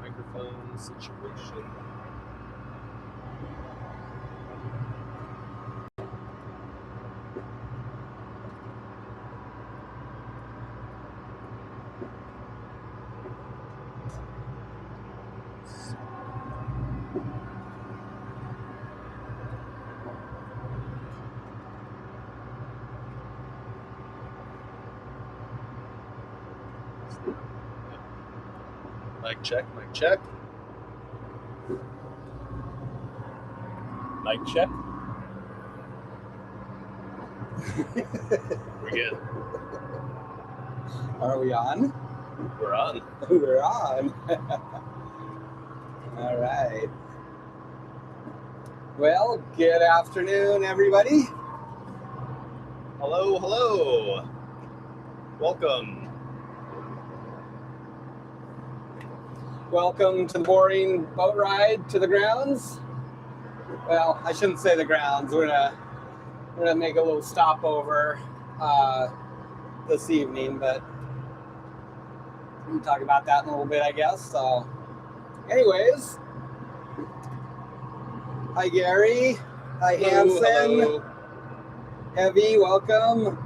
Microphone situation. Mic check, mic check. Mic check. We're good. Are we on? We're on. We're on. All right. Well, good afternoon, everybody. Hello, hello. Welcome. Welcome to the boring boat ride to the grounds. Well, I shouldn't say the grounds. We're gonna make a little stopover this evening, but we can talk about that in a little bit, I guess. So, anyways, hi Gary, hi Hanson, Hello. Heavy, welcome.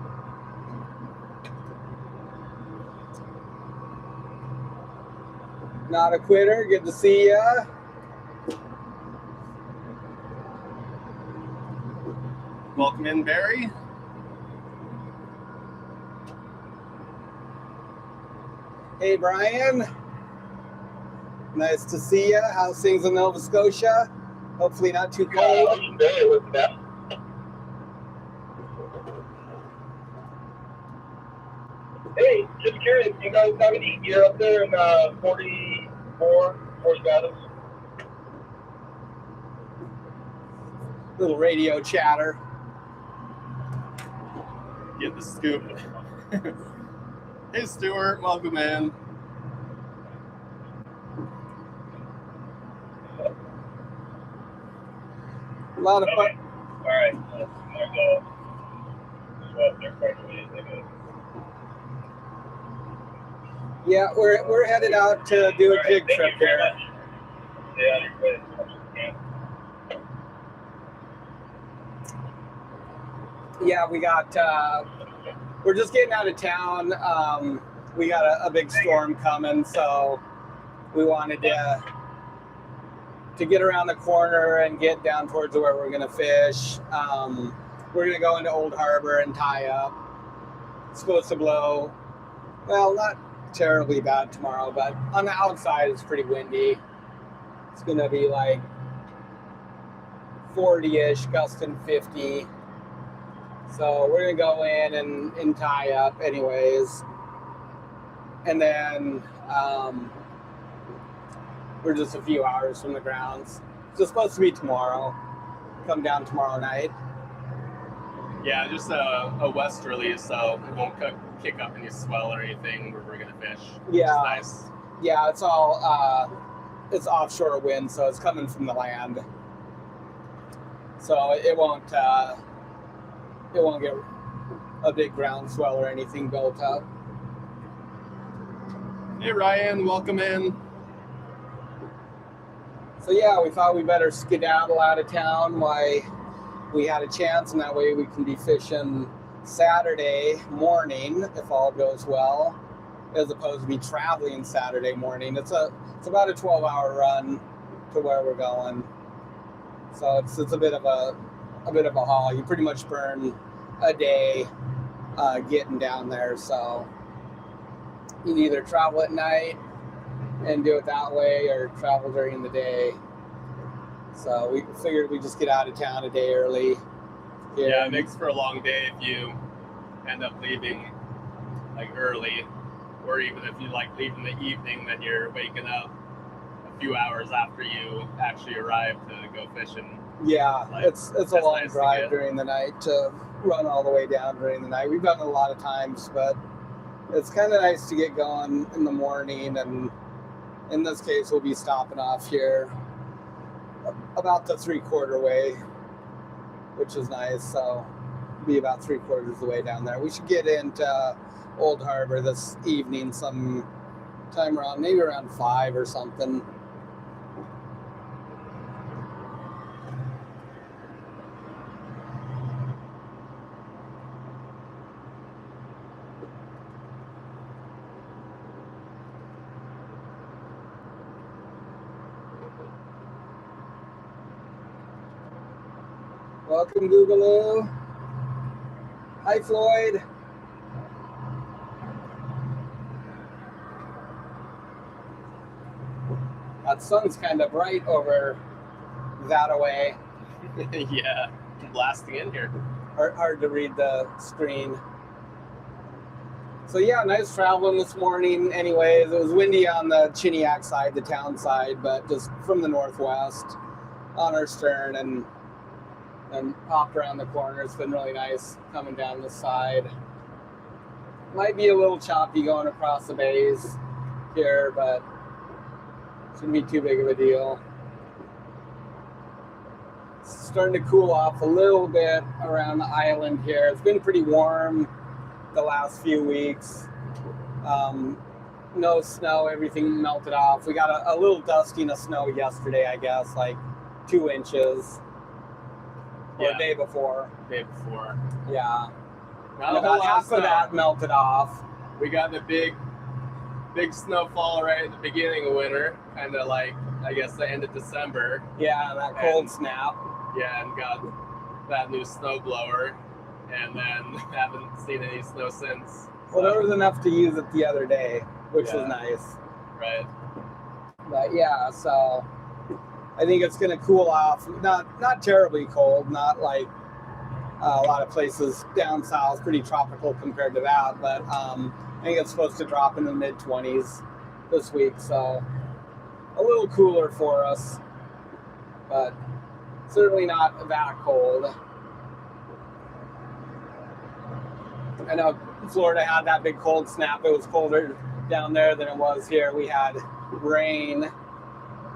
Not a quitter, good to see ya. Welcome in, Barry. Hey Brian, nice to see ya. How's things in Nova Scotia? Hopefully not too cold. Hey, just curious, you guys have any gear up there in 44, 40 fathoms? Little radio chatter. Get the scoop. Hey, Stuart. Welcome in. A lot of fun. Alright, I'm gonna go. Well, they're quite really, they go. Yeah, we're headed out to do a jig trip here. Yeah, you're good. As much as you can. Yeah, we got. We're just getting out of town. We got a big storm coming, so we wanted to get around the corner and get down towards where we're gonna fish. We're gonna go into Old Harbor and tie up. It's supposed to blow. Well, not terribly bad tomorrow, but on the outside it's pretty windy. It's gonna be like 40-ish, gusting 50. So we're gonna go in and tie up anyways. And then we're just a few hours from the grounds. It's supposed to be tomorrow. Come down tomorrow night. Yeah, just a westerly, so it won't kick up any swell or anything where we're gonna fish. Yeah. Which is nice. Yeah, it's all it's offshore wind, so it's coming from the land. So it won't get a big ground swell or anything built up. Hey, Ryan. Welcome in. So yeah, we thought we better skedaddle out of town while we had a chance, and that way we can be fishing Saturday morning if all goes well, as opposed to be traveling Saturday morning. It's about a 12-hour run to where we're going, so it's a bit of a haul. You pretty much burn a day getting down there, so you can either travel at night and do it that way or travel during the day. So we figured we'd just get out of town a day early. Yeah, it makes for a long day if you end up leaving like early, or even if you like leave in the evening, then you're waking up a few hours after you actually arrive to go fishing. Yeah, like, it's a long nice drive during the night to run all the way down during the night. We've done it a lot of times, but it's kind of nice to get going in the morning, and in this case we'll be stopping off here about the 3/4 way, which is nice. So be about 3/4 of the way down there. We should get into Old Harbor this evening sometime around, maybe around 5 or something. Welcome, Googaloo. Hi, Floyd. That sun's kind of bright over that away. Yeah, blasting in here. Hard to read the screen. So yeah, nice traveling this morning. Anyways, it was windy on the Chiniac side, the town side, but just from the northwest on our stern and popped around the corner. It's been really nice coming down the side. Might be a little choppy going across the bays here, but shouldn't be too big of a deal. It's starting to cool off a little bit around the island here. It's been pretty warm the last few weeks. No snow, everything melted off. We got a little dusting of snow yesterday, I guess, like 2 inches. Or Yeah. day before. Day before. Yeah. Not a whole About lot half snow. of that melted off. We got the big snowfall right at the beginning of winter, kind of like, I guess, the end of December. Yeah, that cold And- snap. Yeah, and got that new snow blower, and then haven't seen any snow since. Well, there was enough to use it the other day, which Yeah. was nice. Right. But yeah, so I think it's going to cool off. Not terribly cold, not like a lot of places down south, pretty tropical compared to that. But I think it's supposed to drop in the mid-20s this week, so a little cooler for us, but certainly not that cold. I know Florida had that big cold snap. It was colder down there than it was here. We had rain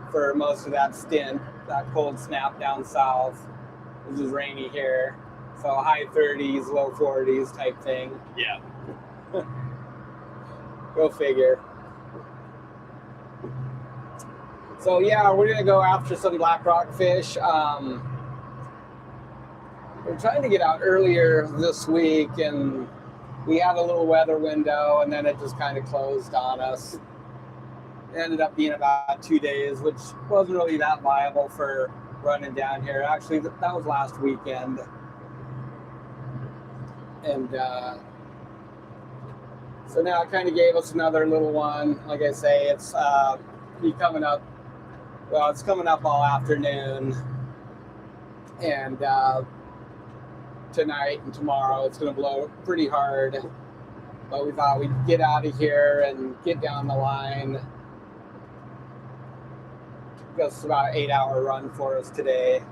for most of that stint, that cold snap down south. It was rainy here. So high 30s, low 40s type thing. Yeah. Go figure. So yeah, we're gonna go after some black rock fish. We're trying to get out earlier this week, and we had a little weather window, and then it just kind of closed on us. It ended up being about 2 days, which wasn't really that viable for running down here. Actually, that was last weekend. And so now it kind of gave us another little one. Like I say, it's coming up. Well, it's coming up all afternoon, and tonight and tomorrow it's going to blow pretty hard. But we thought we'd get out of here and get down the line. It's about an 8-hour run for us today.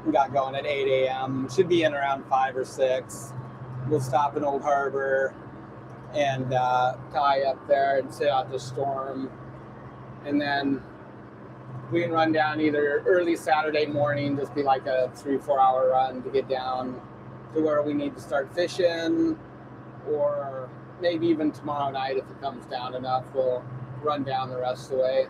We got going at 8 a.m. Should be in around 5 or 6. We'll stop in Old Harbor and tie up there and sit out the storm. And then we can run down either early Saturday morning, just be like a 3-4 hour run to get down to where we need to start fishing, or maybe even tomorrow night if it comes down enough, we'll run down the rest of the way.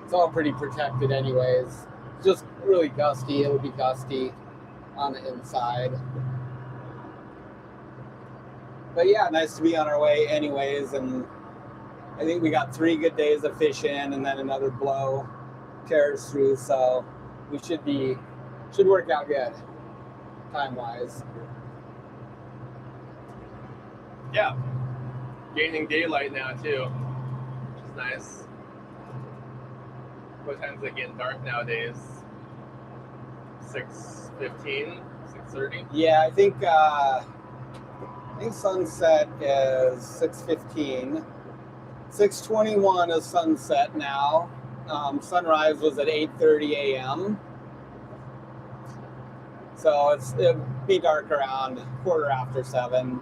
It's all pretty protected anyways. Just really gusty. It'll be gusty on the inside. But yeah, nice to be on our way anyways, and I think we got 3 good days of fishing, and then another blow tears through, so we should work out good time-wise. Yeah. Gaining daylight now too, which is nice. What time's it getting dark nowadays? 6:15, 6:30. Yeah, I think sunset is 6:15. 6:21 is sunset now. Sunrise was at 8:30 a.m. So it'll be dark around 7:15,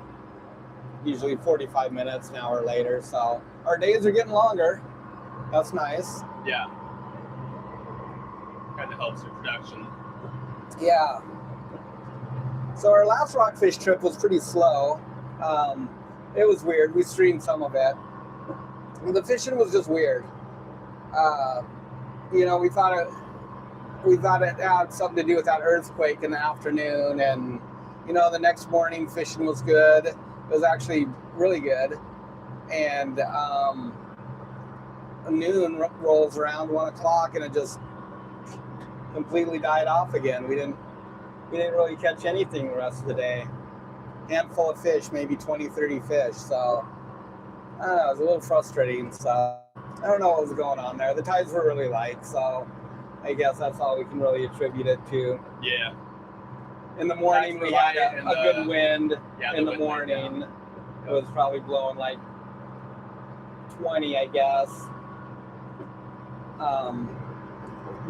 usually 45 minutes, an hour later. So our days are getting longer. That's nice. Yeah. Kind of helps with production. Yeah. So our last rockfish trip was pretty slow. It was weird. We streamed some of it. The fishing was just weird. You know, we thought it had something to do with that earthquake in the afternoon, and you know, the next morning fishing was good. It was actually really good, and noon rolls around, 1 o'clock, and it just completely died off again. We didn't really catch anything the rest of the day. Handful of fish, maybe 20, 30 fish. So I don't know, it was a little frustrating. So I don't know what was going on there. The tides were really light, so I guess that's all we can really attribute it to. Yeah. In the morning, we had a good wind. Yeah, in the morning, it was probably blowing like 20, I guess.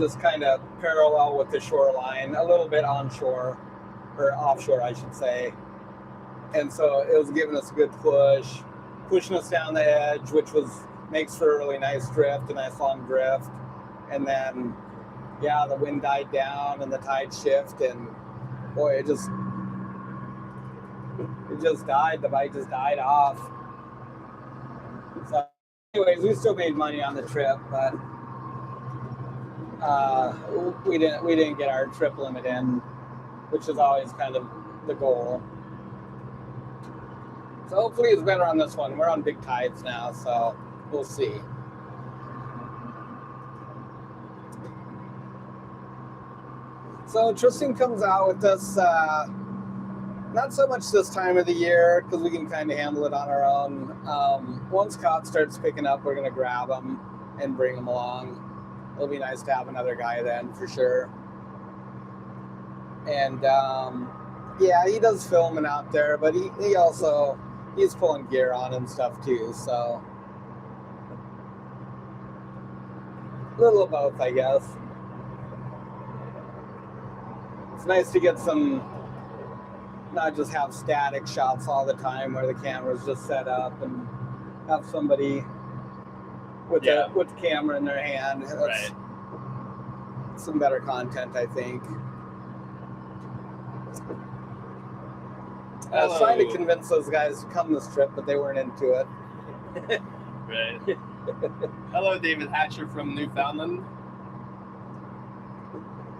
Just kind of parallel with the shoreline, a little bit onshore, or offshore, I should say. And so it was giving us a good push, pushing us down the edge, which makes for a really nice drift, a nice long drift. And then, yeah, the wind died down and the tide shifted, and boy, it just died. The bite just died off. So, anyways, we still made money on the trip, but we didn't get our trip limit in, which is always kind of the goal. So hopefully it's better on this one. We're on big tides now, so we'll see. So Tristan comes out with us, not so much this time of the year, because we can kind of handle it on our own. Once cod starts picking up, we're going to grab them and bring them along. It'll be nice to have another guy then, for sure. And yeah, he does filming out there, but he's pulling gear on and stuff too, so a little of both, I guess. It's nice to get some, not just have static shots all the time where the camera's just set up, and have somebody with the camera in their hand. That's right. Some better content, I think. I was trying to convince those guys to come this trip, but they weren't into it. Right. Hello, David Hatcher from Newfoundland.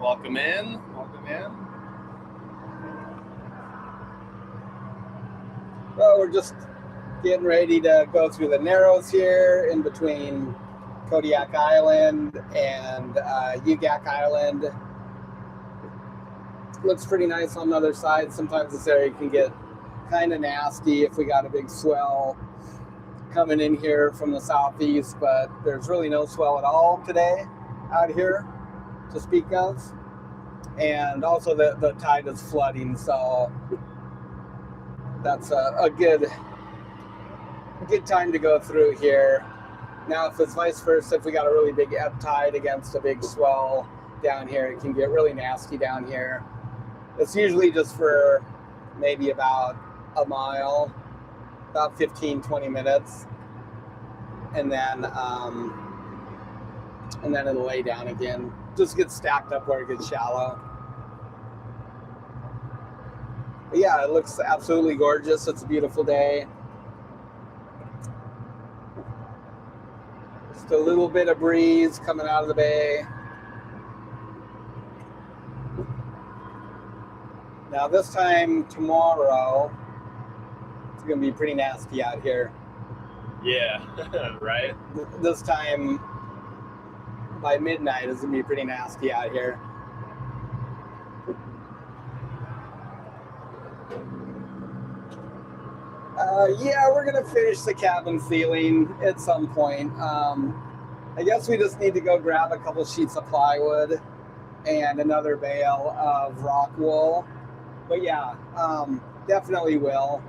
Welcome in. Welcome in. Well, we're just getting ready to go through the Narrows here in between Kodiak Island and Ugak Island. Looks pretty nice on the other side. Sometimes this area can get kind of nasty if we got a big swell coming in here from the southeast, but there's really no swell at all today out here to speak of. And also the tide is flooding, so that's a good time to go through here. Now, if it's vice versa, if we got a really big ebb tide against a big swell down here, it can get really nasty down here. It's usually just for maybe about a mile, about 15, 20 minutes. And then it'll lay down again. Just gets stacked up where it gets shallow. But yeah, it looks absolutely gorgeous. It's a beautiful day. Just a little bit of breeze coming out of the bay. Now this time tomorrow, it's going to be pretty nasty out here. Yeah, right. This time by midnight, it's going to be pretty nasty out here. Yeah, we're going to finish the cabin ceiling at some point. I guess we just need to go grab a couple sheets of plywood and another bale of rock wool. But yeah, definitely will.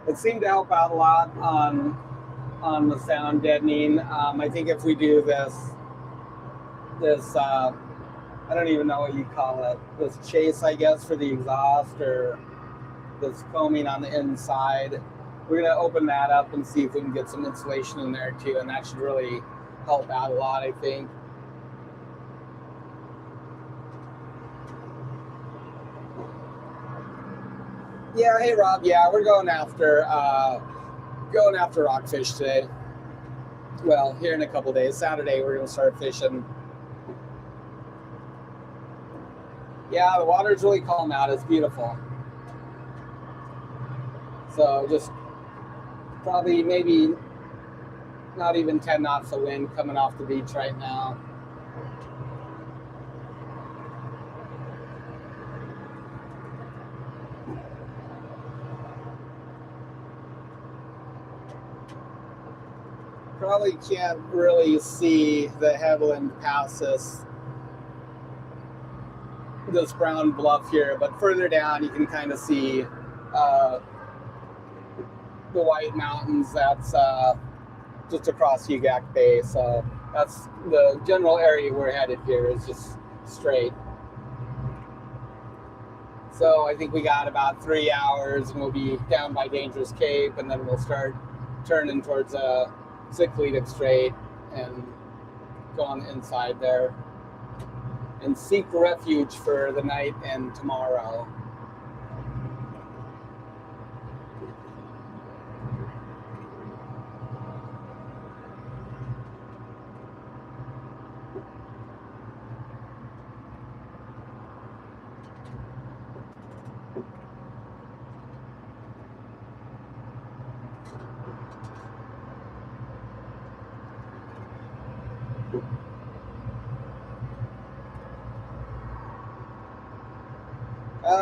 It seemed to help out a lot on the sound deadening. I think if we do this I don't even know what you call it, this chase, I guess, for the exhaust, or this combing on the inside, we're going to open that up and see if we can get some insulation in there too, and that should really help out a lot, I think. Yeah, hey Rob. Yeah, we're going after rockfish today. Well, here in a couple days. Saturday we're gonna start fishing. Yeah, the water's really calm out. It's beautiful. So just probably maybe not even 10 knots of wind coming off the beach right now. Probably can't really see the headland past this brown bluff here, but further down you can kind of see the White Mountains. That's just across Ugak Bay. So that's the general area we're headed here, is just straight. So I think we got about 3 hours and we'll be down by Dangerous Cape, and then we'll start turning towards Sickleadic Strait and go on the inside there and seek refuge for the night and tomorrow.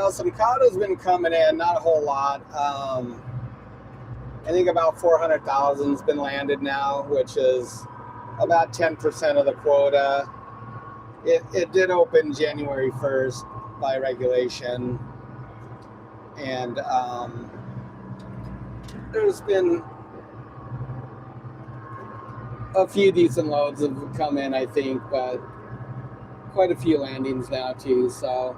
Some cod has been coming in, not a whole lot. I think about 400,000 has been landed now, which is about 10% of the quota. It did open January 1st by regulation, and there's been a few decent loads have come in, I think, but quite a few landings now too. So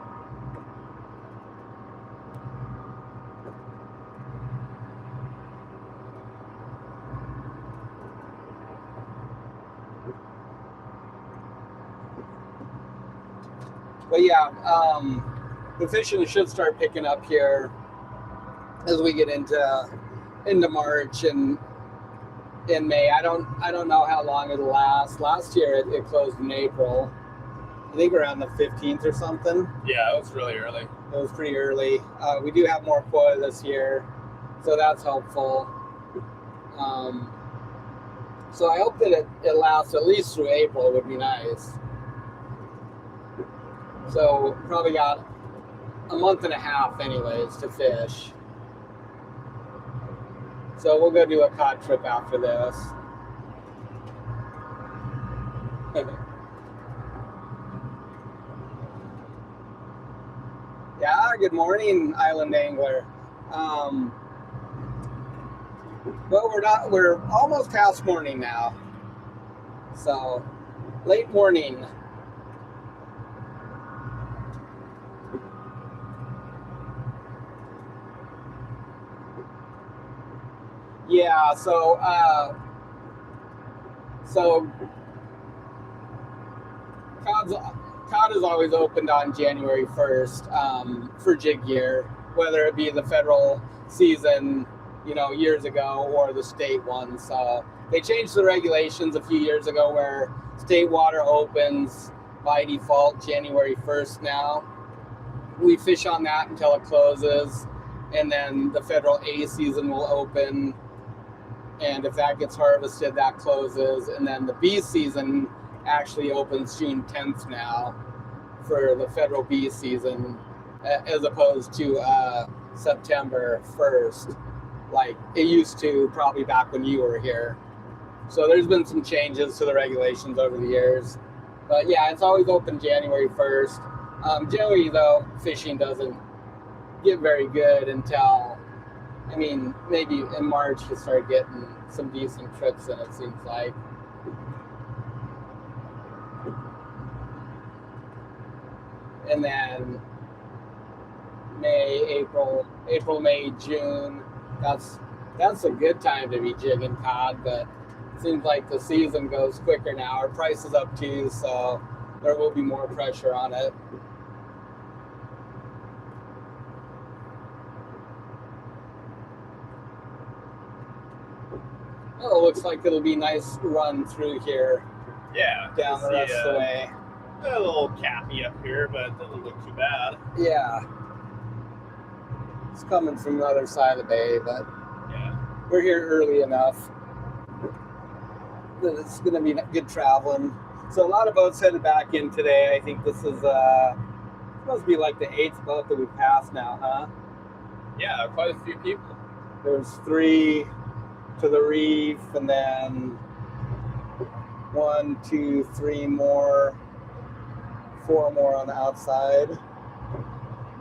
but yeah, the fishing should start picking up here as we get into March and in May. I don't know how long it'll last. Last year it closed in April. I think around the 15th or something. Yeah, it was really early. It was pretty early. We do have more quota this year, so that's helpful. So I hope that it lasts at least through April. It would be nice. So probably got a month and a half anyways to fish. So we'll go do a cod trip after this. Yeah, good morning, Island Angler. Well, we're almost past morning now. So, late morning. Yeah, so cod is always opened on January 1st for jig year, whether it be the federal season, years ago, or the state one. So they changed the regulations a few years ago where state water opens by default January 1st now. We fish on that until it closes, and then the federal A season will open, and if that gets harvested, that closes, and then the B season actually opens June 10th now for the federal B season, as opposed to September 1st, like it used to probably back when you were here. So there's been some changes to the regulations over the years. But yeah, it's always open January 1st. Generally, though, fishing doesn't get very good until, maybe in March you start getting some decent trips in, it seems like. And then April, May, June, that's a good time to be jigging cod, but it seems like the season goes quicker now. Our price is up too, so there will be more pressure on it. Oh, it looks like it'll be nice run through here Yeah. down the rest of the way. A little cappy up here, but it doesn't look too bad. Yeah. It's coming from the other side of the bay, but Yeah. we're here early enough that it's going to be good traveling. So a lot of boats headed back in today. I think this is supposed to be like the 8th boat that we've passed now, huh? Yeah, quite a few people. There's 3 to the reef, and then 1, 2, 3 more, 4 more on the outside.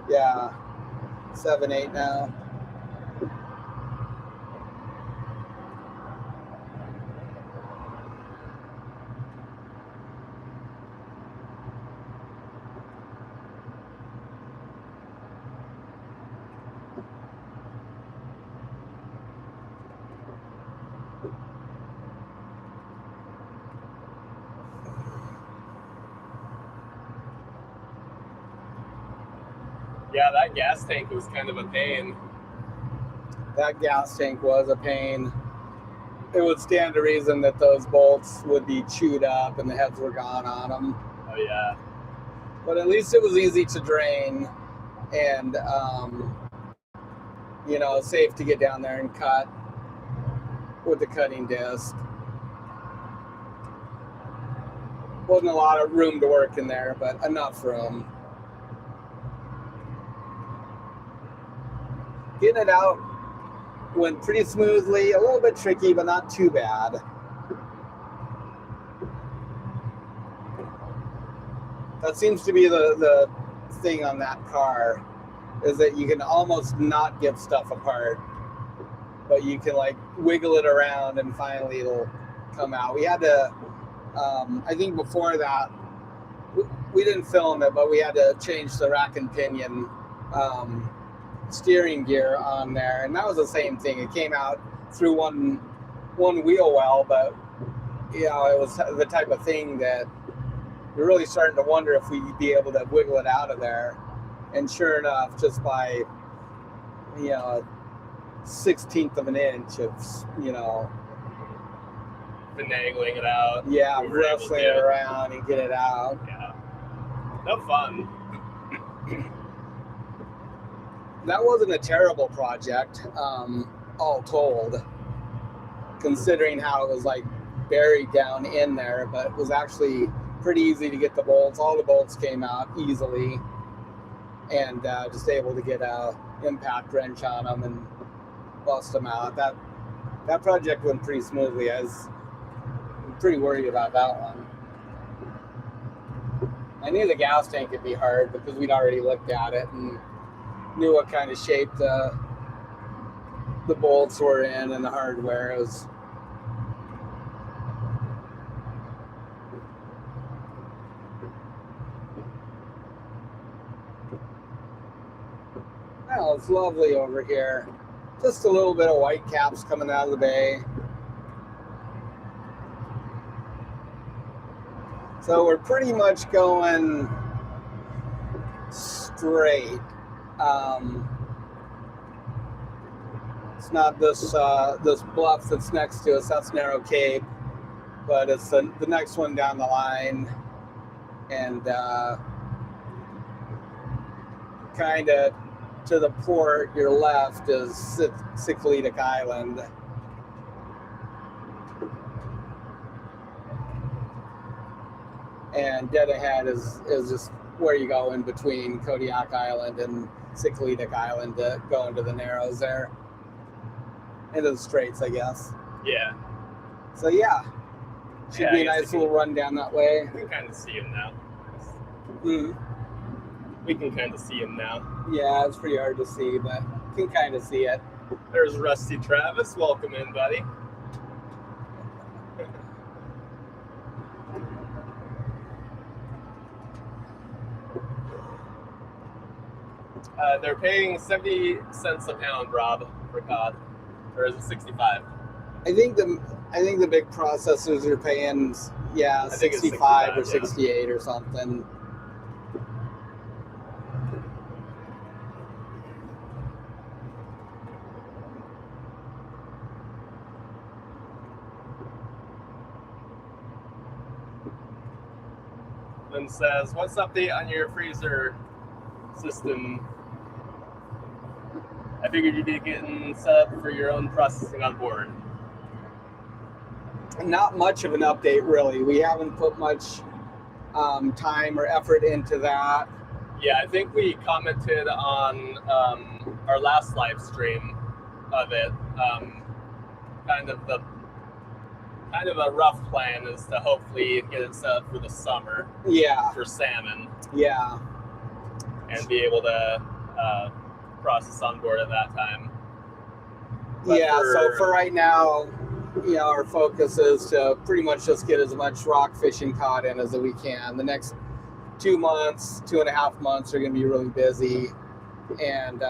Yeah, 7, 8 now. Yeah, that gas tank was kind of a pain. That gas tank was a pain. It would stand to reason that those bolts would be chewed up and the heads were gone on them. Oh yeah. But at least it was easy to drain and, safe to get down there and cut with the cutting disc. Wasn't a lot of room to work in there, but enough room. Getting it out went pretty smoothly, a little bit tricky, but not too bad. That seems to be the thing on that car, is that you can almost not get stuff apart, but you can like wiggle it around and finally it'll come out. We had to, I think before that, we didn't film it, but we had to change the rack and pinion steering gear on there, and that was the same thing. It came out through one wheel well, but it was the type of thing that you're really starting to wonder if we'd be able to wiggle it out of there. And sure enough, just by a 1/16 of an inch of finagling it out. Yeah, wrestling it around and get it out. Yeah. No fun. That wasn't a terrible project, all told, considering how it was like buried down in there, but it was actually pretty easy to get the bolts. All the bolts came out easily, and just able to get a impact wrench on them and bust them out. That project went pretty smoothly. I was pretty worried about that one. I knew the gas tank would be hard because we'd already looked at it and knew what kind of shape the bolts were in and the hardware. It was well, it's lovely over here. Just a little bit of white caps coming out of the bay. So we're pretty much going straight. It's not this bluff that's next to us. That's Narrow Cape, but it's the next one down the line, and kind of to the port, your left is Sikletic Island. And dead ahead is just where you go in between Kodiak Island and Sikletic Island to go into the Narrows there. Into the Straits, I guess. Yeah. So yeah, should be a nice little run down that way. We can kind of see him now. Mm-hmm. We can kind of see him now. Yeah, it's pretty hard to see, but you can kind of see it. There's Rusty Travis. Welcome in, buddy. They're paying 70 cents a pound, Rob, for cod. Or is it 65? I think the big processors are paying 65 or 68 or something. Kevin says, what's the update on your freezer system? I figured you'd be getting set up for your own processing on board. Not much of an update, really. We haven't put much time or effort into that. Yeah, I think we commented on our last live stream of it. Kind of a rough plan is to hopefully get it set up for the summer. Yeah. For salmon. Yeah. And be able to process on board at that time. But so for right now, our focus is to pretty much just get as much rock fishing caught in as we can. The next 2 months, 2.5 months are going to be really busy. And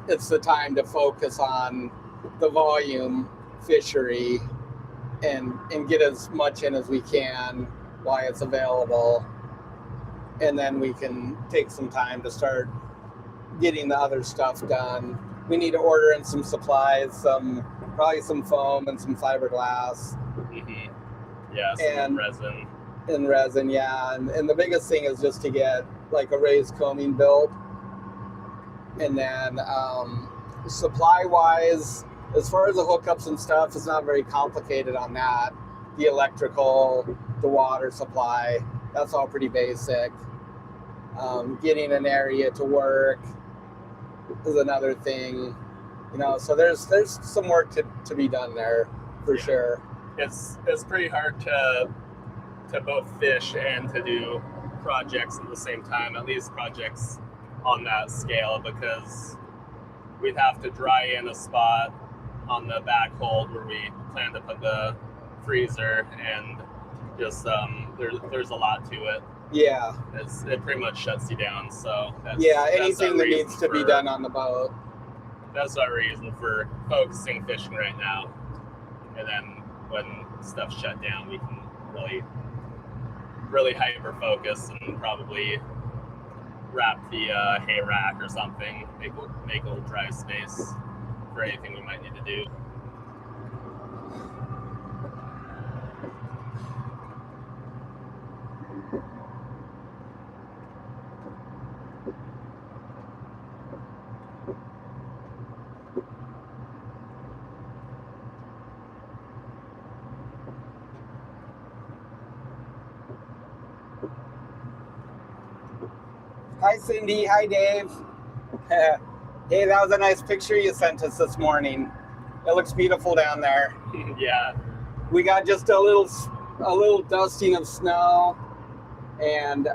it's the time to focus on the volume fishery and get as much in as we can while it's available. And then we can take some time to start getting the other stuff done. We need to order in some supplies, probably some foam and some fiberglass. Mm-hmm. Yeah, some resin. And resin, yeah. And the biggest thing is just to get like a raised combing built. And then supply-wise, as far as the hookups and stuff, it's not very complicated on that. The electrical, the water supply, that's all pretty basic. Getting an area to work is another thing, so there's some work to be done there for sure. It's pretty hard to both fish and to do projects at the same time, at least projects on that scale, because we'd have to dry in a spot on the back hold where we plan to put the freezer, and just there's a lot to it. Yeah, it pretty much shuts you down. So anything that needs to be done on the boat. That's our reason for focusing fishing right now. And then when stuff's shut down, we can really hyper focus and probably wrap the hay rack or something, make a little dry space for anything we might need to do. Hi, Cindy. Hi, Dave. Hey, that was a nice picture you sent us this morning. It looks beautiful down there. Yeah. We got just a little dusting of snow, and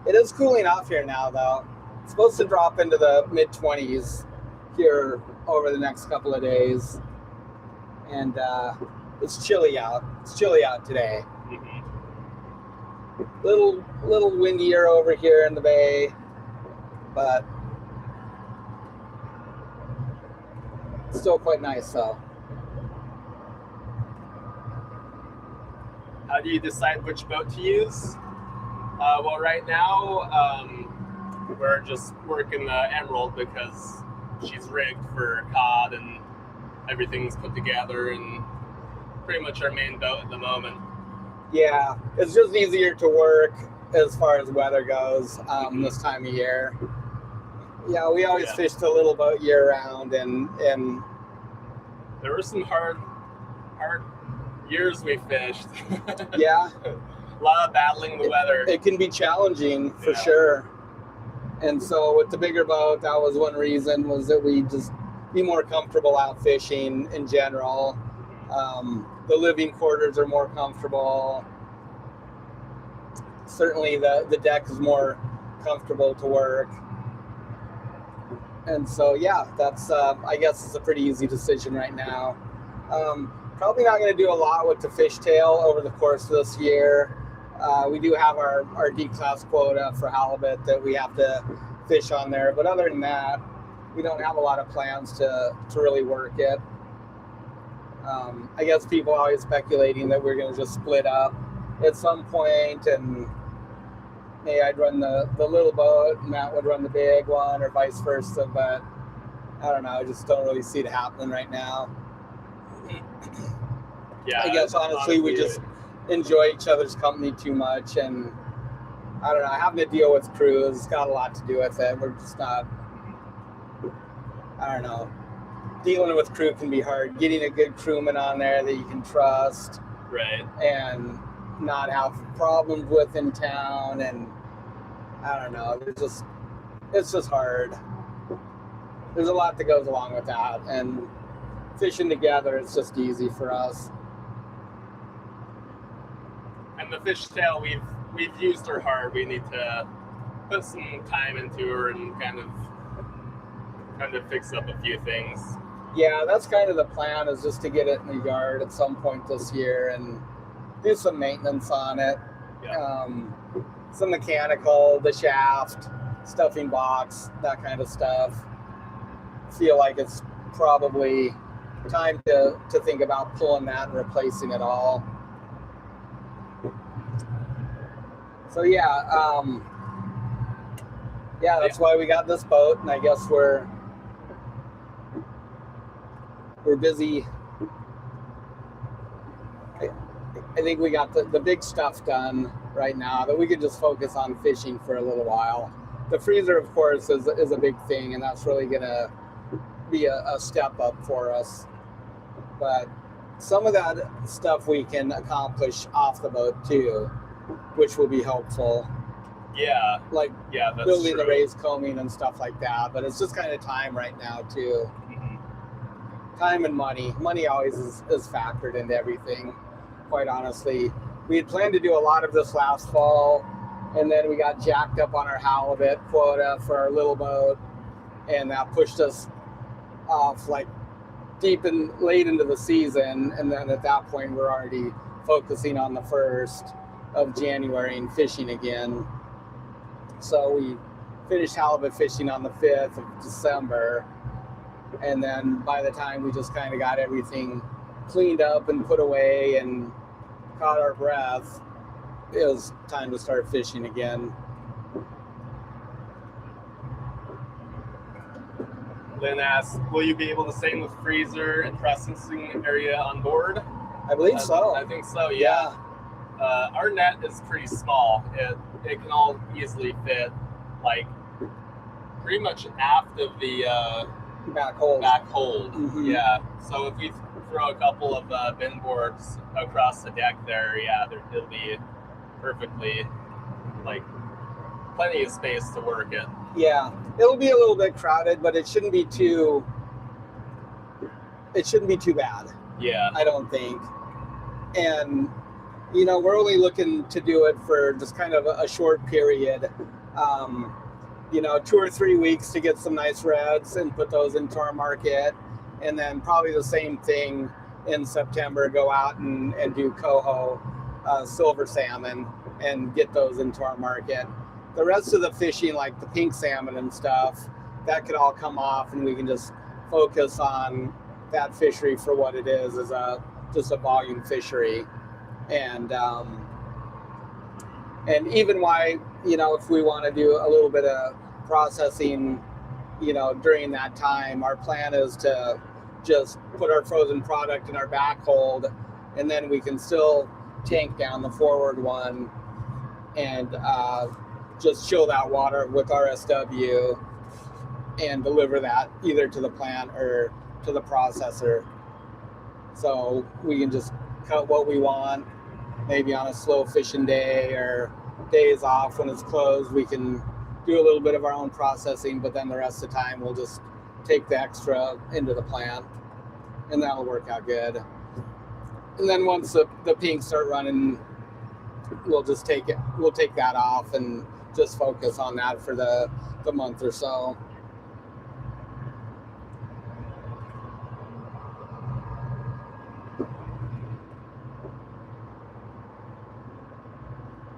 it is cooling off here now, though. It's supposed to drop into the mid-20s here over the next couple of days, and it's chilly out. It's chilly out today. Mm-hmm. Little windier over here in the bay, but still quite nice though. How do you decide which boat to use? Well, right now we're just working the Emerald because she's rigged for cod and everything's put together, and pretty much our main boat at the moment. Yeah, it's just easier to work as far as weather goes this time of year. Yeah, we always fished a little boat year round, and there were some hard years we fished. Yeah. A lot of battling the weather. It can be challenging for sure. And so with the bigger boat, that was one reason, was that we just be more comfortable out fishing in general. The living quarters are more comfortable. Certainly the deck is more comfortable to work. And so, that's, I guess it's a pretty easy decision right now. Probably not going to do a lot with the fishtail over the course of this year. We do have our D-class quota for halibut that we have to fish on there. But other than that, we don't have a lot of plans to really work it. I guess people are always speculating that we're going to just split up at some point, and maybe I'd run the little boat, and Matt would run the big one, or vice versa. But I don't know. I just don't really see it happening right now. Yeah, I guess honestly we just enjoy each other's company too much, and I don't know, having to deal with crews got a lot to do with it. We're just not, I don't know, dealing with crew can be hard. Getting a good crewman on there that you can trust, Right. and not have problems with in town, and I don't know, it's just hard. There's a lot that goes along with that, and fishing together is just easy for us. And the fishtail we've used her hard. We need to put some time into her and kind of fix up a few things. Yeah, that's kind of the plan, is just to get it in the yard at some point this year and do some maintenance on it. Yeah. Some mechanical, the shaft, stuffing box, that kind of stuff. Feel like it's probably time to think about pulling that and replacing it all. So that's why we got this boat, and I guess we're busy. I think we got the big stuff done right now, that we could just focus on fishing for a little while. The freezer, of course, is a big thing, and that's really gonna be a step up for us. But some of that stuff we can accomplish off the boat too, which will be helpful. Yeah. Like that's building true. the raised combing and stuff like that. But it's just kind of time right now too. Mm-hmm. Time and money. Money always is factored into everything, quite honestly. We had planned to do a lot of this last fall, and then we got jacked up on our halibut quota for our little boat, and that pushed us off like late into the season. And then at that point, we're already focusing on the 1st of January and fishing again. So we finished halibut fishing on the 5th of December. And then by the time we just kind of got everything cleaned up and put away and caught our breath, it was time to start fishing again. Lynn asks, will you be able to stay in the freezer and processing area on board? I believe so. I think so, yeah. Our net is pretty small. It can all easily fit, like, pretty much aft of the back hold. Mm-hmm. Yeah. So if we throw a couple of bin boards across the deck there, it'll be perfectly, like, plenty of space to work it. Yeah, it'll be a little bit crowded, but it shouldn't be too bad. Yeah. I don't think. And, you know, we're only looking to do it for just kind of a short period. 2 or 3 weeks to get some nice reds and put those into our market. And then probably the same thing in September, go out and do coho, silver salmon, and get those into our market. The rest of the fishing, like the pink salmon and stuff, that could all come off, and we can just focus on that fishery for what it is just a volume fishery. And even why, if we want to do a little bit of processing, during that time, our plan is to just put our frozen product in our back hold, and then we can still tank down the forward one and just chill that water with RSW and deliver that either to the plant or to the processor. So we can just cut what we want, maybe on a slow fishing day or days off when it's closed. We can do a little bit of our own processing, but then the rest of the time we'll just take the extra into the plant, and that'll work out good. And then once the pinks start running, we'll take that off and just focus on that for the month or so.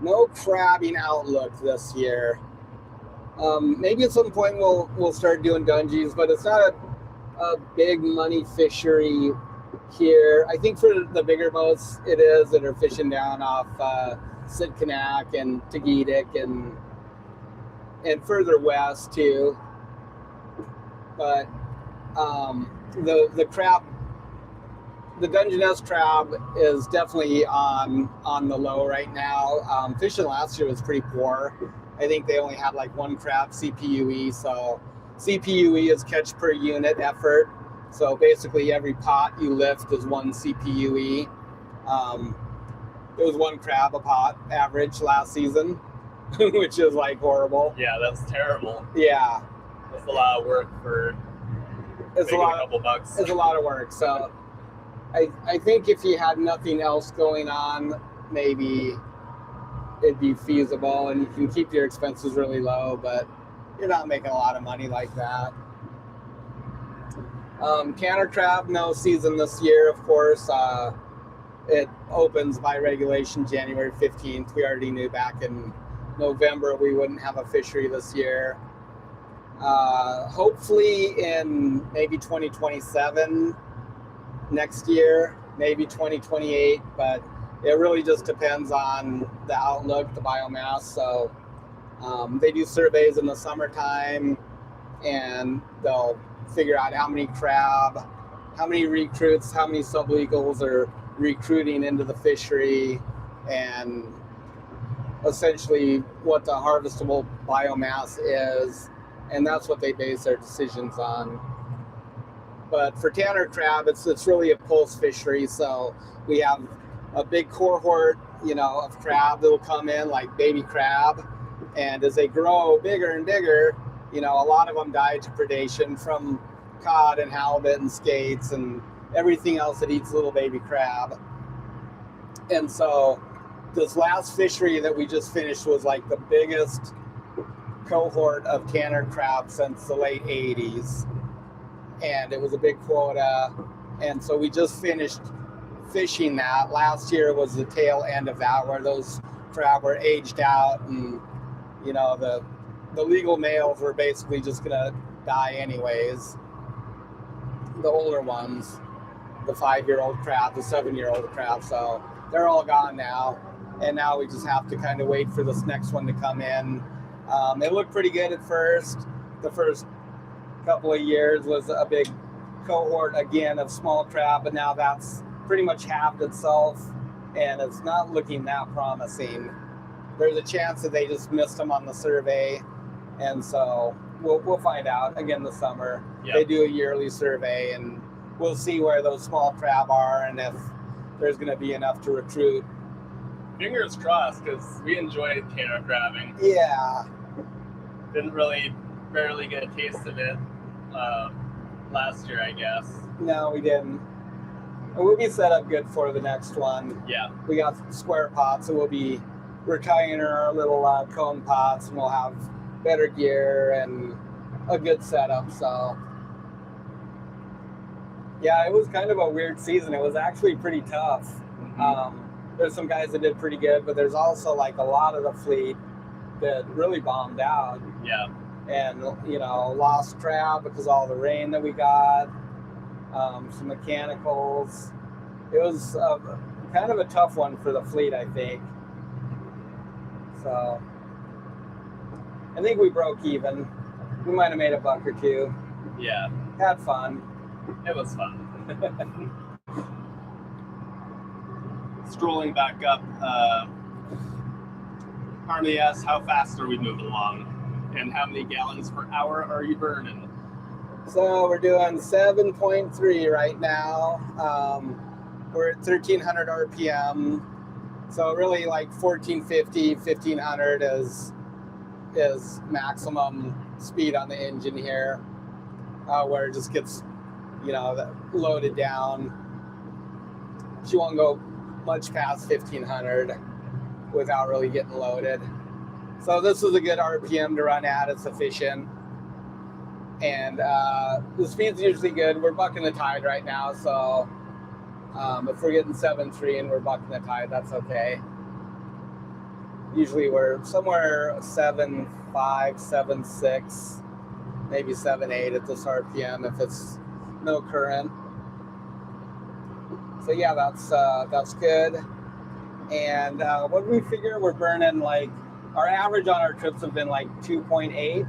No crabbing outlook this year. Maybe at some point we'll start doing dungeons, but it's not a big money fishery here. I think for the bigger boats it is, that are fishing down off Sitkanak and Tagetik and further west too. But the the Dungeness crab is definitely on the low right now. Fishing last year was pretty poor. I think they only had like one crab CPUE. So CPUE is catch per unit effort. So basically every pot you lift is one CPUE. It was one crab a pot average last season, which is like horrible. Yeah, that's terrible. Yeah. That's a lot of work for It's maybe a couple bucks. It's a lot of work. So I think if you had nothing else going on, maybe it'd be feasible and you can keep your expenses really low, but you're not making a lot of money like that. Canner crab, no season this year, of course. It opens by regulation January 15th. We already knew back in November we wouldn't have a fishery this year. Hopefully in maybe 2027 next year, maybe 2028, but it really just depends on the outlook, the biomass. So they do surveys in the summertime and they'll figure out how many crab, how many recruits, how many sublegals are recruiting into the fishery, and essentially what the harvestable biomass is, and that's what they base their decisions on. But for Tanner crab, it's really a pulse fishery, so we have a big cohort, of crab that will come in like baby crab, and as they grow bigger and bigger, a lot of them die to predation from cod and halibut and skates and everything else that eats little baby crab. And so this last fishery that we just finished was like the biggest cohort of Tanner crab since the late 80s. And it was a big quota. And so we just finished fishing that. Last year was the tail end of that, where those crab were aged out, and the legal males were basically just gonna die anyways. The older ones, the 5-year-old crab, the 7-year-old crab, so they're all gone now. And now we just have to kind of wait for this next one to come in. It looked pretty good at first. The first couple of years was a big cohort again of small crab, but now that's pretty much halved itself and it's not looking that promising. There's a chance that they just missed them on the survey, and so we'll find out again this summer. Yep. They do a yearly survey, and we'll see where those small crab are and if there's going to be enough to recruit. Fingers crossed, because we enjoyed Tanner crabbing. Yeah. Didn't barely get a taste of it last year, I guess. No, we didn't. We'll be set up good for the next one. Yeah. We got square pots, so we're tying our little cone pots, and we'll have better gear and a good setup. So yeah, it was kind of a weird season. It was actually pretty tough. Mm-hmm. There's some guys that did pretty good, but there's also like a lot of the fleet that really bombed out. Yeah. And lost crab because of all the rain that we got. Some mechanicals. It was kind of a tough one for the fleet, I think. So I think we broke even. We might have made a buck or two. Yeah. Had fun. It was fun. Strolling back up, Harmony asks, how fast are we moving along? And how many gallons per hour are you burning? So we're doing 7.3 right now. We're at 1,300 RPM. So really like 1,450, 1,500 is maximum speed on the engine here, where it just gets, loaded down. She won't go much past 1,500 without really getting loaded. So this is a good RPM to run at. It's efficient. And the speed's usually good. We're bucking the tide right now, so if we're getting 7.3 and we're bucking the tide, that's okay. Usually we're somewhere 7.5, 7.6, maybe 7.8 at this RPM if it's no current. So yeah, that's good. And what do we figure? We're burning like, our average on our trips have been like 2.8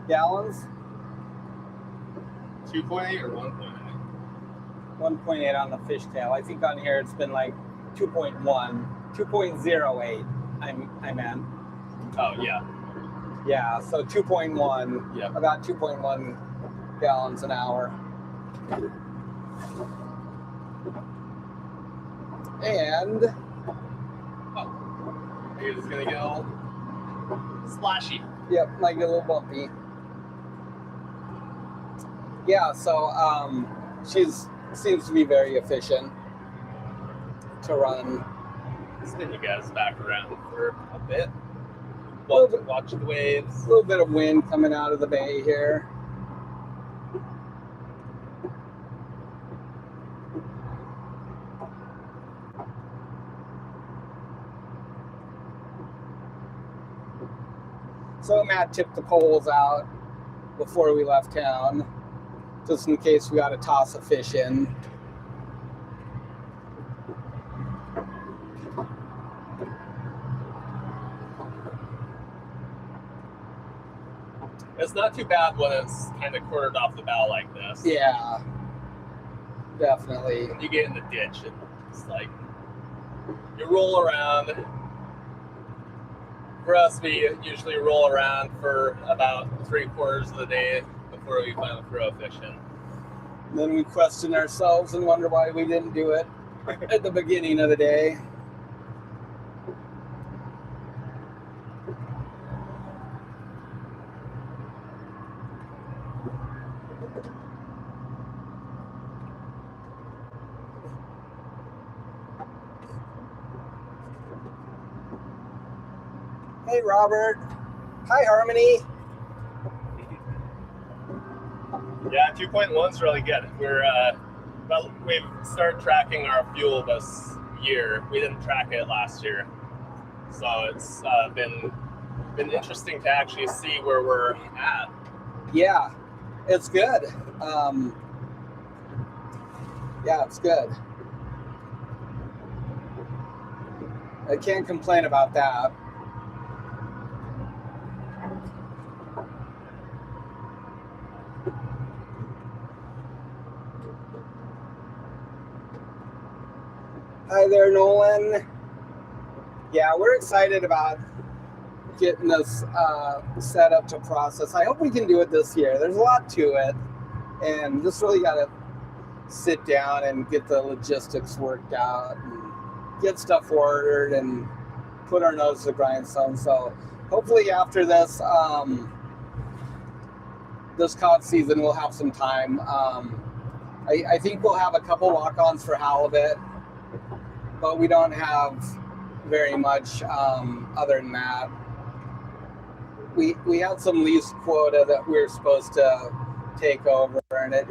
gallons. 2.8 or 1.8? 1.8 on the fishtail. I think on here it's been like 2.1, 2.08. I meant. Oh yeah. Yeah, so 2.1. Yeah. About 2.1 gallons an hour. And Maybe it's gonna get all splashy. yep, might get a little bumpy. Yeah, so she's seems to be very efficient to run. Spin you guys back around for a bit. Little bit. Watch the waves. A little bit of wind coming out of the bay here. So Matt tipped the poles out before we left town, just in case we got to toss a fish in. It's not too bad when it's kind of quartered off the bow like this. Yeah, definitely. You get in the ditch and it's like you roll around. For us, we usually roll around for about 3/4 of the day before we finally throw a fish in. And then we question ourselves and wonder why we didn't do it at the beginning of the day. Hey, Robert. Hi, Harmony. Yeah, 2.1's really good. We've started tracking our fuel this year. We didn't track it last year, so it's been interesting to actually see where we're at. Yeah, it's good. Yeah, it's good. I can't complain about that. Hi there, Nolan. Yeah, we're excited about getting this set up to process. I hope we can do it this year. There's a lot to it, and just really got to sit down and get the logistics worked out and get stuff ordered and put our nose to the grindstone. So hopefully after this this cod season, we'll have some time. I think we'll have a couple walk-ons for halibut, but we don't have very much other than that. We had some lease quota that we were supposed to take over, and it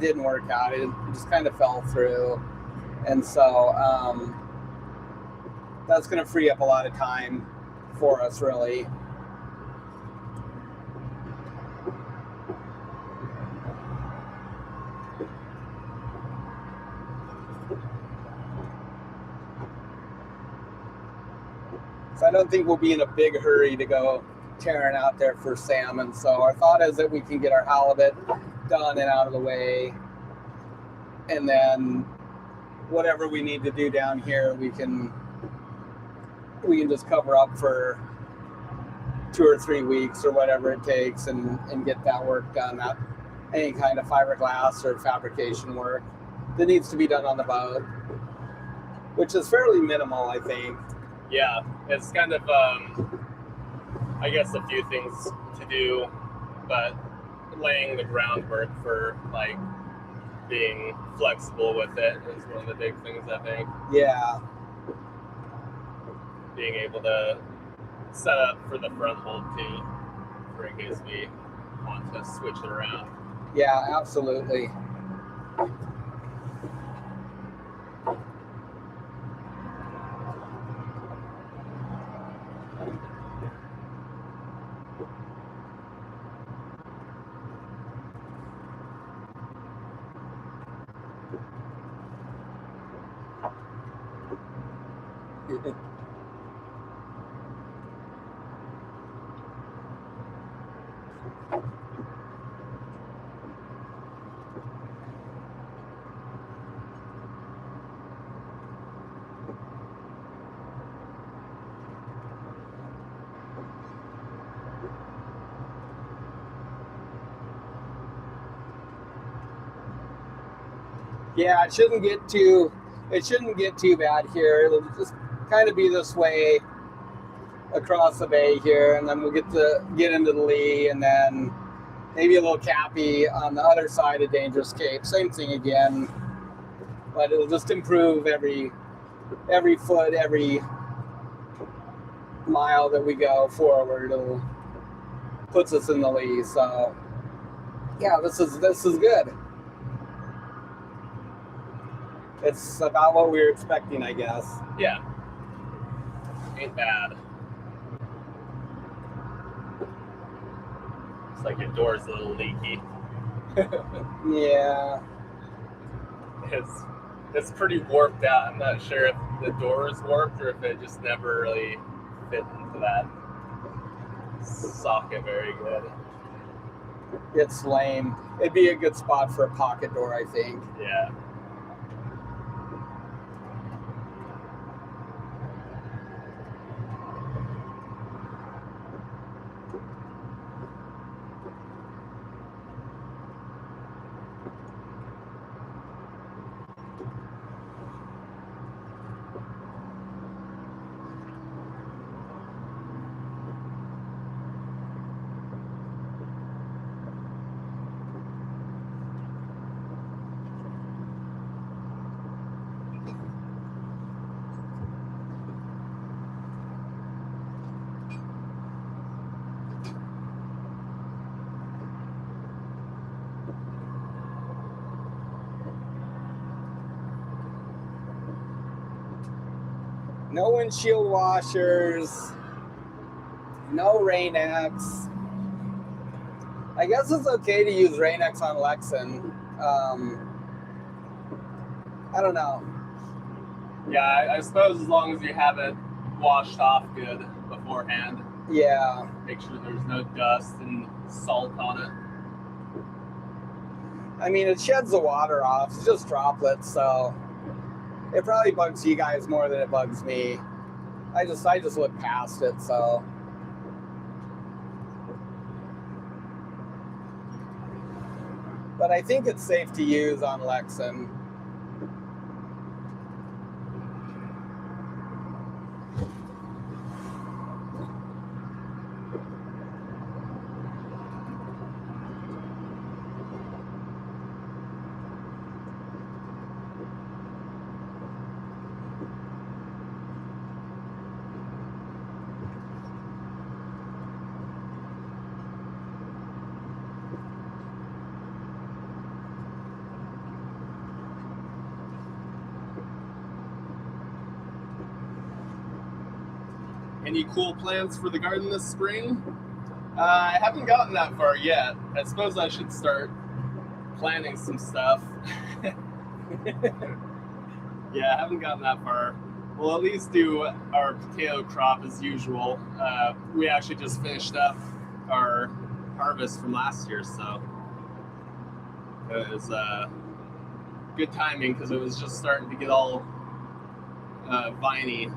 didn't work out. It just kind of fell through, and so that's going to free up a lot of time for us, really. So I don't think we'll be in a big hurry to go tearing out there for salmon. So our thought is that we can get our halibut done and out of the way, and then whatever we need to do down here, we can just cover up for 2 or 3 weeks or whatever it takes and get that work done. Not any kind of fiberglass or fabrication work that needs to be done on the boat, which is fairly minimal, I think. Yeah, it's kind of, I guess, a few things to do, but laying the groundwork for, like, being flexible with it is one of the big things, I think. Yeah. Being able to set up for the front hold, too, for in case we want to switch it around. Yeah, absolutely. Yeah, it shouldn't get too bad here. It'll just kind of be this way across the bay here, and then we'll get into the lee, and then maybe a little cappy on the other side of Dangerous Cape. Same thing again, but it'll just improve every foot, every mile that we go forward. It'll puts us in the lee. So yeah, this is good. It's about what we were expecting, I guess. Yeah. Ain't bad. It's like your door's a little leaky. Yeah. It's pretty warped out. I'm not sure if the door is warped or if it just never really fit into that socket very good. It's lame. It'd be a good spot for a pocket door, I think. Yeah. No windshield washers. No Rain-X. I guess it's okay to use Rain-X on Lexan. I don't know. Yeah, I suppose as long as you have it washed off good beforehand. Yeah. Make sure there's no dust and salt on it. I mean, it sheds the water off. It's just droplets, so it probably bugs you guys more than it bugs me. I just look past it, so. But I think it's safe to use on Lexan. Any cool plans for the garden this spring? I haven't gotten that far yet. I suppose I should start planting some stuff. Yeah, I haven't gotten that far. We'll at least do our potato crop as usual. We actually just finished up our harvest from last year, so it was good timing because it was just starting to get all viney.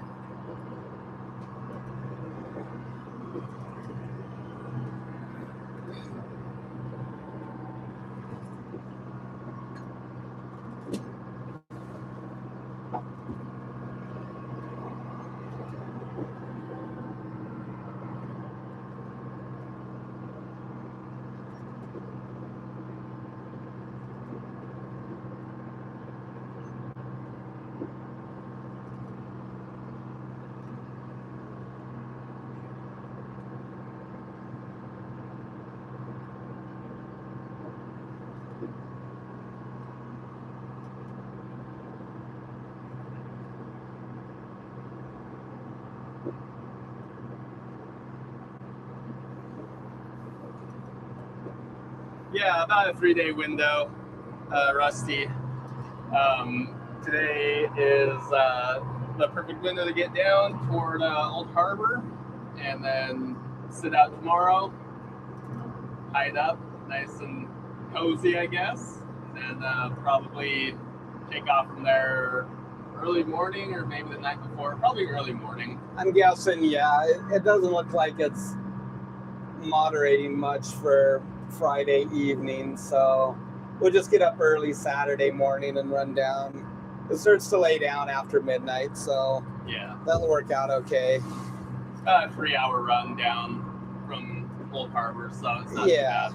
Yeah, about a 3-day window, Rusty. Today is the perfect window to get down toward Old Harbor and then sit out tomorrow, hide up, nice and cozy, I guess, and then probably take off from there early morning or maybe the night before, probably early morning. I'm guessing, yeah, it doesn't look like it's moderating much for Friday evening, so we'll just get up early Saturday morning and run down. It starts to lay down after midnight, so Yeah. that'll work out okay. A 3-hour run down from Old Harbor, so it's not too bad.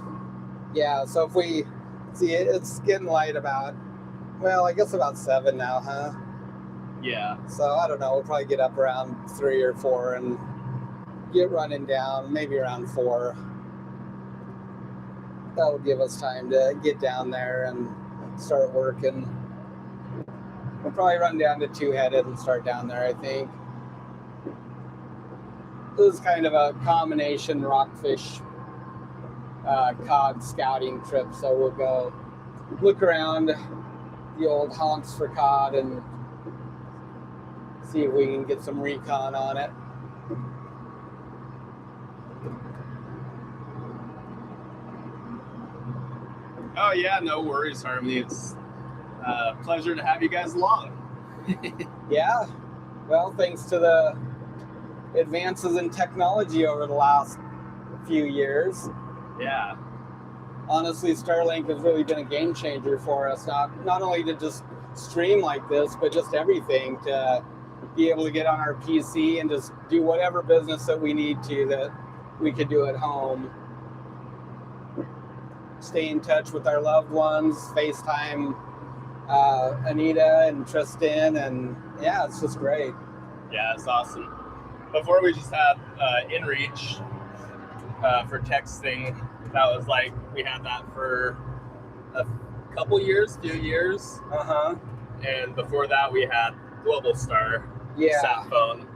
Yeah, so if we see it's getting light about, well, I guess about 7 now, huh? Yeah. So I don't know, we'll probably get up around 3 or 4 and get running down, maybe around 4. That'll give us time to get down there and start working. We'll probably run down to Two-Headed and start down there, I think. This is kind of a combination rockfish cod scouting trip, so we'll go look around the old haunts for cod and see if we can get some recon on it. Oh yeah, no worries, Harmony. It's a pleasure to have you guys along. Yeah, well, thanks to the advances in technology over the last few years. Yeah. Honestly, Starlink has really been a game changer for us, not only to just stream like this, but just everything, to be able to get on our PC and just do whatever business that we need to that we could do at home. Stay in touch with our loved ones, FaceTime Anita and Tristan, and yeah, it's just great. Yeah, it's awesome. Before we just had InReach for texting. That was like, we had that for a few years. Uh-huh. And before that we had Global Star sat phone.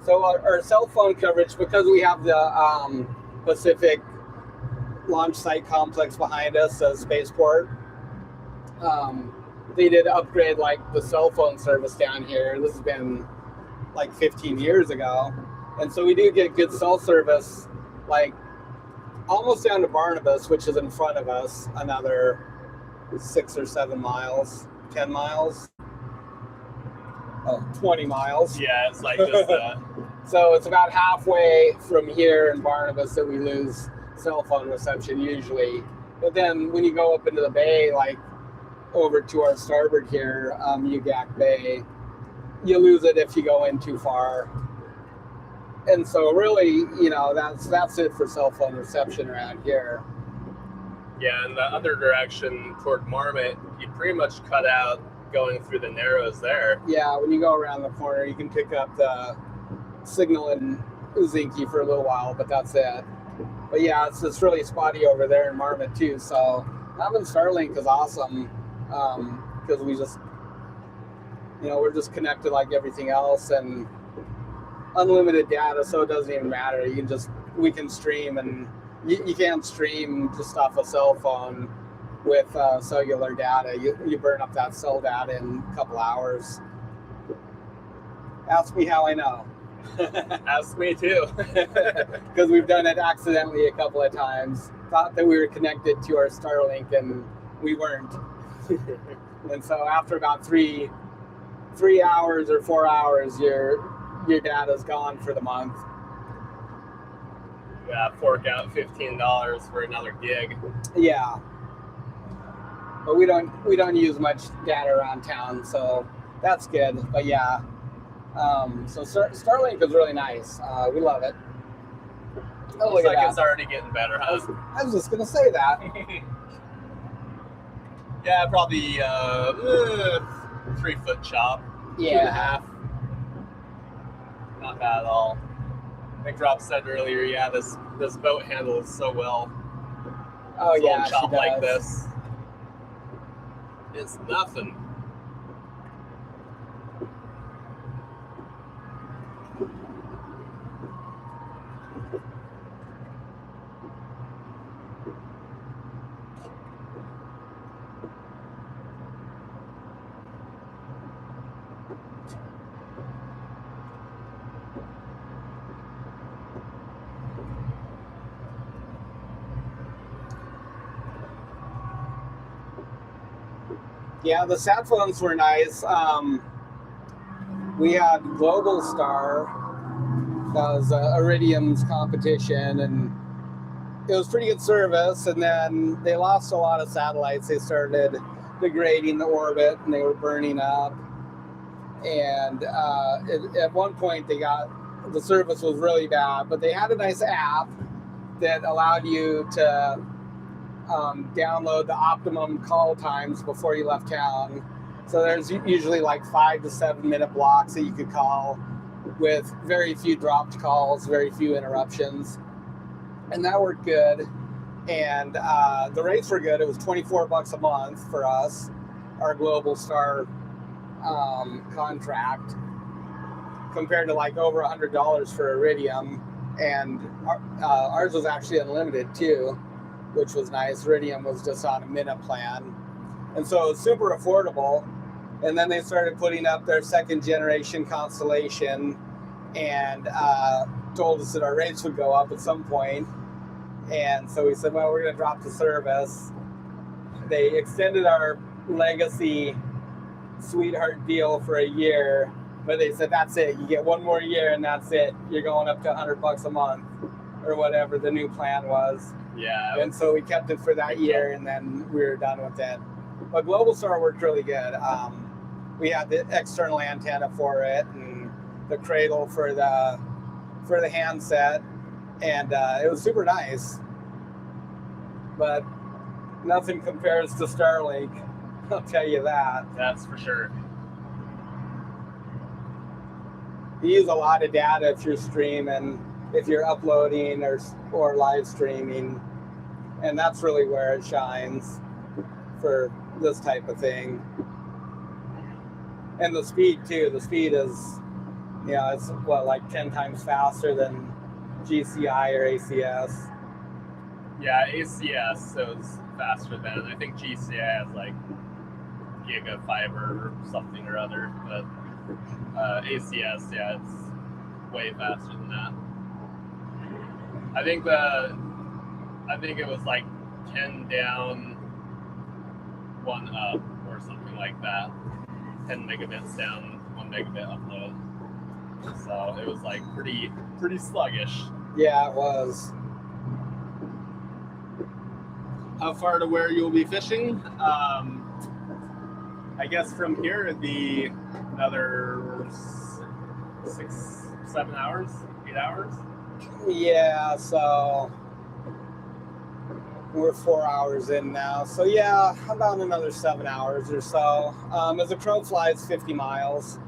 So our cell phone coverage, because we have the Pacific launch site complex behind us, spaceport, they did upgrade like the cell phone service down here. This has been like 15 years ago. And so we do get good cell service, like almost down to Barnabas, which is in front of us, another 6 or 7 miles, 10 miles, 20 miles. Yeah, it's like just so it's about halfway from here in Barnabas that we lose cell phone reception usually. But then when you go up into the bay, like over to our starboard here, Ugak Bay, you lose it if you go in too far. And so really, you know, that's it for cell phone reception around here. Yeah, and the other direction toward Marmot, you pretty much cut out going through the Narrows there. Yeah, when you go around the corner, you can pick up the signal in Uzinki for a little while, but that's it. But yeah, it's really spotty over there in Marmot too. So having Starlink is awesome, because we just, you know, we're just connected like everything else, and unlimited data, so it doesn't even matter. We can stream, and you can't stream just off a cell phone with cellular data. You burn up that cell data in a couple hours. Ask me how I know. Ask me too. Because we've done it accidentally a couple of times. Thought that we were connected to our Starlink, and we weren't. And so after about 3 hours or 4 hours, your data's gone for the month. Yeah, fork out $15 for another gig. Yeah, but we don't use much data around town, so that's good. But yeah, so Starlink is really nice. We love it. Oh, looks like it's already getting better, huh? I was just gonna say that. Yeah, probably 3-foot chop. Yeah. 2.5. Not bad at all. Like Rob said earlier, yeah, this boat handles so well. Oh this yeah, chop she does. like this. It's nothing. Yeah, the sat phones were nice. We had Global Star. That was Iridium's competition, and it was pretty good service, and then they lost a lot of satellites. They started degrading the orbit, and they were burning up. And at one point, the service was really bad, but they had a nice app that allowed you to download the optimum call times before you left town. So there's usually like 5 to 7 minute blocks that you could call with very few dropped calls, very few interruptions. And that worked good. And the rates were good. It was $24 a month for us, our Global Star contract, compared to like over $100 for Iridium. And ours was actually unlimited too, which was nice. Iridium was just on a minute plan. And so it was super affordable. And then they started putting up their second generation constellation and told us that our rates would go up at some point. And so we said, well, we're going to drop the service. They extended our legacy sweetheart deal for a year, but they said, that's it. You get one more year and that's it. You're going up to $100 a month or whatever the new plan was. Yeah. And so we kept it for that year, and then we were done with it. But Global Star worked really good. We had the external antenna for it and the cradle for the handset, and it was super nice. But nothing compares to Starlink, I'll tell you that. That's for sure. You use a lot of data if you're streaming, if you're uploading or live streaming, and that's really where it shines for this type of thing. And the speed too. The speed is, it's like 10 times faster than GCI or ACS. Yeah, ACS, so it's faster than, I think GCI has like giga fiber or something or other, but ACS, yeah, it's way faster than that. I think it was like 10 down, 1 up, or something like that. 10 megabits down, 1 megabit upload. So it was like pretty sluggish. Yeah, it was. How far to where you'll be fishing? I guess from here it'd be another 6, 7 hours, 8 hours. Yeah, so we're 4 hours in now. So yeah, about another 7 hours or so. As the crow flies, 50 miles.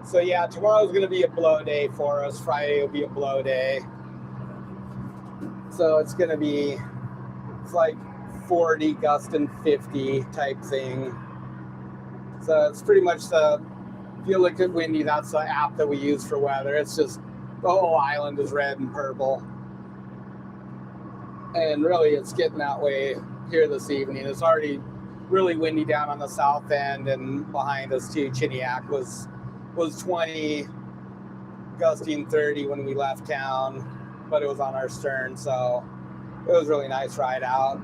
So yeah, tomorrow's going to be a blow day for us. Friday will be a blow day. So it's going to be, it's like 40 gusting 50 type thing. So it's pretty much if you look at windy, that's the app that we use for weather. It's just, the whole island is red and purple. And really it's getting that way here this evening. It's already really windy down on the south end, and behind us too, Chiniac was 20, gusting 30 when we left town, but it was on our stern, so it was really nice ride out.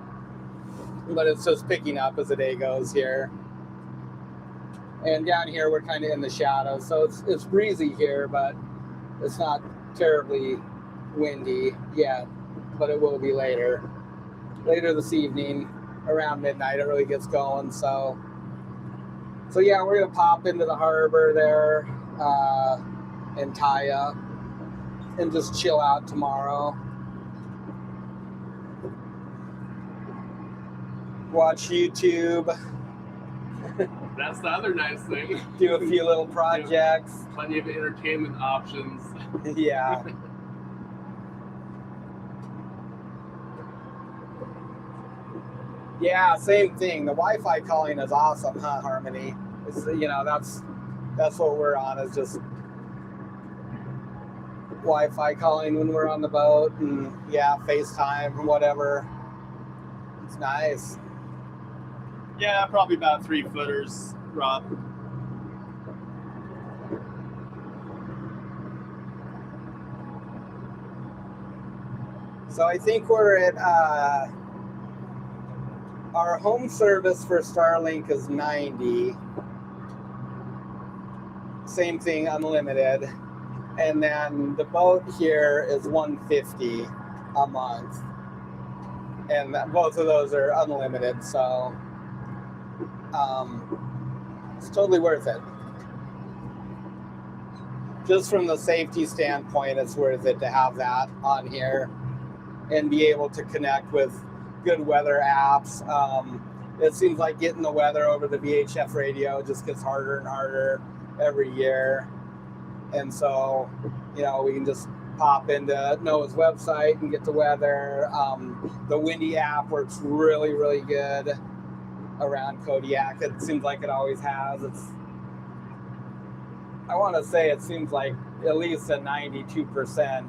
But it's just picking up as the day goes here. And down here we're kind of in the shadows, so it's breezy here, but it's not terribly windy yet, but it will be later this evening around midnight. It really gets going. So yeah, we're gonna pop into the harbor there and tie up and just chill out tomorrow. Watch YouTube. That's the other nice thing. Do a few little projects. Plenty of entertainment options. Yeah. Yeah, same thing. The Wi-Fi calling is awesome, huh, Harmony? It's, that's what we're on, is just Wi-Fi calling when we're on the boat, and yeah, FaceTime or whatever. It's nice. Yeah, probably about 3 footers, Rob. So I think we're at Our home service for Starlink is 90. Same thing, unlimited. And then the boat here is 150 a month. And both of those are unlimited, so it's totally worth it. Just from the safety standpoint, it's worth it to have that on here and be able to connect with good weather apps. It seems like getting the weather over the VHF radio just gets harder and harder every year. And so, we can just pop into Noah's website and get the weather. The Windy app works really, really good around Kodiak. It seems like it always has. I want to say it seems like at least a 92%,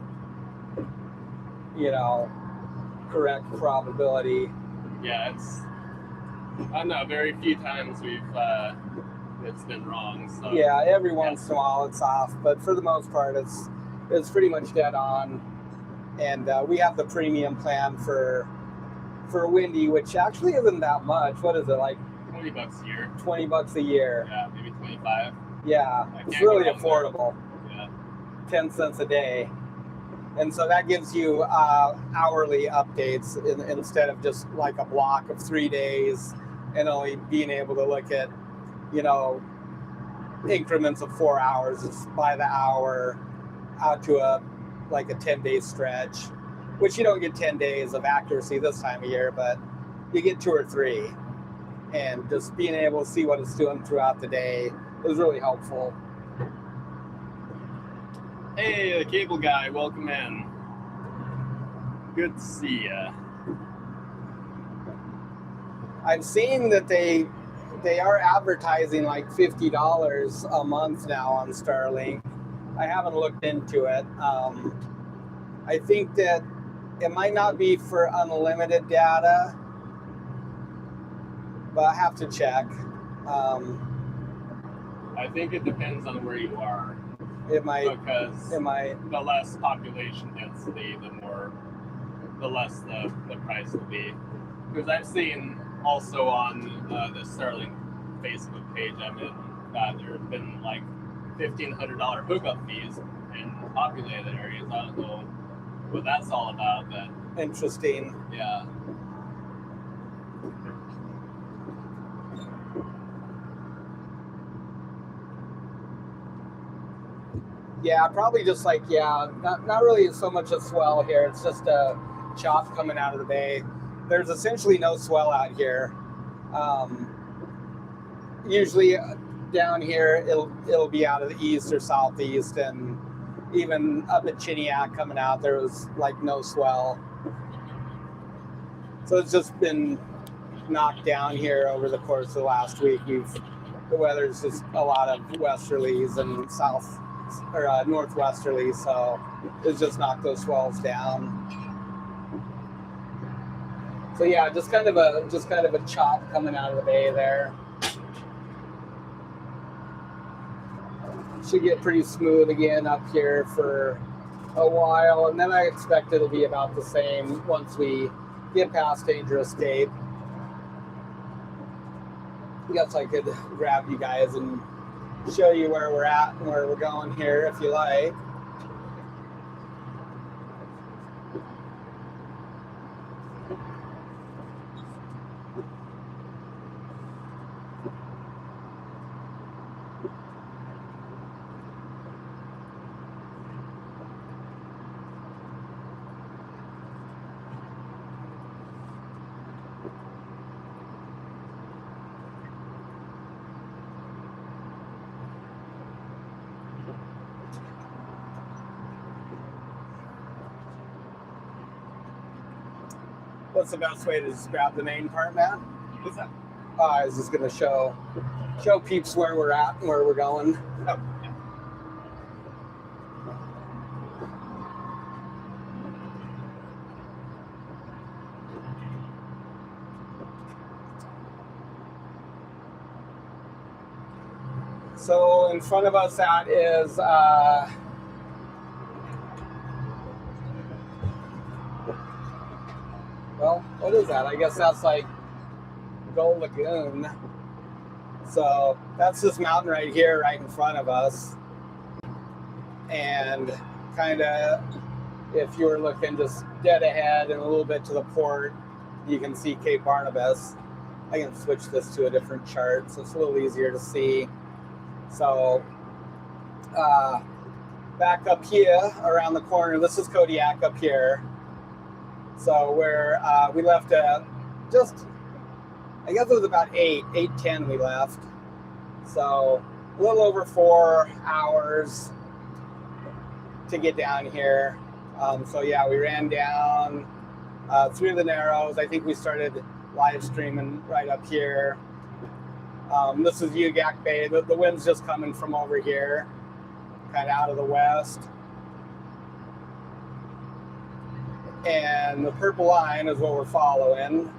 correct probability. Yeah, I don't know, very few times it's been wrong. So yeah, every once in a while it's off, but for the most part it's pretty much dead on. And we have the premium plan for Windy, which actually isn't that much. What is it, like $20 a year? $20 a year. Yeah, maybe 25. Yeah, it's really affordable. Yeah. 10 cents a day. And so that gives you hourly updates instead of just like a block of 3 days and only being able to look at, increments of 4 hours. It's by the hour out to a 10-day stretch, which you don't get 10 days of accuracy this time of year, but you get 2 or 3. And just being able to see what it's doing throughout the day is really helpful. Hey, the cable guy, welcome in. Good to see ya. I've seen that they are advertising like $50 a month now on Starlink. I haven't looked into it. I think that it might not be for unlimited data, but I have to check. I think it depends on where you are. It might. The less population density, the less the price will be. Because I've seen also on the Starlink Facebook page I'm in that there have been like $1,500 hookup fees in populated areas. I don't know what that's all about, but interesting. Yeah. Yeah, probably just not really so much a swell here. It's just a chop coming out of the bay. There's essentially no swell out here. Usually down here, it'll be out of the east or southeast, and even up at Chiniac coming out, there was no swell. So it's just been knocked down here over the course of the last week. The weather's just a lot of westerlies and northwesterlies, so it's just knocked those swells down. So yeah, just kind of a chop coming out of the bay there. Should get pretty smooth again up here for a while, and then I expect it'll be about the same once we get past Dangerous Cape. I guess I could grab you guys and show you where we're at and where we're going here if you like. What's the best way to just grab the main part, Matt? What's that? I was just gonna show peeps where we're at and where we're going. Oh, yeah. So in front of us, that is well, what is that? I guess that's like Gold Lagoon. So that's this mountain right here, right in front of us. And kind of, if you were looking just dead ahead and a little bit to the port, you can see Cape Barnabas. I can switch this to a different chart so it's a little easier to see. So back up here around the corner, this is Kodiak up here. So where we left just, I guess it was about 8:10 we left. So a little over 4 hours to get down here. So yeah, we ran down through the Narrows. I think we started live streaming right up here. This is Ugak Bay. The wind's just coming from over here, kind of out of the west. And the purple line is what we're following.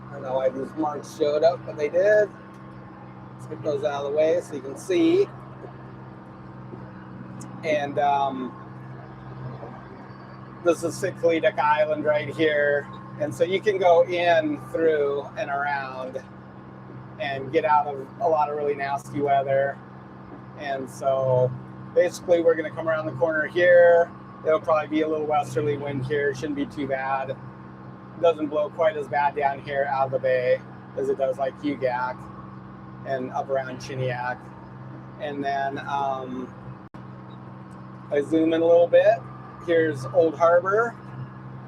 I don't know why these marks showed up, but they did. Let's get those out of the way so you can see. And this is Sikletic Island right here. And so you can go in, through, and around and get out of a lot of really nasty weather. And so basically we're going to come around the corner here. It'll probably be a little westerly wind here. Shouldn't be too bad. It doesn't blow quite as bad down here out of the bay as it does like Ugak and up around Chiniak. And then I zoom in a little bit. Here's Old Harbor,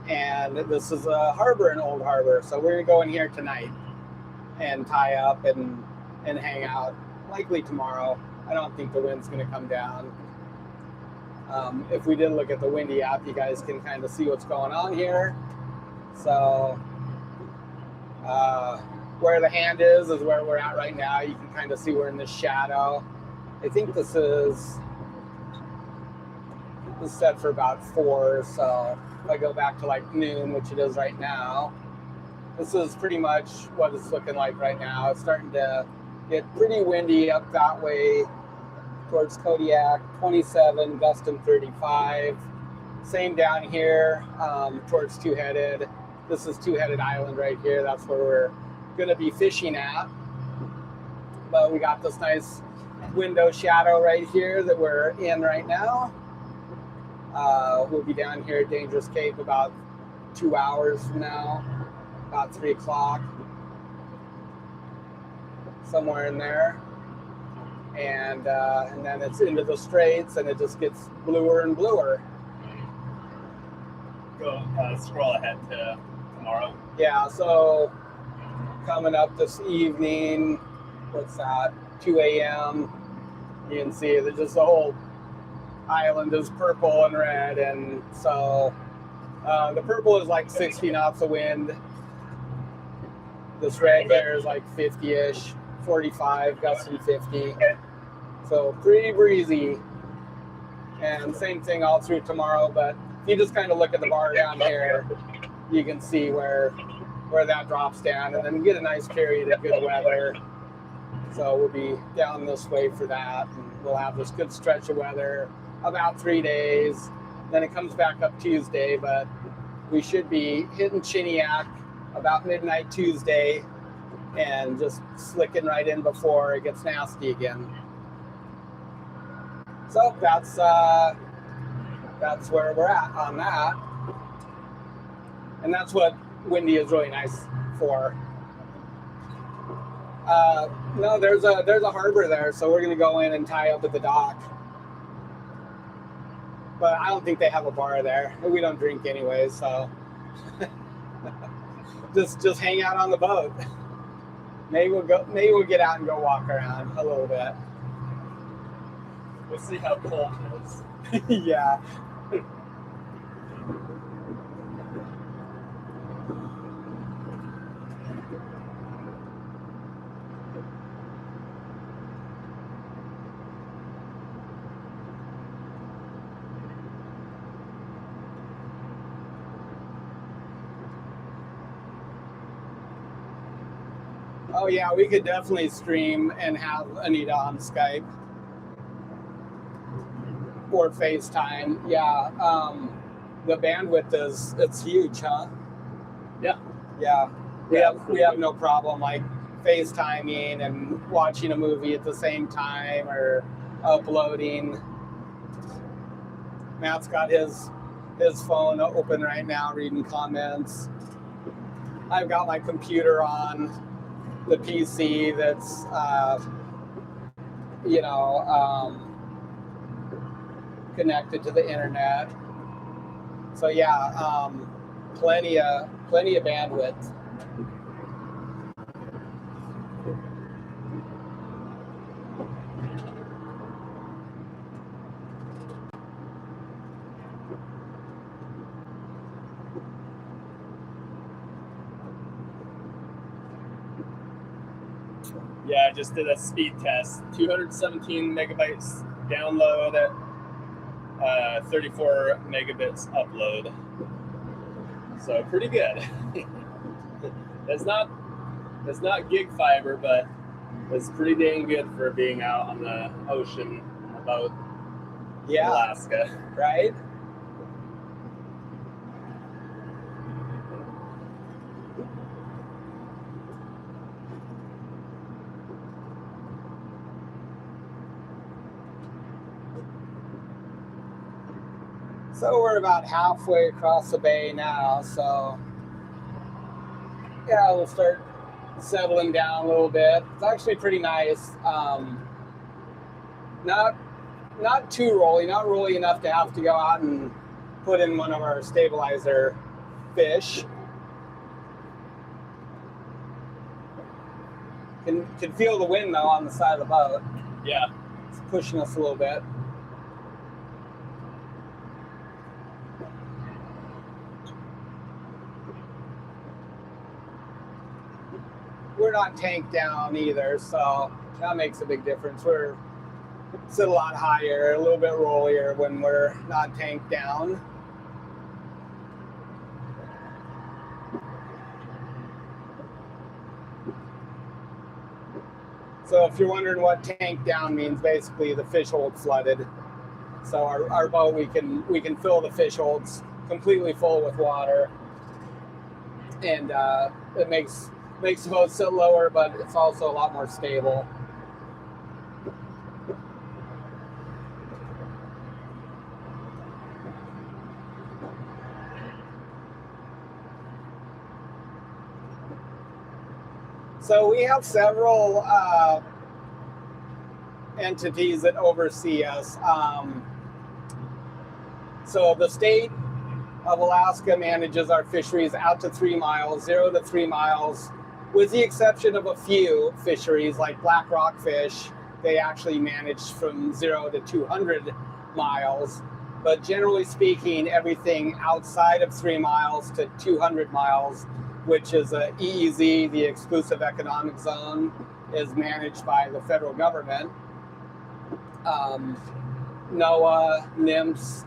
and this is a harbor in Old Harbor. So we're gonna go in here tonight and tie up and hang out, likely tomorrow. I don't think the wind's gonna come down. If we did look at the windy app, you guys can kind of see what's going on here. So where the hand is where we're at right now. You can kind of see we're in the shadow. I think this is set for about 4, so if I go back to like noon, which it is right now, this is pretty much what it's looking like right now. It's starting to get pretty windy up that way towards Kodiak, 27, gusting 35. Same down here towards Two-Headed. This is Two-Headed Island right here. That's where we're going to be fishing at. But we got this nice window shadow right here that we're in right now. We'll be down here at Dangerous Cape about 2 hours from now, about 3 o'clock, somewhere in there. And then it's into the straits, and it just gets bluer and bluer. Go scroll ahead to tomorrow. Yeah, so coming up this evening, what's that, 2 a.m., you can see that just the whole island is purple and red, and so the purple is like 60 knots of wind. This red here is like 50-ish, 45, gusting 50. So pretty breezy. And same thing all through tomorrow, but if you just kind of look at the bar down here, you can see where that drops down, and then get a nice period of good weather. So we'll be down this way for that, and we'll have this good stretch of weather about 3 days. Then it comes back up Tuesday, but we should be hitting Chiniak about midnight Tuesday and just slicking right in before it gets nasty again. So that's where we're at on that. And that's what windy is really nice for. No, there's a harbor there, so we're gonna go in and tie up at the dock. But I don't think they have a bar there. We don't drink anyway, so just hang out on the boat. Maybe we'll get out and go walk around a little bit. We'll see how cold it is. Yeah. Oh yeah, we could definitely stream and have Anita on Skype or FaceTime. Yeah, the bandwidth it's huge, huh? Yeah. Yeah. Yeah, We have no problem like FaceTiming and watching a movie at the same time or uploading. Matt's got his phone open right now reading comments. I've got my computer on the PC that's connected to the internet. So yeah, plenty of bandwidth. Yeah, I just did a speed test. 217 megabytes download, 34 megabits upload. So pretty good. It's not gig fiber, but it's pretty dang good for being out on the ocean about Alaska. Right? So we're about halfway across the bay now, so yeah, we'll start settling down a little bit. It's actually pretty nice. Not too rolly, not rolly enough to have to go out and put in one of our stabilizer fish. Can feel the wind though on the side of the boat. Yeah. It's pushing us a little bit. We're not tanked down either, so that makes a big difference. We're sit a lot higher, a little bit rollier when we're not tanked down. So if you're wondering what tank down means, basically the fish hold flooded. So our boat, we can fill the fish holds completely full with water, and it makes the boat sit lower, but it's also a lot more stable. So we have several entities that oversee us. So the state of Alaska manages our fisheries out to 3 miles, 0 to 3 miles, with the exception of a few fisheries like black rockfish. They actually manage from 0 to 200 miles. But generally speaking, everything outside of 3 miles to 200 miles, which is a EEZ, the exclusive economic zone, is managed by the federal government. NOAA, NIMS,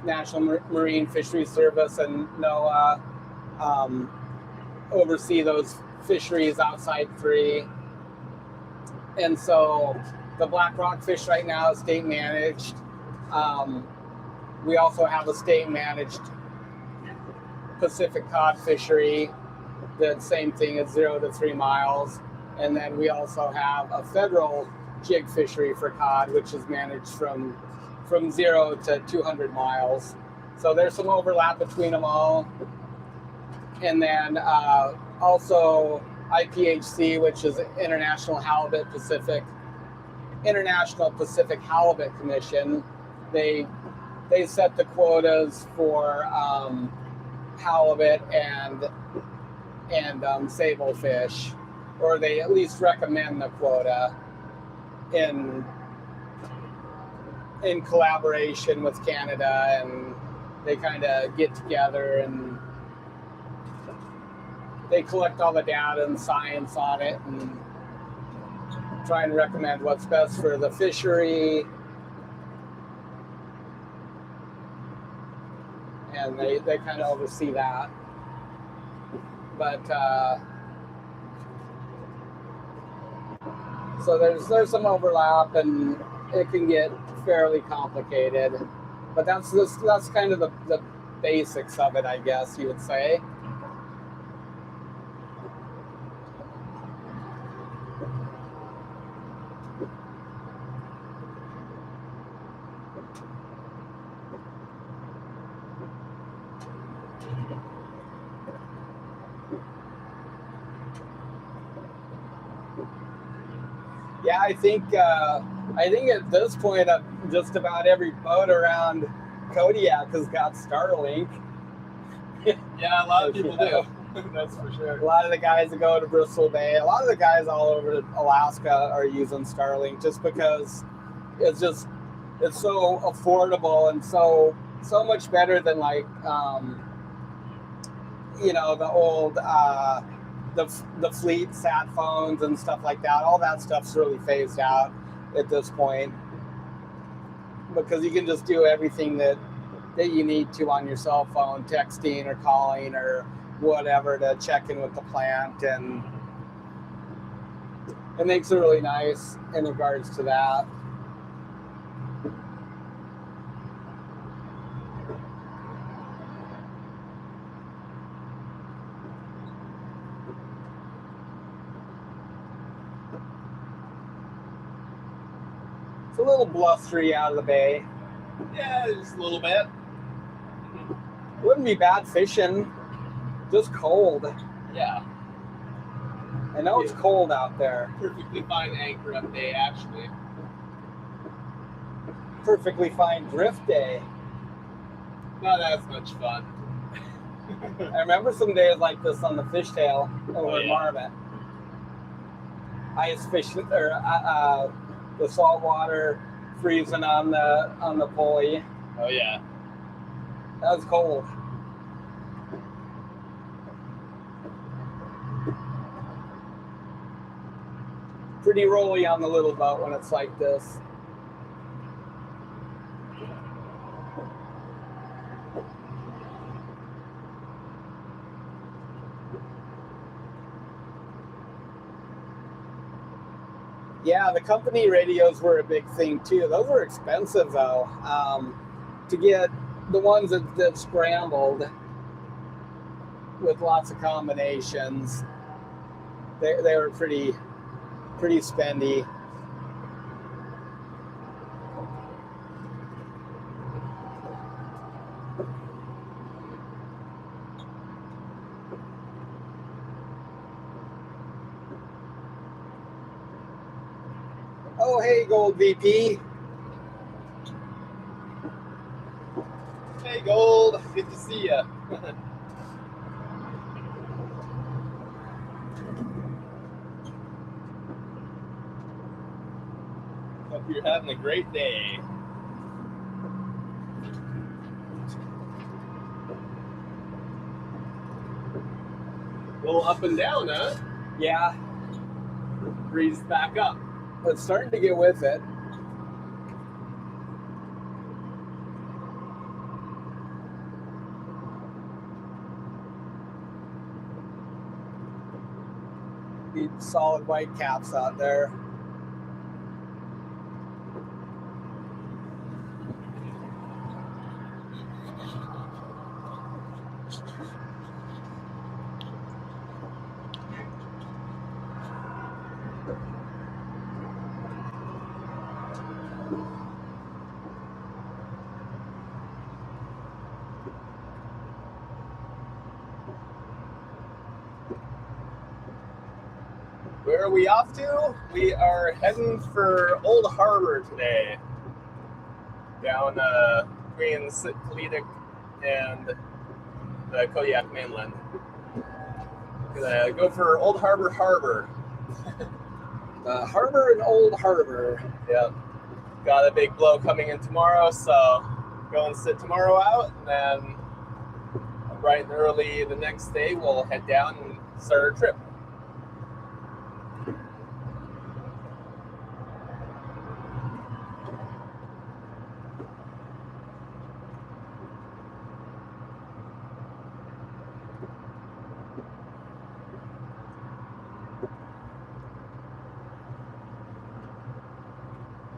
National Marine Fisheries Service, and NOAA oversee those fisheries outside 3. And so the black rockfish right now is state managed. We also have a state managed Pacific cod fishery. The same thing is 0 to 3 miles. And then we also have a federal jig fishery for cod, which is managed from 0 to 200 miles. So there's some overlap between them all. And then also IPHC, which is International Pacific Halibut Commission. They set the quotas for halibut and sable fish, or they at least recommend the quota in collaboration with Canada, and they kind of get together and they collect all the data and science on it and try and recommend what's best for the fishery. And they kind of oversee that. But so there's some overlap, and it can get fairly complicated. But that's kind of the basics of it, I guess you would say. Yeah, I think at this point, just about every boat around Kodiak has got Starlink. Yeah, a lot of people do. That's for sure. A lot of the guys that go to Bristol Bay, a lot of the guys all over Alaska are using Starlink just because it's so affordable and so much better than like the old the fleet sat phones and stuff like that. All that stuff's really phased out at this point because you can just do everything that you need to on your cell phone, texting or calling or whatever to check in with the plant, and it makes it really nice in regards to that. It's a little blustery out of the bay. Yeah, just a little bit. Wouldn't be bad fishing, just cold. Yeah. I know it's cold out there. Perfectly fine anchor up day, actually. Perfectly fine drift day. Not as much fun. I remember some days like this on the fishtail over in Marmot. Ice fishing, or the salt water freezing on the pulley. Oh yeah. That was cold. Pretty rolly on the little boat when it's like this. Yeah, the company radios were a big thing too. Those were expensive though. To get the ones that scrambled with lots of combinations, they were pretty spendy. Oh, hey, Gold VP. Hey, Gold. Good to see ya. Hope you're having a great day. A little up and down, huh? Yeah, Breeze back up. it's starting to get with it. Need solid white caps out there. Where are we off to? We are heading for Old Harbor today. Down between Sitkalitik and the Kodiak mainland. Gonna go for Old Harbor Harbor. The harbor in Old Harbor. Yeah. Got a big blow coming in tomorrow, so go and sit tomorrow out, and then bright and early the next day we'll head down and start our trip.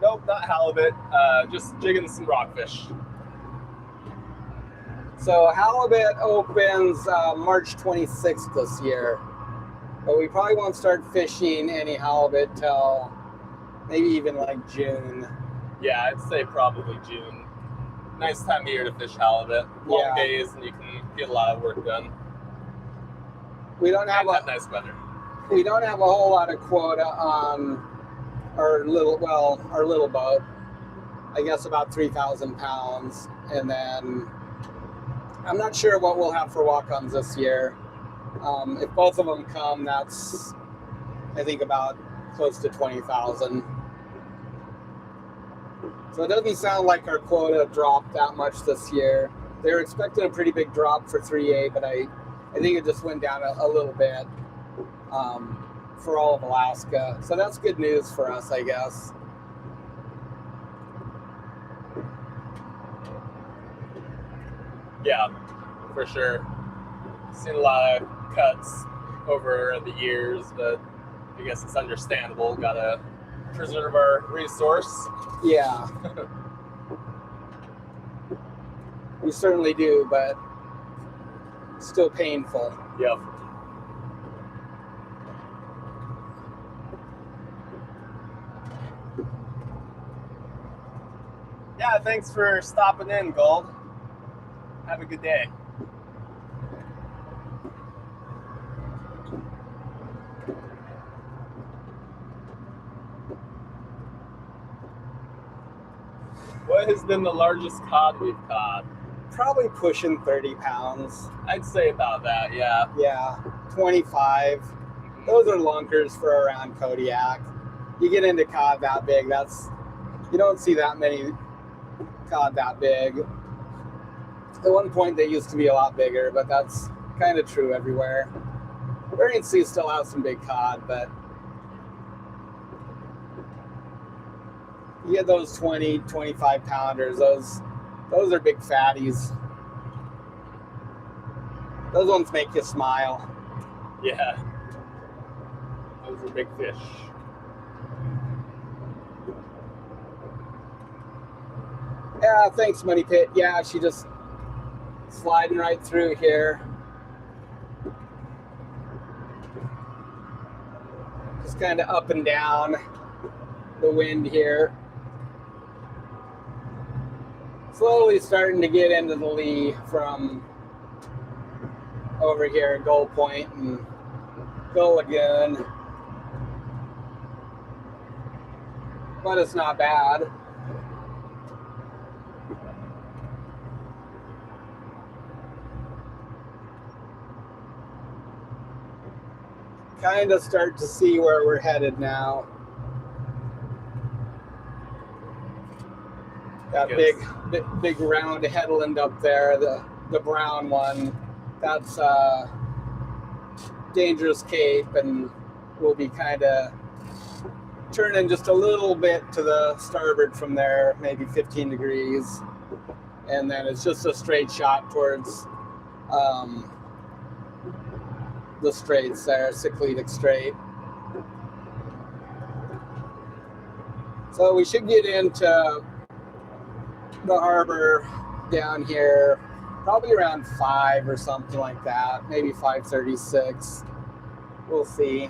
Nope, not halibut, just jigging some rockfish. So halibut opens March 26th this year, but we probably won't start fishing any halibut till maybe even like June. Yeah, I'd say probably June. Nice time of year to fish halibut. Long days, and you can get a lot of work done. We don't have and have nice weather. We don't have a whole lot of quota on our little boat. I guess about 3,000 pounds. And then I'm not sure what we'll have for walk-ons this year. If both of them come, that's, I think, about close to 20,000. So it doesn't sound like our quota dropped that much this year. They were expecting a pretty big drop for 3A, but I think it just went down a little bit for all of Alaska. So that's good news for us, I guess. Yeah, for sure. Seen a lot of cuts over the years, but I guess it's understandable. Gotta preserve our resource. Yeah. We certainly do, but still painful. Yep. Yeah, thanks for stopping in, Gold. Have a good day. What has been the largest cod we've caught? Probably pushing 30 pounds. I'd say about that, yeah. Yeah, 25. Those are lunkers for around Kodiak. You get into cod that big, you don't see that many cod that big. At one point they used to be a lot bigger, but that's kind of true everywhere. Bering Sea still has some big cod, but you get those 20, 25 pounders, those are big fatties. Those ones make you smile. Yeah. Those are big fish. Yeah, thanks, Money Pit. Yeah, she just sliding right through here. Just kind of up and down the wind here. Slowly starting to get into the lee from over here at Gull Point and Gull Lagoon. But it's not bad. Kind of start to see where we're headed now. That big round headland up there, the brown one, that's Dangerous Cape, and we'll be kind of turning just a little bit to the starboard from there, maybe 15 degrees, and then it's just a straight shot towards the straits there, Cycladic Strait. So we should get into the harbor down here probably around 5 or something like that, maybe 5:36. We'll see.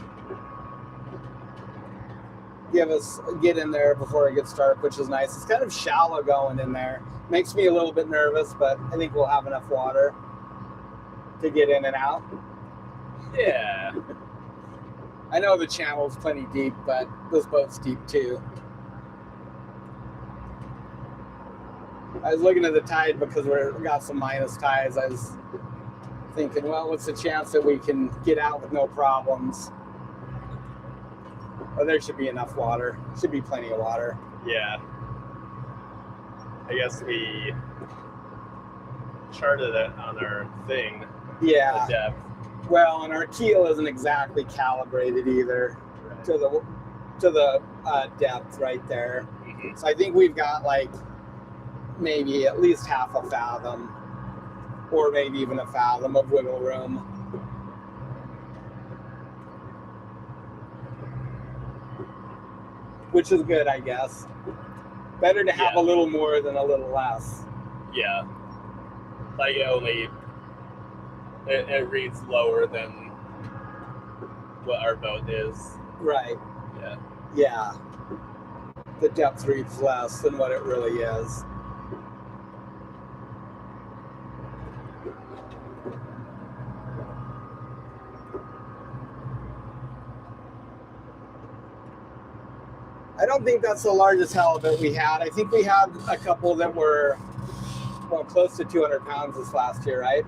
Get in there before it gets dark, which is nice. It's kind of shallow going in there. Makes me a little bit nervous, but I think we'll have enough water to get in and out. Yeah. I know the channel's plenty deep, but this boat's deep too. I was looking at the tide because we got some minus tides. I was thinking, well, what's the chance that we can get out with no problems? Well, there should be enough water. Should be plenty of water. Yeah. I guess we charted it on our thing. Yeah. The depth. Well, and our keel isn't exactly calibrated either to the depth right there. Mm-hmm. So I think we've got like maybe at least half a fathom, or maybe even a fathom of wiggle room. Which is good, I guess. Better to have a little more than a little less. Yeah. Like it reads lower than what our boat is. Right. Yeah. Yeah. The depth reads less than what it really is. I don't think that's the largest halibut we had. I think we had a couple that were, well, close to 200 pounds this last year, right?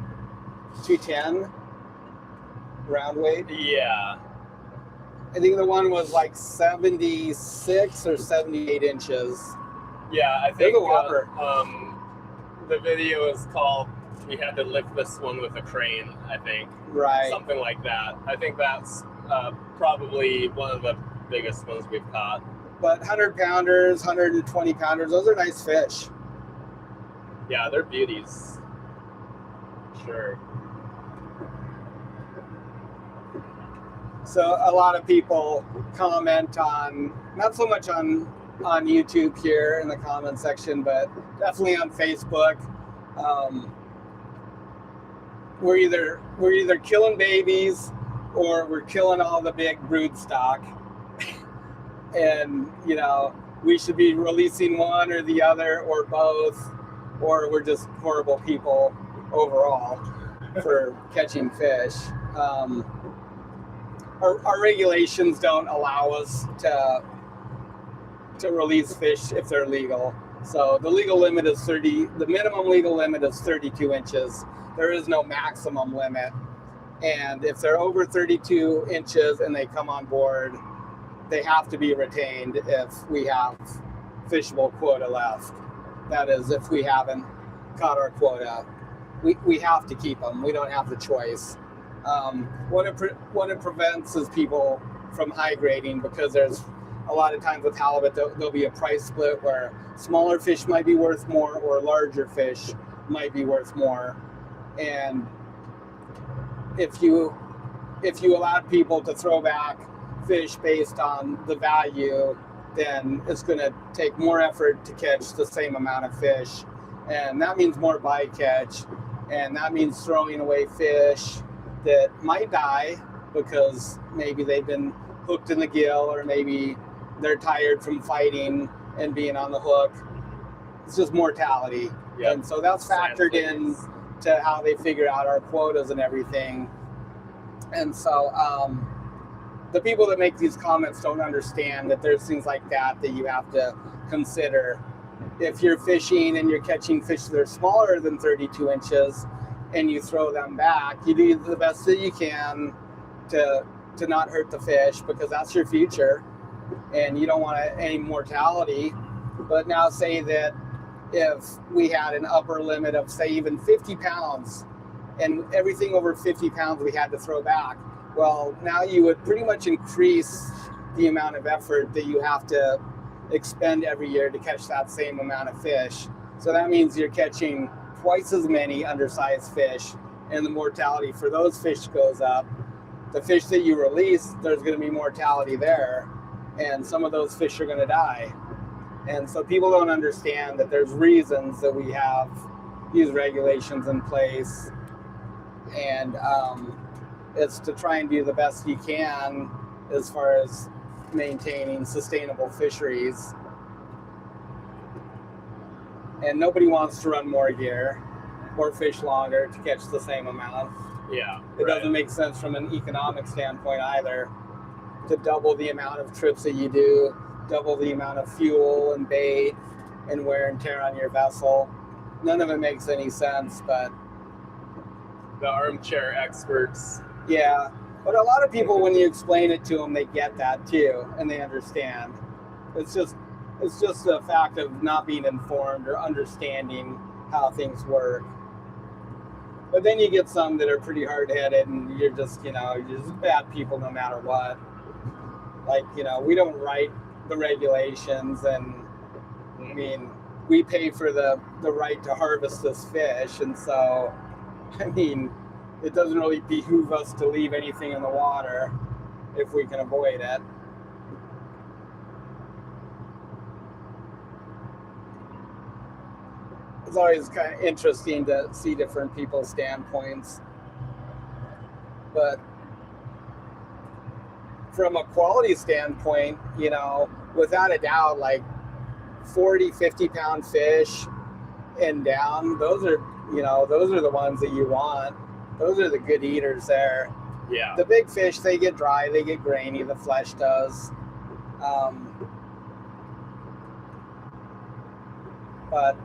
210 round weight. Yeah. I think the one was like 76 or 78 inches. Yeah, I They're think the whopper. the video is called "We Had to Lift This One with a Crane." I think, Right. something like that. I think that's probably one of the biggest ones we've caught. But 100 pounders, 120 pounders, those are nice fish. Yeah, they're beauties. Sure. So a lot of people comment on, not so much on YouTube here in the comment section, but definitely on Facebook. We're either killing babies or we're killing all the big brood stock. And, you know, we should be releasing one or the other or both, or we're just horrible people overall for catching fish. Our regulations don't allow us to release fish if they're legal. So the legal limit is the minimum legal limit is 32 inches. There is no maximum limit. And if they're over 32 inches and they come on board, they have to be retained if we have fishable quota left. That is, if we haven't caught our quota, we have to keep them. We don't have the choice. What it prevents is people from high grading, because there's a lot of times with halibut there'll be a price split where smaller fish might be worth more or larger fish might be worth more. And if you allowed people to throw back fish based on the value, then it's going to take more effort to catch the same amount of fish, and that means more bycatch, and that means throwing away fish that might die because maybe they've been hooked in the gill, or maybe they're tired from fighting and being on the hook. It's just mortality. Yep. And so that's factored in to how they figure out our quotas and everything. And so the people that make these comments don't understand that there's things like that you have to consider. If you're fishing and you're catching fish that are smaller than 32 inches and you throw them back, you do the best that you can to not hurt the fish, because that's your future and you don't want any mortality. But now say that if we had an upper limit of, say, even 50 pounds and everything over 50 pounds we had to throw back, well, now you would pretty much increase the amount of effort that you have to expend every year to catch that same amount of fish. So that means you're catching twice as many undersized fish, and the mortality for those fish goes up. The fish that you release, there's going to be mortality there, and some of those fish are going to die. And so people don't understand that there's reasons that we have these regulations in place, and it's to try and do the best you can as far as maintaining sustainable fisheries. And nobody wants to run more gear or fish longer to catch the same amount. Yeah, it doesn't make sense from an economic standpoint either, to double the amount of trips that you do, double the amount of fuel and bait and wear and tear on your vessel. None of it makes any sense. But the armchair experts. Yeah, but a lot of people, when you explain it to them, they get that too, and they understand. It's just a fact of not being informed or understanding how things work. But then you get some that are pretty hard-headed, and you're just bad people no matter what. Like, we don't write the regulations, and I mean, we pay for the right to harvest this fish, and so, I mean, it doesn't really behoove us to leave anything in the water if we can avoid it. It's always kind of interesting to see different people's standpoints. But from a quality standpoint, without a doubt, like 40, 50 pound fish and down, those are the ones that you want. Those are the good eaters there. Yeah. The big fish, they get dry, they get grainy, the flesh does. But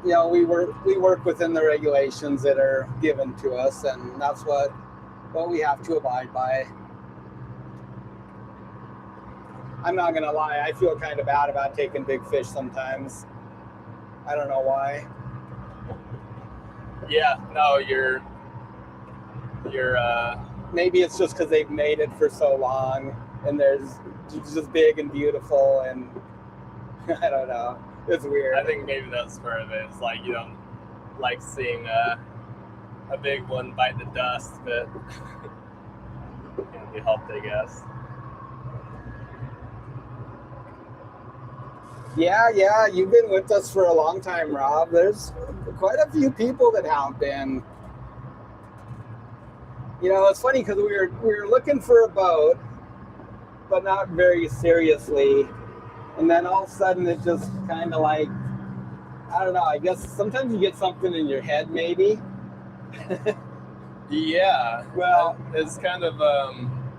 you know, we work within the regulations that are given to us, and that's what we have to abide by. I'm not gonna lie, I feel kind of bad about taking big fish sometimes. I don't know why. Yeah, no, you're Maybe it's just because they've made it for so long, and it's just big and beautiful, and I don't know. It's weird. I think maybe that's part of it. It's like you don't like seeing a big one bite the dust, but can't be helped, I guess. Yeah, you've been with us for a long time, Rob. There's quite a few people that have been. You know, it's funny because we were looking for a boat, but not very seriously. And then all of a sudden it just kind of like, I don't know, I guess sometimes you get something in your head maybe. Yeah. Well, it's kind of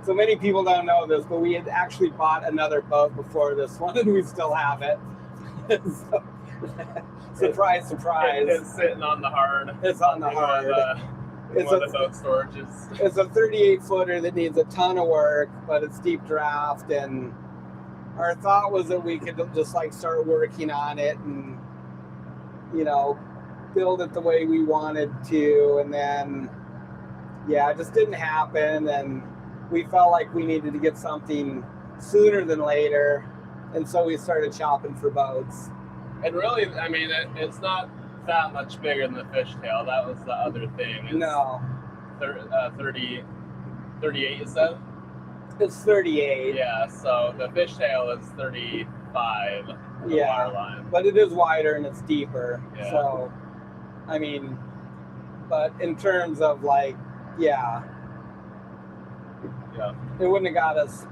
so many people don't know this, but we had actually bought another boat before this one, and we still have it. So, surprise! It's sitting on the hard. It's on the hard. It's one of the boat storages. It's a 38-footer that needs a ton of work, but it's deep draft, and our thought was that we could just like start working on it and, you know, build it the way we wanted to, and then yeah, it just didn't happen, and we felt like we needed to get something sooner than later, and so we started shopping for boats. And really, I mean, it's not that much bigger than the fishtail. That was the other thing. It's No, 38, you said? it's 38. Yeah, so the fishtail is 35. The Yeah, waterline. but it is wider and it's deeper. Yeah. So, I mean, but in terms of like, yeah, it wouldn't have got us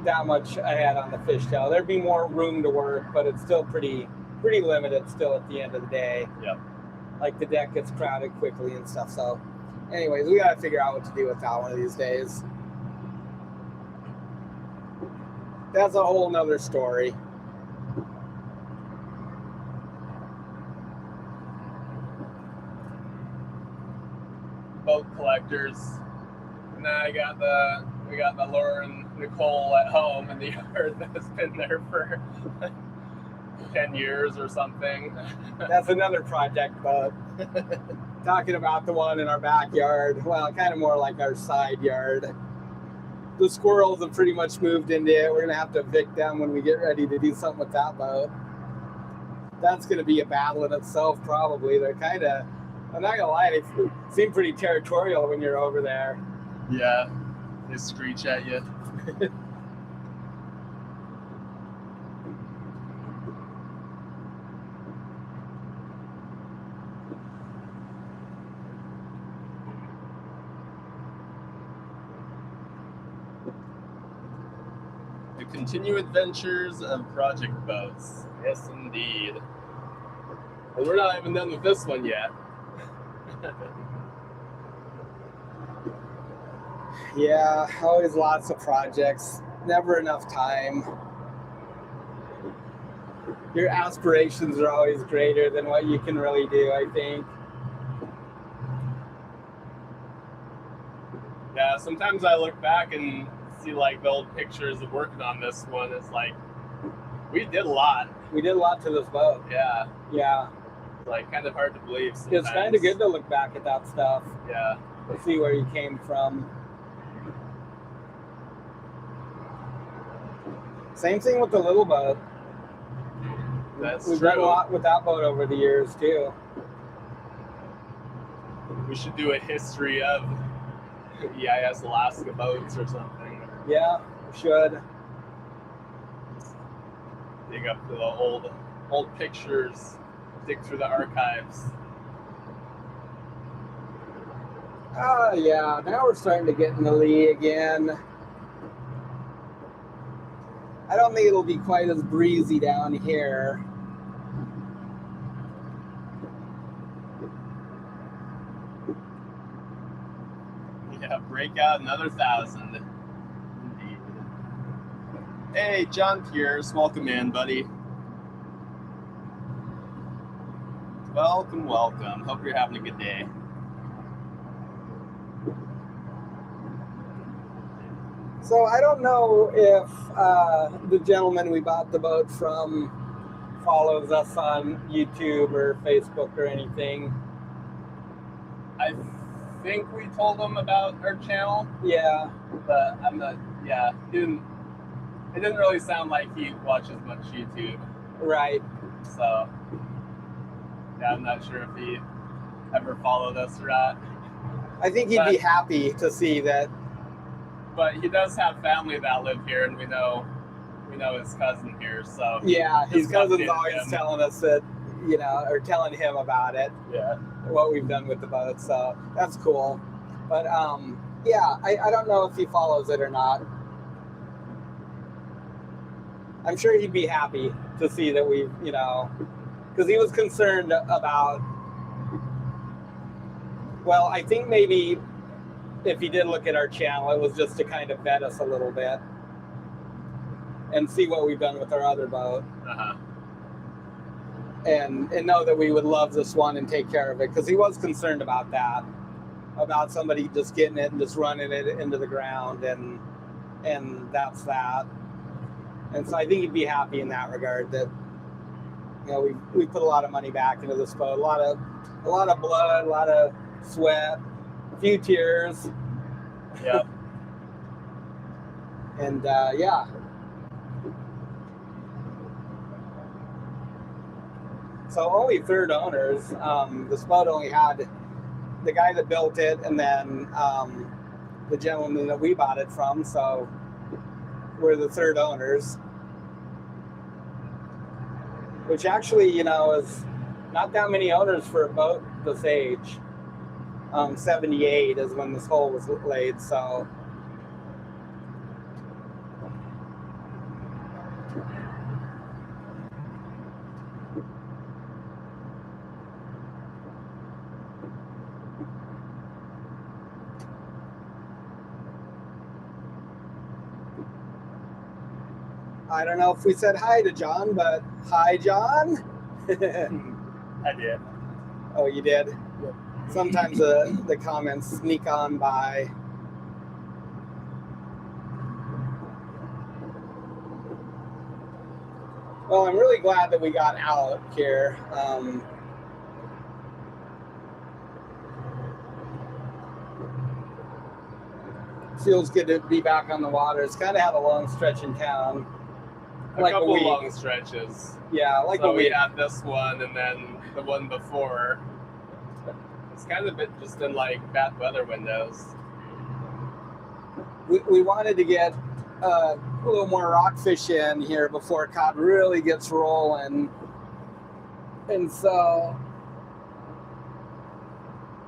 that much ahead on the fishtail. There'd be more room to work, but it's still pretty limited still at the end of the day. Yep. Like the deck gets crowded quickly and stuff. So anyways, we got to figure out what to do with that one of these days. That's a whole nother story. Boat collectors. Now we got the Laura and Nicole at home in the yard that's been there for 10 years or something. That's another project boat. Talking about the one in our backyard. Well, kind of more like our side yard. The squirrels have pretty much moved into it. We're gonna have to evict them when we get ready to do something with that boat. That's gonna be a battle in itself, probably. They're kind of, I'm not gonna lie, they seem pretty territorial when you're over there. Yeah, they screech at you. The continued adventures of project boats. Yes, indeed. And we're not even done with this one yet. Yeah, always lots of projects. Never enough time. Your aspirations are always greater than what you can really do, I think. Yeah, sometimes I look back and see like the old pictures of working on this one. It's like we did a lot. We did a lot to this boat. Yeah, Yeah. it's like kind of hard to believe sometimes. It's kind of good to look back at that stuff. Yeah. To see where you came from. Same thing with the little boat. That's We've true. done a lot with that boat over the years too. We should do a history of EIS Alaska boats or something. Yeah, we should. Dig up the old pictures, dig through the archives. Yeah, now we're starting to get in the lee again. I don't think it'll be quite as breezy down here. Yeah, break out another 1,000. Indeed. Hey, John Pierce, welcome in, buddy. Welcome, welcome. Hope you're having a good day. So I don't know if the gentleman we bought the boat from follows us on YouTube or Facebook or anything. I think we told him about our channel, Yeah, but I'm not. Yeah, it didn't really sound like he watches much YouTube. right. So yeah, I'm not sure if he ever followed us or not. I think he'd be happy to see that. But he does have family that live here, and we know his cousin here. So Yeah, his It's cousin's updated always him. telling us that, or telling him about it, yeah, what we've done with the boat. So that's cool. But yeah, I don't know if he follows it or not. I'm sure he'd be happy to see that we've, because he was concerned about, well, I think maybe if he did look at our channel, it was just to kind of vet us a little bit and see what we've done with our other boat. And know that we would love this one and take care of it, because he was concerned about that, about somebody just getting it and just running it into the ground, and that's that. And so I think he'd be happy in that regard that we put a lot of money back into this boat, a lot of blood, a lot of sweat, a few tears. Yep. And yeah. So only third owners. This boat only had the guy that built it, and then the gentleman that we bought it from. So we're the third owners, which actually, is not that many owners for a boat this age. 78 is when this hull was laid. So I don't know if we said hi to John, but hi, John. I did. Oh, you did? Yep. Sometimes the comments sneak on by. Well, I'm really glad that we got out here. Feels good to be back on the water. It's kind of had a long stretch in town. A couple long stretches. Yeah, like so a week. we had this one, and then the one before. It's kind of just been like bad weather windows. We wanted to get a little more rockfish in here before cod really gets rolling, and so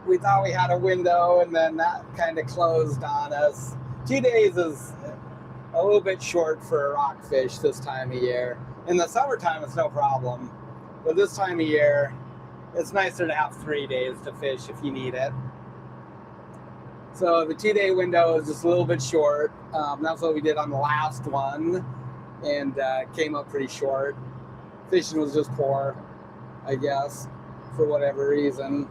we thought we had a window, and then that kind of closed on us. 2 days is a little bit short for rockfish this time of year. In the summertime, it's no problem, but this time of year, it's nicer to have 3 days to fish if you need it. So the 2 day window is just a little bit short. That's what we did on the last one, and came up pretty short. Fishing was just poor, I guess, for whatever reason.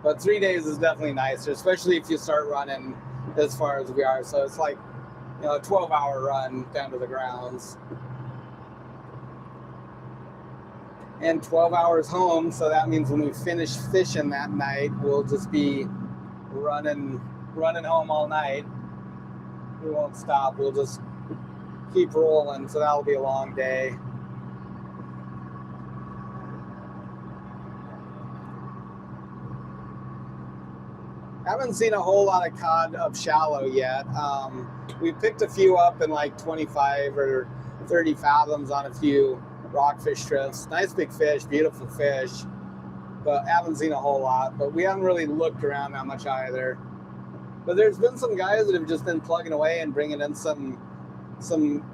But 3 days is definitely nicer, especially if you start running as far as we are. So it's like, a 12-hour run down to the grounds. And 12 hours home, so that means when we finish fishing that night, we'll just be running home all night. We won't stop. We'll just keep rolling, so that'll be a long day. Haven't seen a whole lot of cod up shallow yet. We picked a few up in like 25 or 30 fathoms on a few rockfish trips. Nice big fish, beautiful fish, but haven't seen a whole lot. But we haven't really looked around that much either. But there's been some guys that have just been plugging away and bringing in some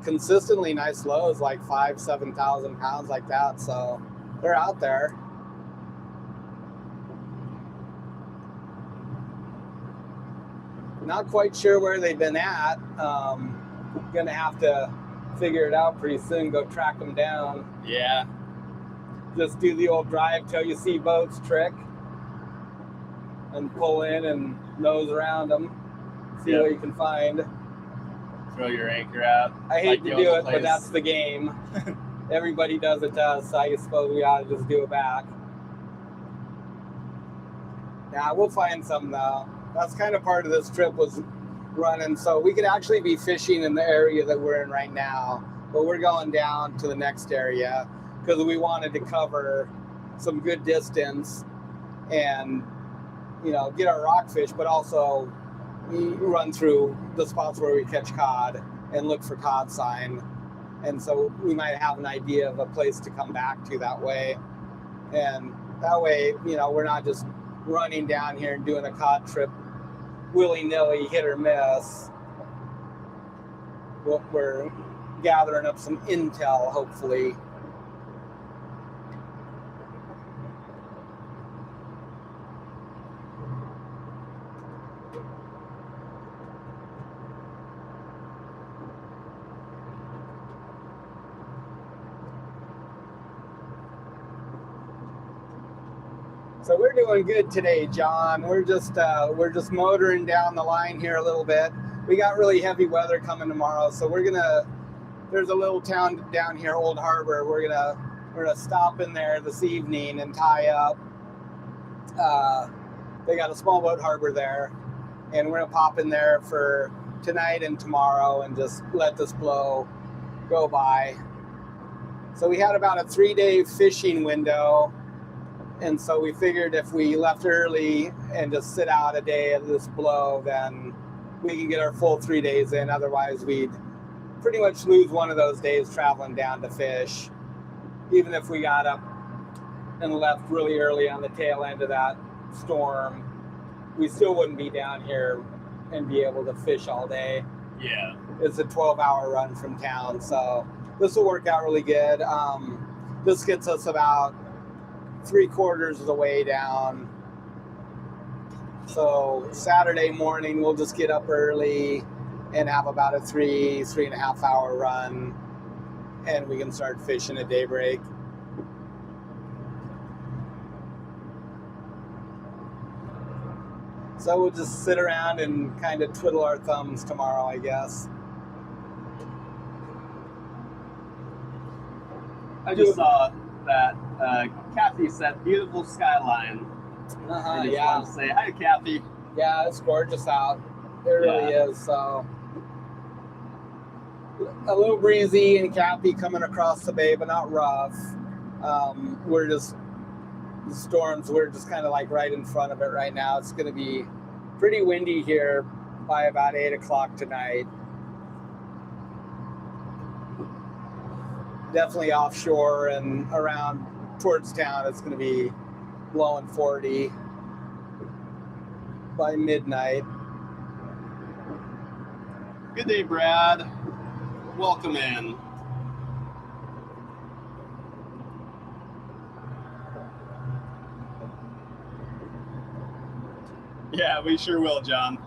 consistently nice loads, like 5,000-7,000 pounds like that. So they're out there. Not quite sure where they've been at. Gonna have to figure it out pretty soon, go track them down. Yeah. just do the old drive till you see boats trick and pull in and nose around them, see Yep. what you can find. Throw your anchor out. I hate like to the do old it, but place. that's the game. Everybody does it to us, so I suppose we ought to just do it back. Yeah, we'll find some though. That's kind of part of this trip was running, so we could actually be fishing in the area that we're in right now, but we're going down to the next area because we wanted to cover some good distance and, you know, get our rockfish, but also run through the spots where we catch cod and look for cod sign. And so we might have an idea of a place to come back to that way. And that way, you know, we're not just running down here and doing a cod trip willy-nilly, hit or miss. We're gathering up some intel, hopefully. So we're doing good today, John. We're just motoring down the line here a little bit. We got really heavy weather coming tomorrow, so there's a little town down here, Old Harbor. We're gonna stop in there this evening and tie up. They got a small boat harbor there, and we're gonna pop in there for tonight and tomorrow and just let this blow go by. So we had about a 3-day fishing window. And so we figured if we left early and just sit out a day of this blow, then we can get our full 3 days in. Otherwise, we'd pretty much lose one of those days traveling down to fish. Even if we got up and left really early on the tail end of that storm, we still wouldn't be down here and be able to fish all day. Yeah. It's a 12-hour run from town, so this will work out really good. This gets us about 3/4 of the way down. So Saturday morning we'll just get up early and have about a 3.5 hour run, and we can start fishing at daybreak. So we'll just sit around and kind of twiddle our thumbs tomorrow, I guess. I just saw that Kathy said beautiful skyline. I just Yeah. want to say hi, Kathy. Yeah, it's gorgeous out. It really is. So a little breezy and choppy coming across the bay, but not rough. We're just kind of like right in front of it right now. It's going to be pretty windy here by about 8 o'clock tonight. Definitely offshore and around towards town, it's going to be blowing 40 by midnight. Good day, Brad. Welcome in. Yeah, we sure will, John.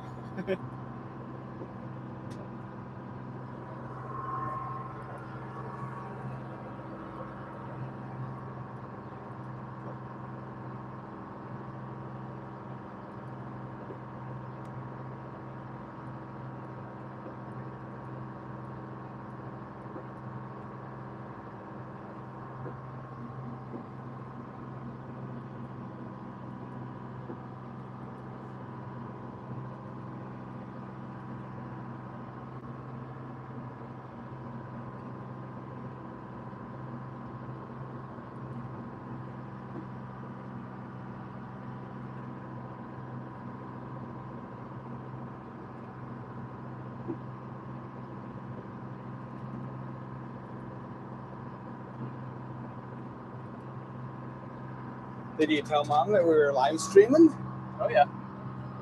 Did you tell Mom that we were live streaming? Oh, yeah.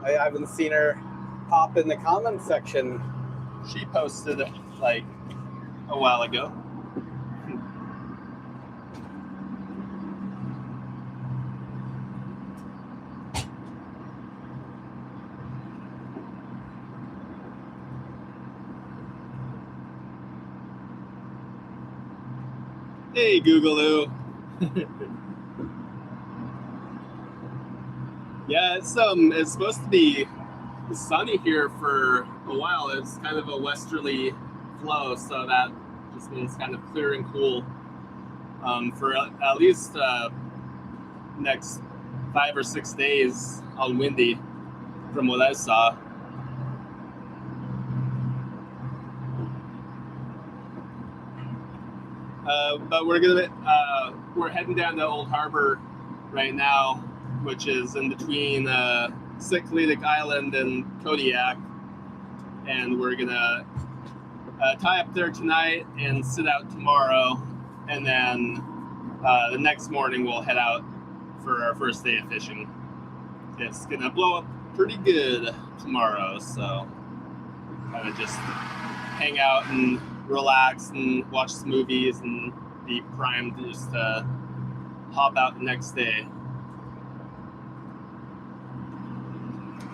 I haven't seen her pop in the comment section. She posted it like a while ago. Hey, Googaloo. Yeah, it's supposed to be sunny here for a while. It's kind of a westerly flow, so that just means kind of clear and cool for at least next 5 or 6 days on windy, from what I saw. But we're heading down to Old Harbor right now, which is in between Sikletic Island and Kodiak, and we're gonna tie up there tonight and sit out tomorrow, and then the next morning we'll head out for our first day of fishing. It's gonna blow up pretty good tomorrow, so kind of just hang out and relax and watch some movies and be primed to just hop out the next day.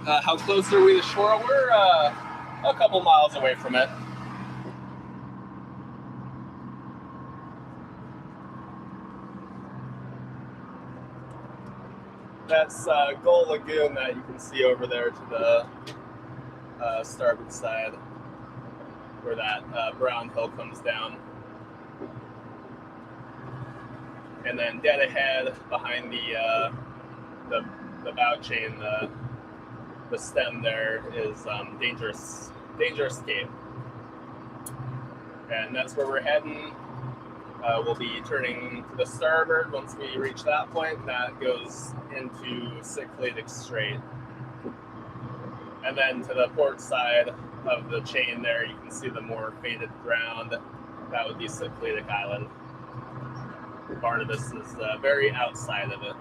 How close are we to shore? We're a couple miles away from it. That's Gull Lagoon that you can see over there to the starboard side, where that brown hill comes down. And then dead ahead, behind the bow chain, the stem there is Dangerous Cape, and that's where we're heading. We'll be turning to the starboard once we reach that point. That goes into Sikletic Strait, and then to the port side of the chain there, you can see the more faded ground. That would be Sikletic Island. Barnabas is very outside of it.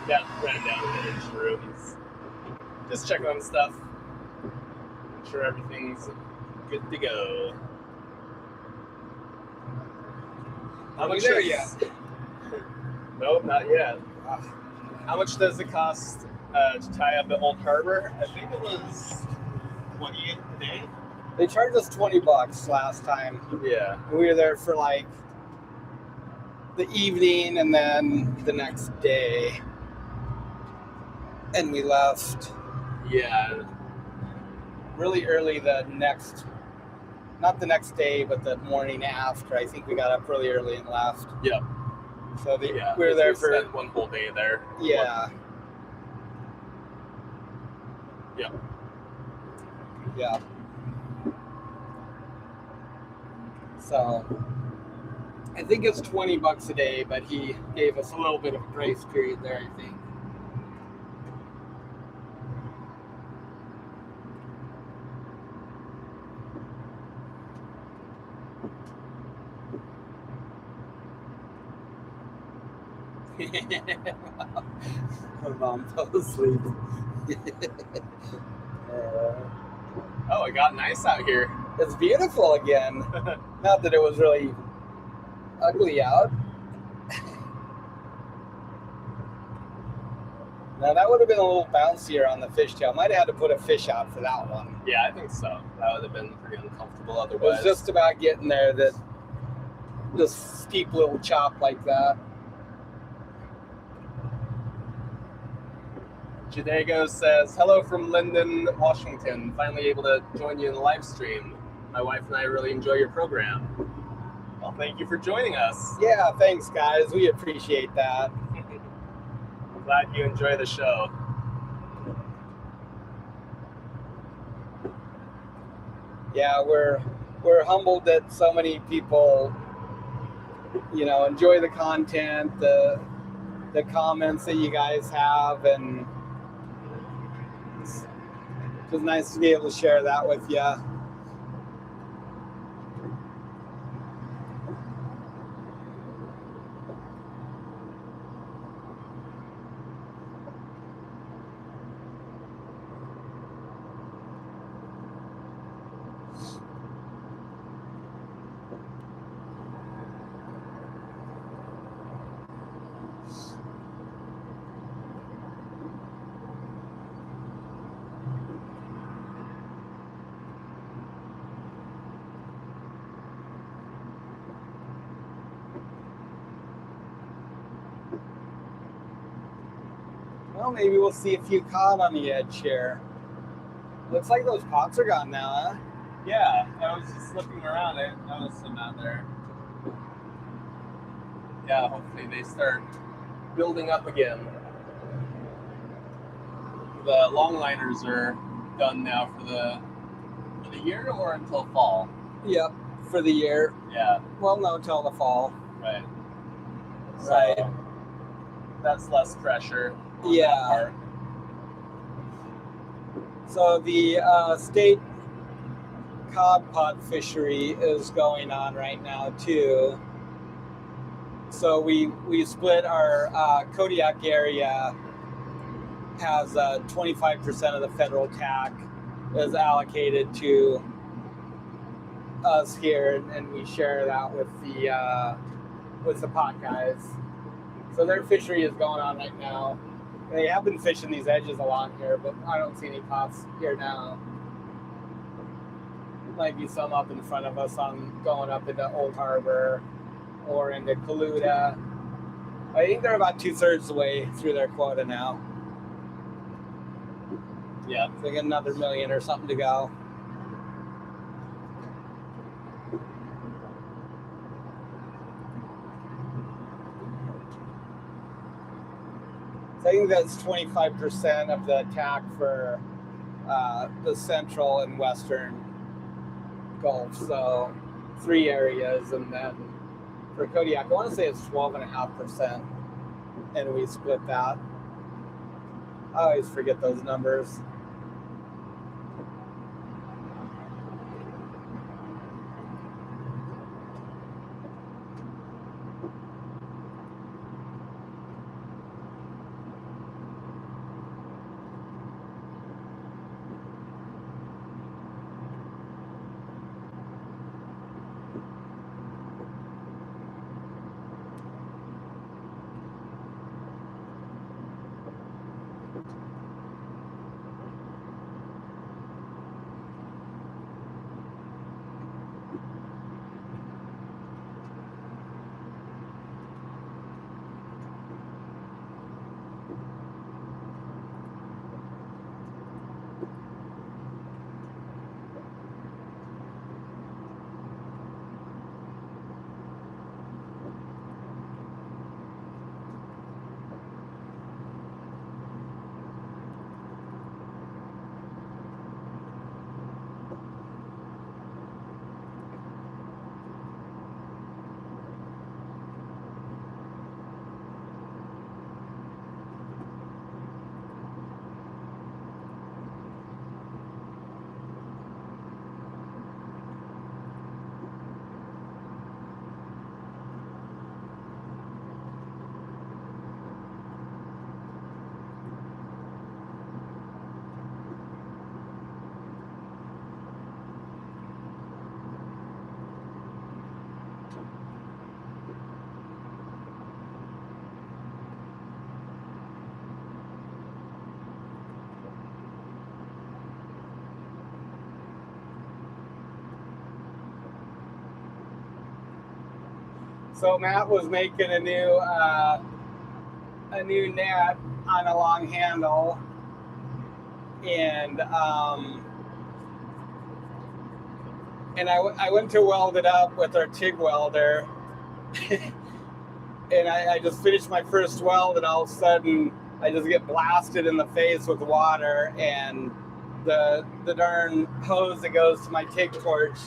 Yeah, ran down to the engine room. He's just checking on stuff. Make sure everything's good to go. How much there is... yet? Nope, not yet. How much does it cost to tie up at Old Harbor? I think it was $28 a day. They charged us $20 last time. Yeah. We were there for like the evening and then the next day. And we left Yeah. really early not the next day, but the morning after. I think we got up really early and left. Yep. So Yeah. we were there for spent one whole day there. Yeah. Yep. Yeah. So I think it's $20 a day, but he gave us a little bit of a grace period there, I think. My mom fell asleep. Oh, it got nice out here. It's beautiful again. Not that it was really ugly out. Now that would have been a little bouncier on the fishtail. Might have had to put a fish out for that one. Yeah, I think so. That would have been pretty uncomfortable It otherwise. was just about getting there that this steep little chop like that. Jadego says, hello from Linden, Washington. Finally able to join you in the live stream. My wife and I really enjoy your program. Well, thank you for joining us. Yeah, thanks guys. We appreciate that. I'm glad you enjoy the show. Yeah, we're humbled that so many people, enjoy the content, the comments that you guys have, and it's just nice to be able to share that with you. Well, maybe we'll see a few cod on the edge here. Looks like those pots are gone now, huh? Yeah, I was just looking around. I noticed them out there. Yeah, hopefully they start building up again. The longliners are done now for the year or until fall? Yep, for the year. Yeah. Well, no, till the fall. Right. So Right. that's less pressure on Yeah. that part. So the state cod pot fishery is going on right now too. So we split our Kodiak area has 25% of the federal TAC is allocated to us here, and we share that with the pot guys. So their fishery is going on right now. They have been fishing these edges along here, but I don't see any pots here now. Might be some up in front of us on going up into Old Harbor or into Coluda. I think they're about 2/3 of the way through their quota now. Yeah. So they got another million or something to go. So I think that's 25% of the TAC for the central and western Gulf. So 3 areas, and then for Kodiak, I want to say it's 12.5%, and we split that. I always forget those numbers. So Matt was making a new net on a long handle, and I went to weld it up with our TIG welder, and I just finished my first weld, and all of a sudden I just get blasted in the face with water, and the darn hose that goes to my TIG torch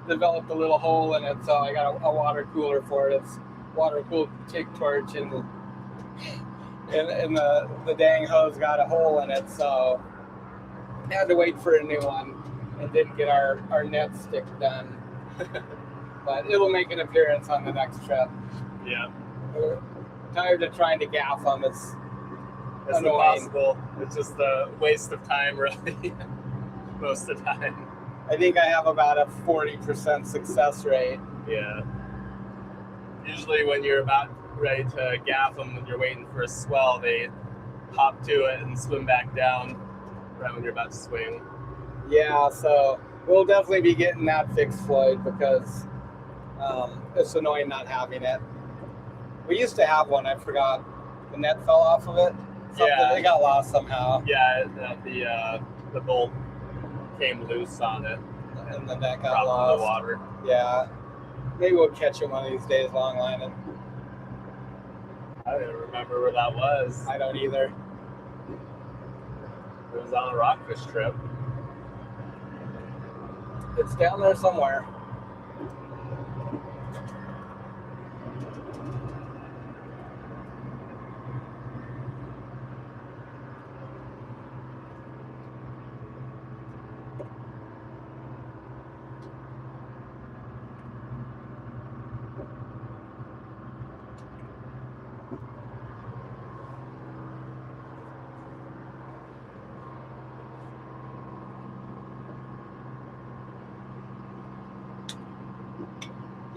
developed a little hole in it, so I got a water cooler for it. It's water-cooled TIG torch, and the dang hose got a hole in it, so I had to wait for a new one and didn't get our net stick done. But it'll make an appearance on the next trip. Yeah. We're tired of trying to gaff them. It's annoying. Impossible. It's just a waste of time, really, most of the time. I think I have about a 40% success rate. Yeah. Usually when you're about ready to gaff them, when you're waiting for a swell, they hop to it and swim back down right when you're about to swing. Yeah, so we'll definitely be getting that fixed, Floyd, because it's annoying not having it. We used to have one. I forgot. The net fell off of it. Something, Yeah. they got lost somehow. Yeah, the bolt came loose on it. And then that got dropped lost. in the water. Yeah. Maybe we'll catch it one of these days, long lining. I don't even remember where that was. I don't either. It was on a rockfish trip. It's down there somewhere.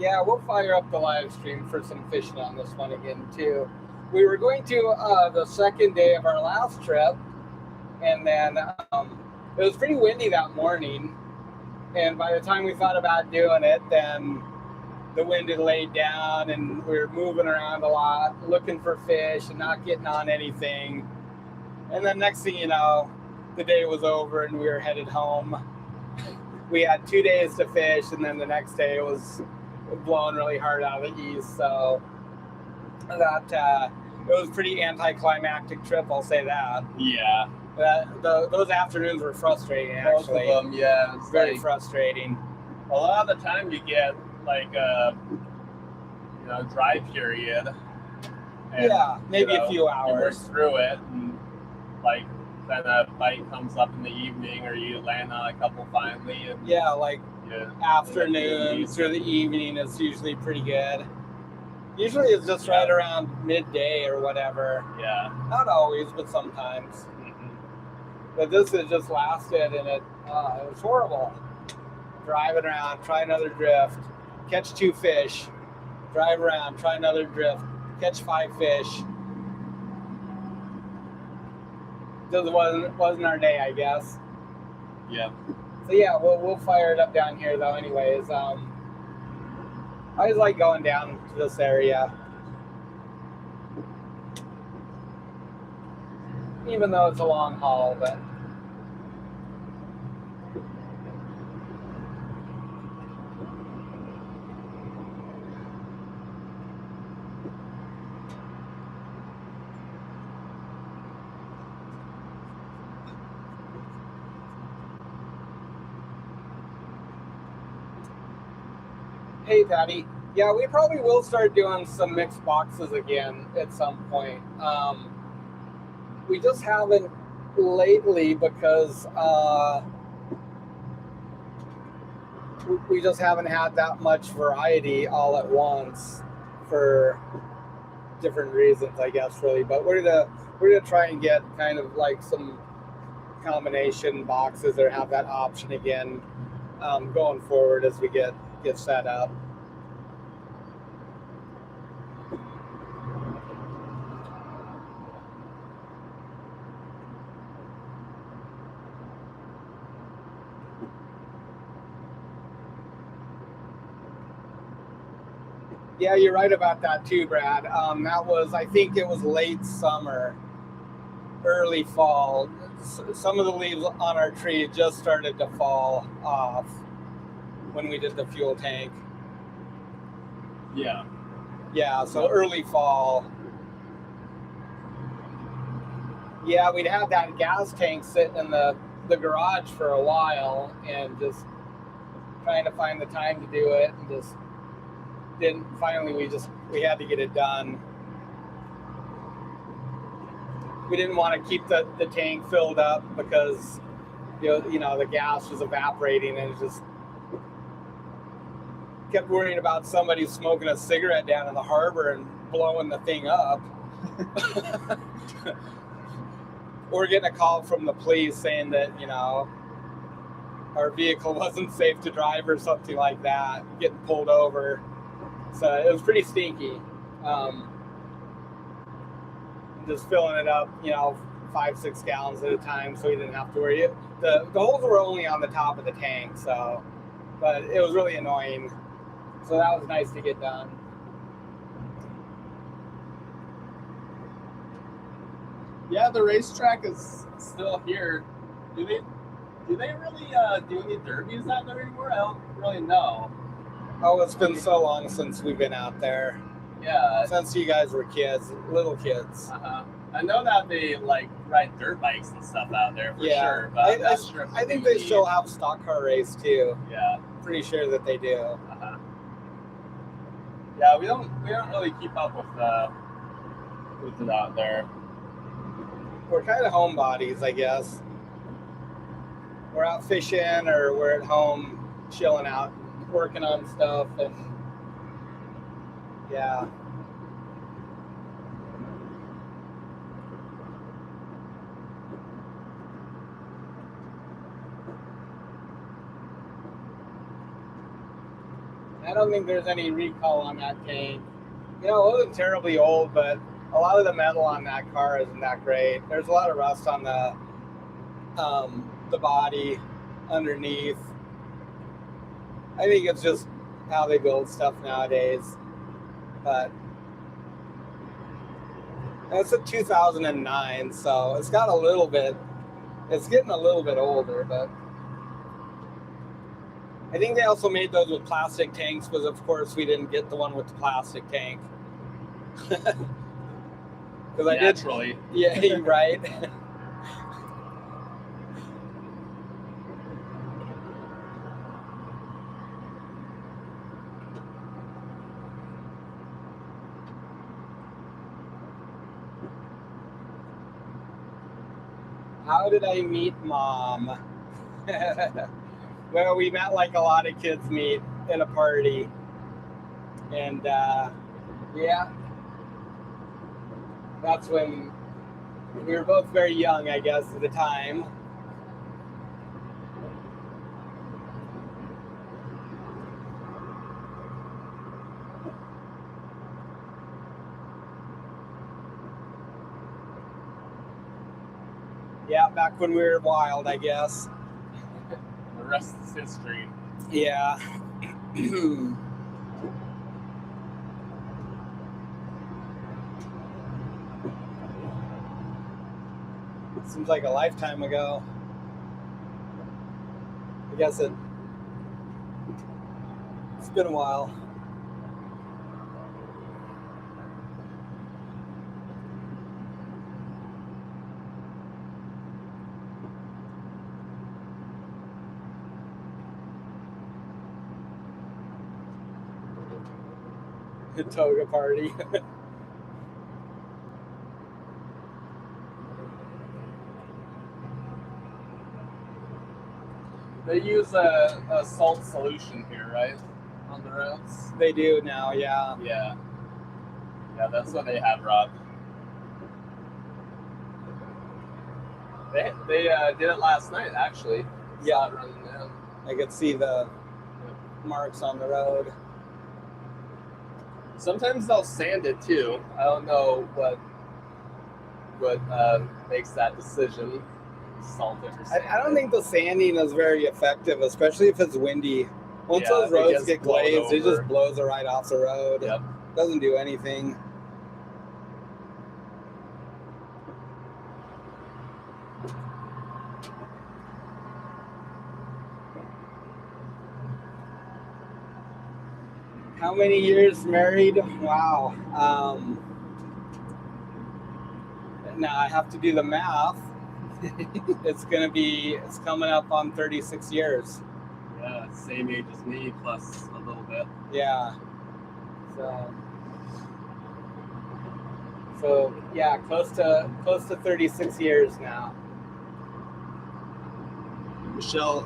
Yeah, we'll fire up the live stream for some fishing on this one again too. We were going to the second day of our last trip, and then it was pretty windy that morning. And by the time we thought about doing it, then the wind had laid down, and we were moving around a lot, looking for fish and not getting on anything. And then next thing you know, the day was over and we were headed home. We had 2 days to fish, and then the next day it was blowing really hard out of the east, so that it was a pretty anticlimactic trip, I'll say that. Yeah. Those afternoons were frustrating, actually. Both of them, yeah. It's Very like, frustrating. a lot of the time you get like a dry period. And, Yeah, maybe a few you hours. work through it, and like then a bite comes up in the evening, or you land on a couple finally. And, Yeah, like yeah. afternoons through the evening is usually pretty good. Usually it's just right around midday or whatever. Yeah. Not always, but sometimes. Mm-hmm. But this has just lasted, and it was horrible. Driving around, try another drift, catch 2 fish, drive around, try another drift, catch 5 fish. Just wasn't our day, I guess. Yeah. So yeah, we'll fire it up down here though. Anyways, I always like going down to this area, even though it's a long haul. But hey, Patty. Yeah, we probably will start doing some mixed boxes again at some point. We just haven't lately because we just haven't had that much variety all at once for different reasons, I guess, really. But we're gonna try and get kind of like some combination boxes or have that option again going forward as we get set up. Yeah, you're right about that too, Brad. That was, I think it was late summer, early fall. Some of the leaves on our tree just started to fall off when we did the fuel tank. Yeah. Yeah, so early fall. Yeah, we'd had that gas tank sitting in the garage for a while and just trying to find the time to do it, and just didn't. Finally, we had to get it done. We didn't want to keep the tank filled up because you know the gas was evaporating, and it just kept worrying about somebody smoking a cigarette down in the harbor and blowing the thing up. Or getting a call from the police saying that, our vehicle wasn't safe to drive or something like that, getting pulled over. So it was pretty stinky. Just filling it up, 5-6 gallons at a time, so we didn't have to worry. The holes were only on the top of the tank, but it was really annoying. So that was nice to get done. Yeah, the racetrack is still here. Do they really do any derbies out there anymore? I don't really know. Oh, it's been so long since we've been out there. Yeah. Since you guys were kids, little kids. I know that they like ride dirt bikes and stuff out there for sure, but I'm not sure if I think they still have stock car race too. Yeah. Pretty sure that they do. Yeah, we don't really keep up with it out there. We're kind of homebodies, I guess. We're out fishing or we're at home chilling out, working on stuff, and yeah. I don't think there's any recall on that tank. You know, it wasn't terribly old, but a lot of the metal on that car isn't that great. There's a lot of rust on the body underneath. I think it's just how they build stuff nowadays. But it's a 2009, so it's got a little bit. It's getting a little bit older, but I think they also made those with plastic tanks, but of course we didn't get the one with the plastic tank. Naturally. Yeah, right. How did I meet Mom? Well, we met like a lot of kids meet at a party. And yeah, that's when we were both very young, I guess, at the time. Yeah, back when we were wild, I guess. The rest is history. Yeah. Seems like a lifetime ago. I guess it's been a while. The toga party. They use a salt solution here, right? On the roads? They do now, yeah. Yeah. Yeah, that's what they had, Rob. They did it last night, actually. Yeah. Saw it running down. I could see the marks on the road. Sometimes they'll sand it too. I don't know what makes that decision. Salt it or sand I don't think the sanding is very effective, especially if it's windy. Once Yeah, those it roads gets get blown glazed, it over. just blows it right off the road. Yep. Doesn't do anything. How many years married? Wow. Now I have to do the math. It's coming up on 36 years. Yeah, same age as me, plus a little bit. Yeah. So yeah, close to 36 years now. Michelle,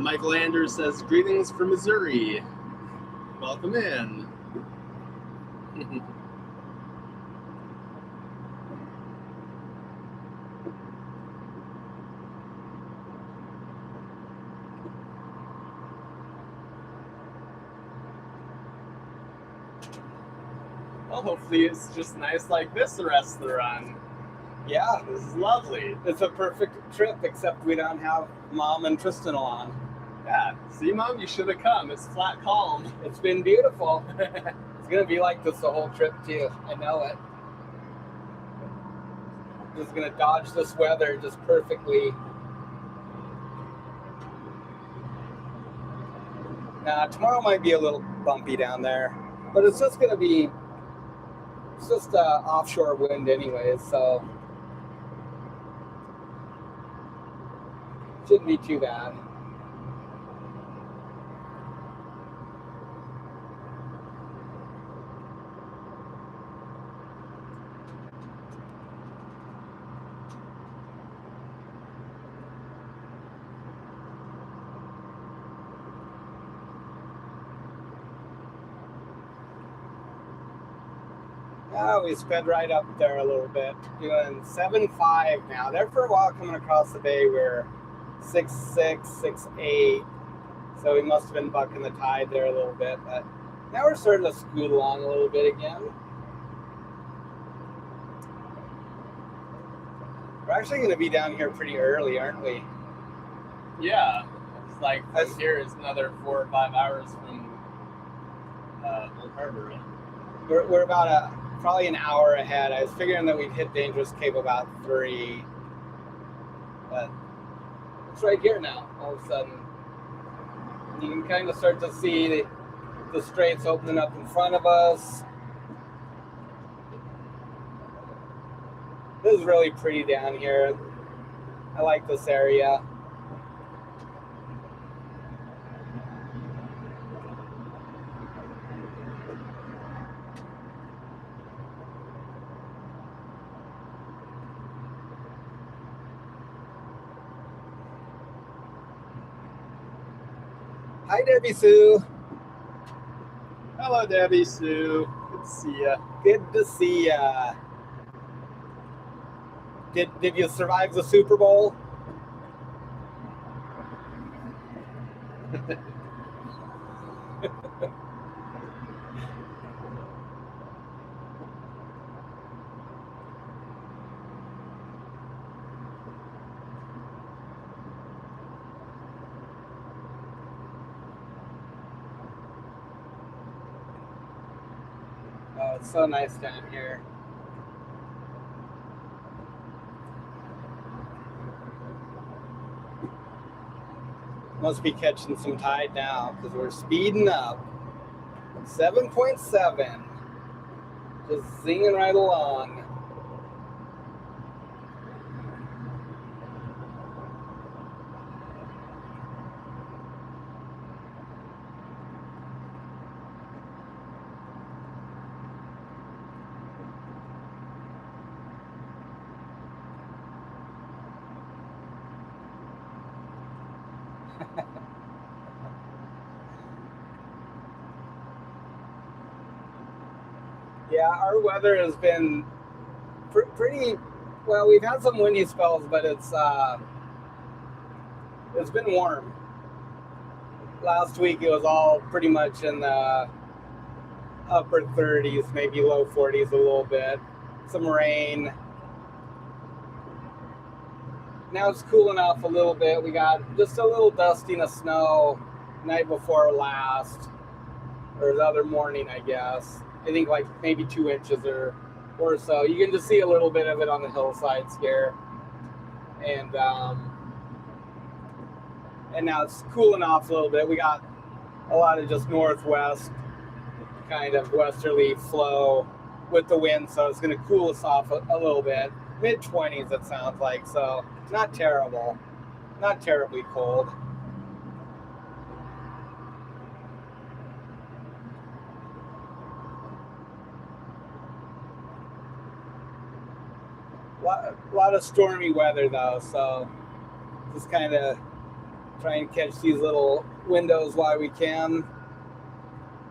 Michael Anders says, greetings from Missouri. Welcome in. Well, hopefully it's just nice like this the rest of the run. Yeah, This is lovely. it's a perfect trip, except we don't have Mom and Tristan along. Yeah. See, Mom, you should have come. It's flat calm. It's been beautiful. It's gonna be like this the whole trip too. I know it. Just gonna dodge this weather just perfectly. Nah, tomorrow might be a little bumpy down there, but it's just gonna be, it's just offshore wind anyways, so shouldn't be too bad. Oh, we sped right up there a little bit, doing 7.5 now. There for a while coming across the bay, we were 6.6, 6.8. So we must have been bucking the tide there a little bit, but now we're starting to scoot along a little bit again. We're actually going to be down here pretty early, aren't we? Yeah, it's like from here is another 4 or 5 hours from Old Harbor. Right? We're about probably an hour ahead. I was figuring that we'd hit Dangerous Cape about 3, but it's right here now. All of a sudden, you can kind of start to see the straits opening up in front of us. This is really pretty down here. I like this area. Hi, Debbie Sue. Hello, Debbie Sue. Good to see ya. Good to see ya. Did you survive the Super Bowl? Oh, it's so nice down here. Must be catching some tide now because we're speeding up. 7.7. Just zinging right along. Yeah, our weather has been pretty well. We've had some windy spells, but it's been warm. Last week it was all pretty much in the upper 30s, maybe low 40s a little bit. Some rain. Now it's cooling off a little bit. We got just a little dusting of snow night before last, or the other morning, I guess. I think like maybe 2 inches or so. You can just see a little bit of it on the hillsides here. And now it's cooling off a little bit. We got a lot of just northwest kind of westerly flow with the wind, so it's going to cool us off a little bit. Mid-20s it sounds like, so not terrible. Not terribly cold. A lot of stormy weather though, so just kind of try and catch these little windows while we can.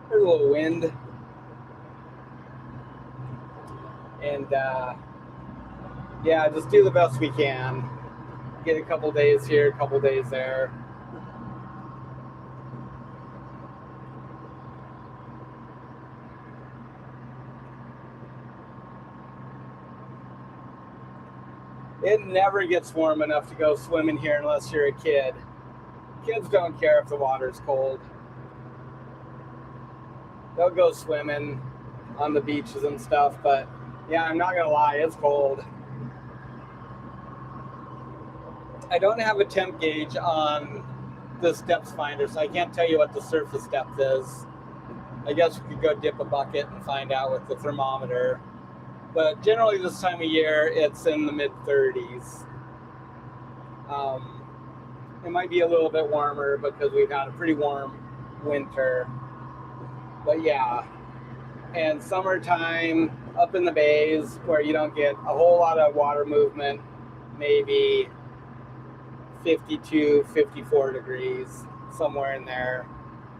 There's a little wind. And yeah, just do the best we can. Get a couple days here, a couple days there. It never gets warm enough to go swimming here unless you're a kid. Kids don't care if the water's cold. They'll go swimming on the beaches and stuff, but yeah, I'm not gonna lie, it's cold. I don't have a temp gauge on this depth finder, so I can't tell you what the surface depth is. I guess we could go dip a bucket and find out with the thermometer. But generally this time of year, it's in the mid-30s. It might be a little bit warmer because we've had a pretty warm winter. But yeah, and summertime up in the bays where you don't get a whole lot of water movement, maybe 52, 54 degrees, somewhere in there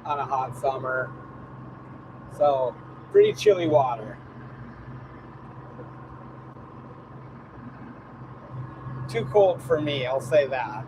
on a hot summer. So pretty chilly water. Too cold for me, I'll say that.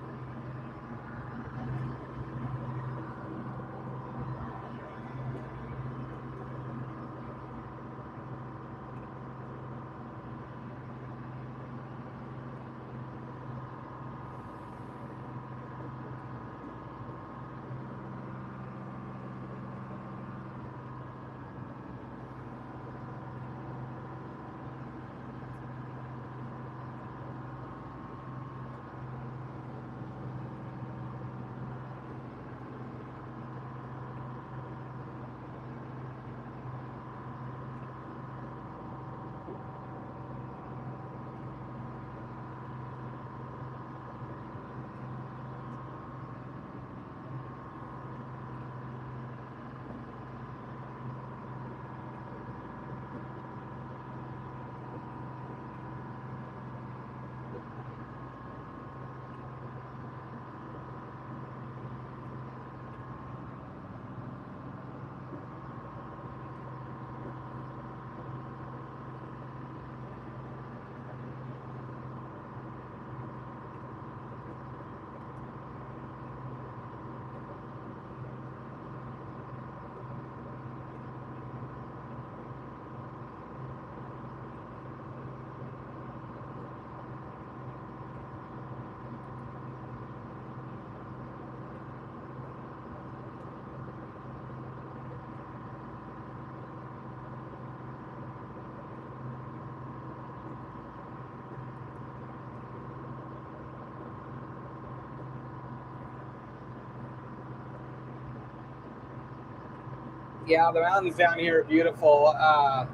Yeah, the mountains down here are beautiful. I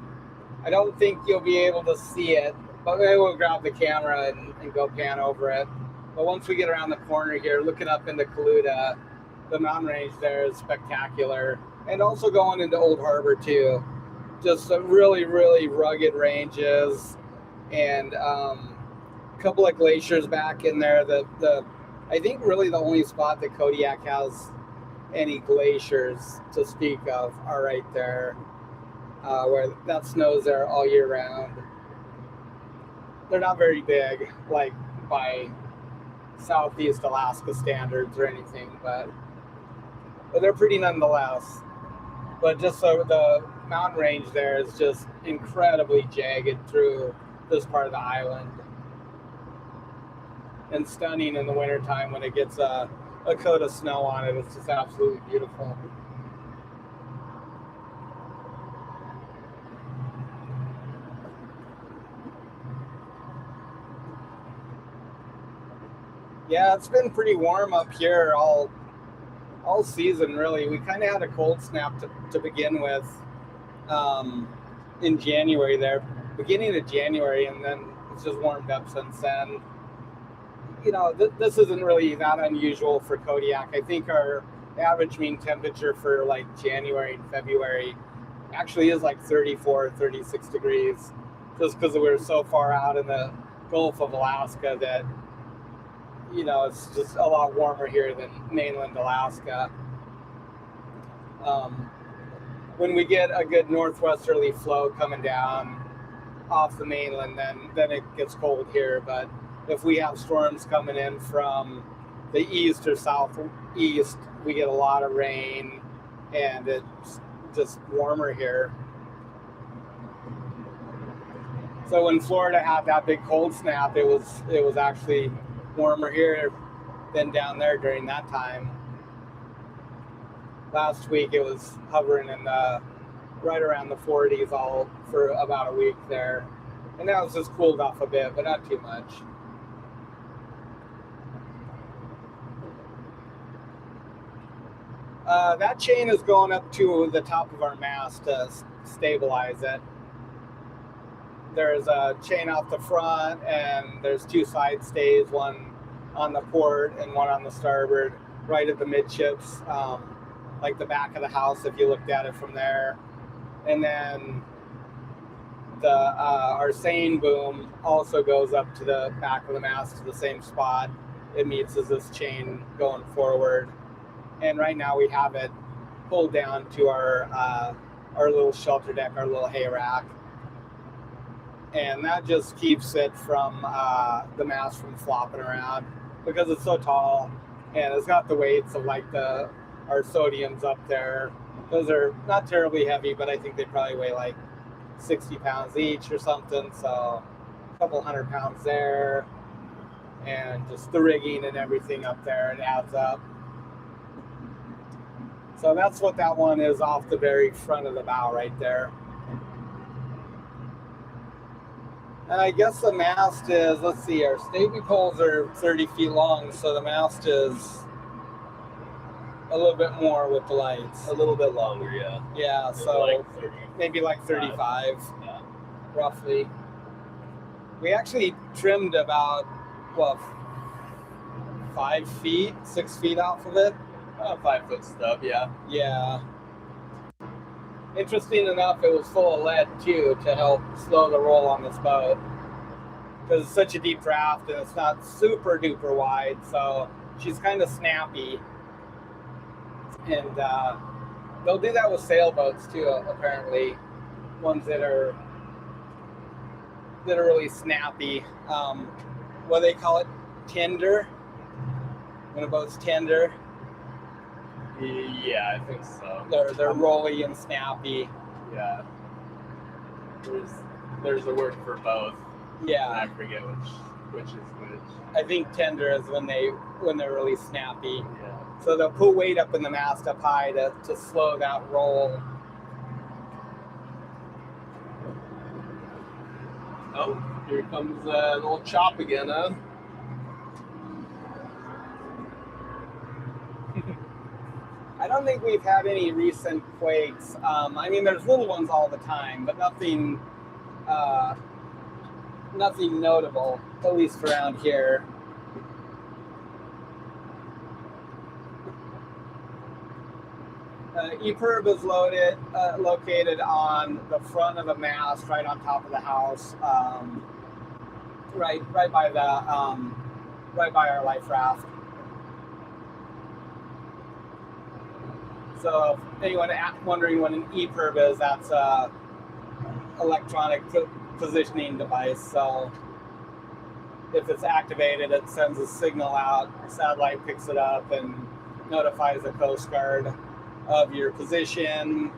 don't think you'll be able to see it, but maybe we'll grab the camera and go pan over it. But once we get around the corner here, looking up into Kaluta, the mountain range there is spectacular. And also going into Old Harbor too. Just some really, really rugged ranges and a couple of glaciers back in there. I think really the only spot that Kodiak has any glaciers to speak of are right there, where that snows there all year round. They're not very big, like by Southeast Alaska standards or anything, but they're pretty nonetheless. But just so the mountain range there is just incredibly jagged through this part of the island, and stunning in the wintertime when it gets a coat of snow on it. It's just absolutely beautiful. Yeah, it's been pretty warm up here all season, really. We kind of had a cold snap to begin with in January there, beginning of January, and then it's just warmed up since then. You know, this isn't really that unusual for Kodiak. I think our average mean temperature for like January and February actually is like 34, 36 degrees, just because we're so far out in the Gulf of Alaska that, you know, it's just a lot warmer here than mainland Alaska. When we get a good northwesterly flow coming down off the mainland, then it gets cold here. But if we have storms coming in from the east or southeast, we get a lot of rain, and it's just warmer here. So when Florida had that big cold snap, it was actually warmer here than down there during that time. Last week it was hovering in right around the 40s all for about a week there, and now it's just cooled off a bit, but not too much. That chain is going up to the top of our mast to stabilize it. There's a chain off the front, and there's two side stays, one on the port and one on the starboard, right at the midships, like the back of the house if you looked at it from there. And then our seine boom also goes up to the back of the mast to the same spot it meets as this chain going forward. And right now we have it pulled down to our little shelter deck, our little hay rack. And that just keeps it from the mast from flopping around because it's so tall, and it's got the weights of like our sodiums up there. Those are not terribly heavy, but I think they probably weigh like 60 pounds each or something. So a couple 100 pounds there, and just the rigging and everything up there, it adds up. So that's what that one is off the very front of the bow right there. And I guess the mast is, let's see, our stavy poles are 30 feet long, so the mast is a little bit more with the lights. A little bit longer, yeah. Yeah, so like maybe like 35, yeah, roughly. We actually trimmed about, 5 feet, 6 feet off of it. 5 foot stub, yeah. Yeah. Interesting enough, it was full of lead too to help slow the roll on this boat because it's such a deep draft and it's not super duper wide, so she's kind of snappy. And they'll do that with sailboats too, apparently. Ones that are really snappy. What do they call it? Tender. When a boat's tender. Yeah, I think so. They're rolly and snappy. Yeah. There's a word for both. Yeah. I forget which is which. I think tender is when they're really snappy. Yeah. So they'll put weight up in the mast up high to slow that roll. Oh, here comes an old chop again, huh? I don't think we've had any recent quakes. I mean, there's little ones all the time, but nothing notable, at least around here. EPIRB is located on the front of the mast, right on top of the house, right by our life raft. So if anyone wondering what an EPIRB is, that's a electronic positioning device. So if it's activated, it sends a signal out, the satellite picks it up and notifies the Coast Guard of your position.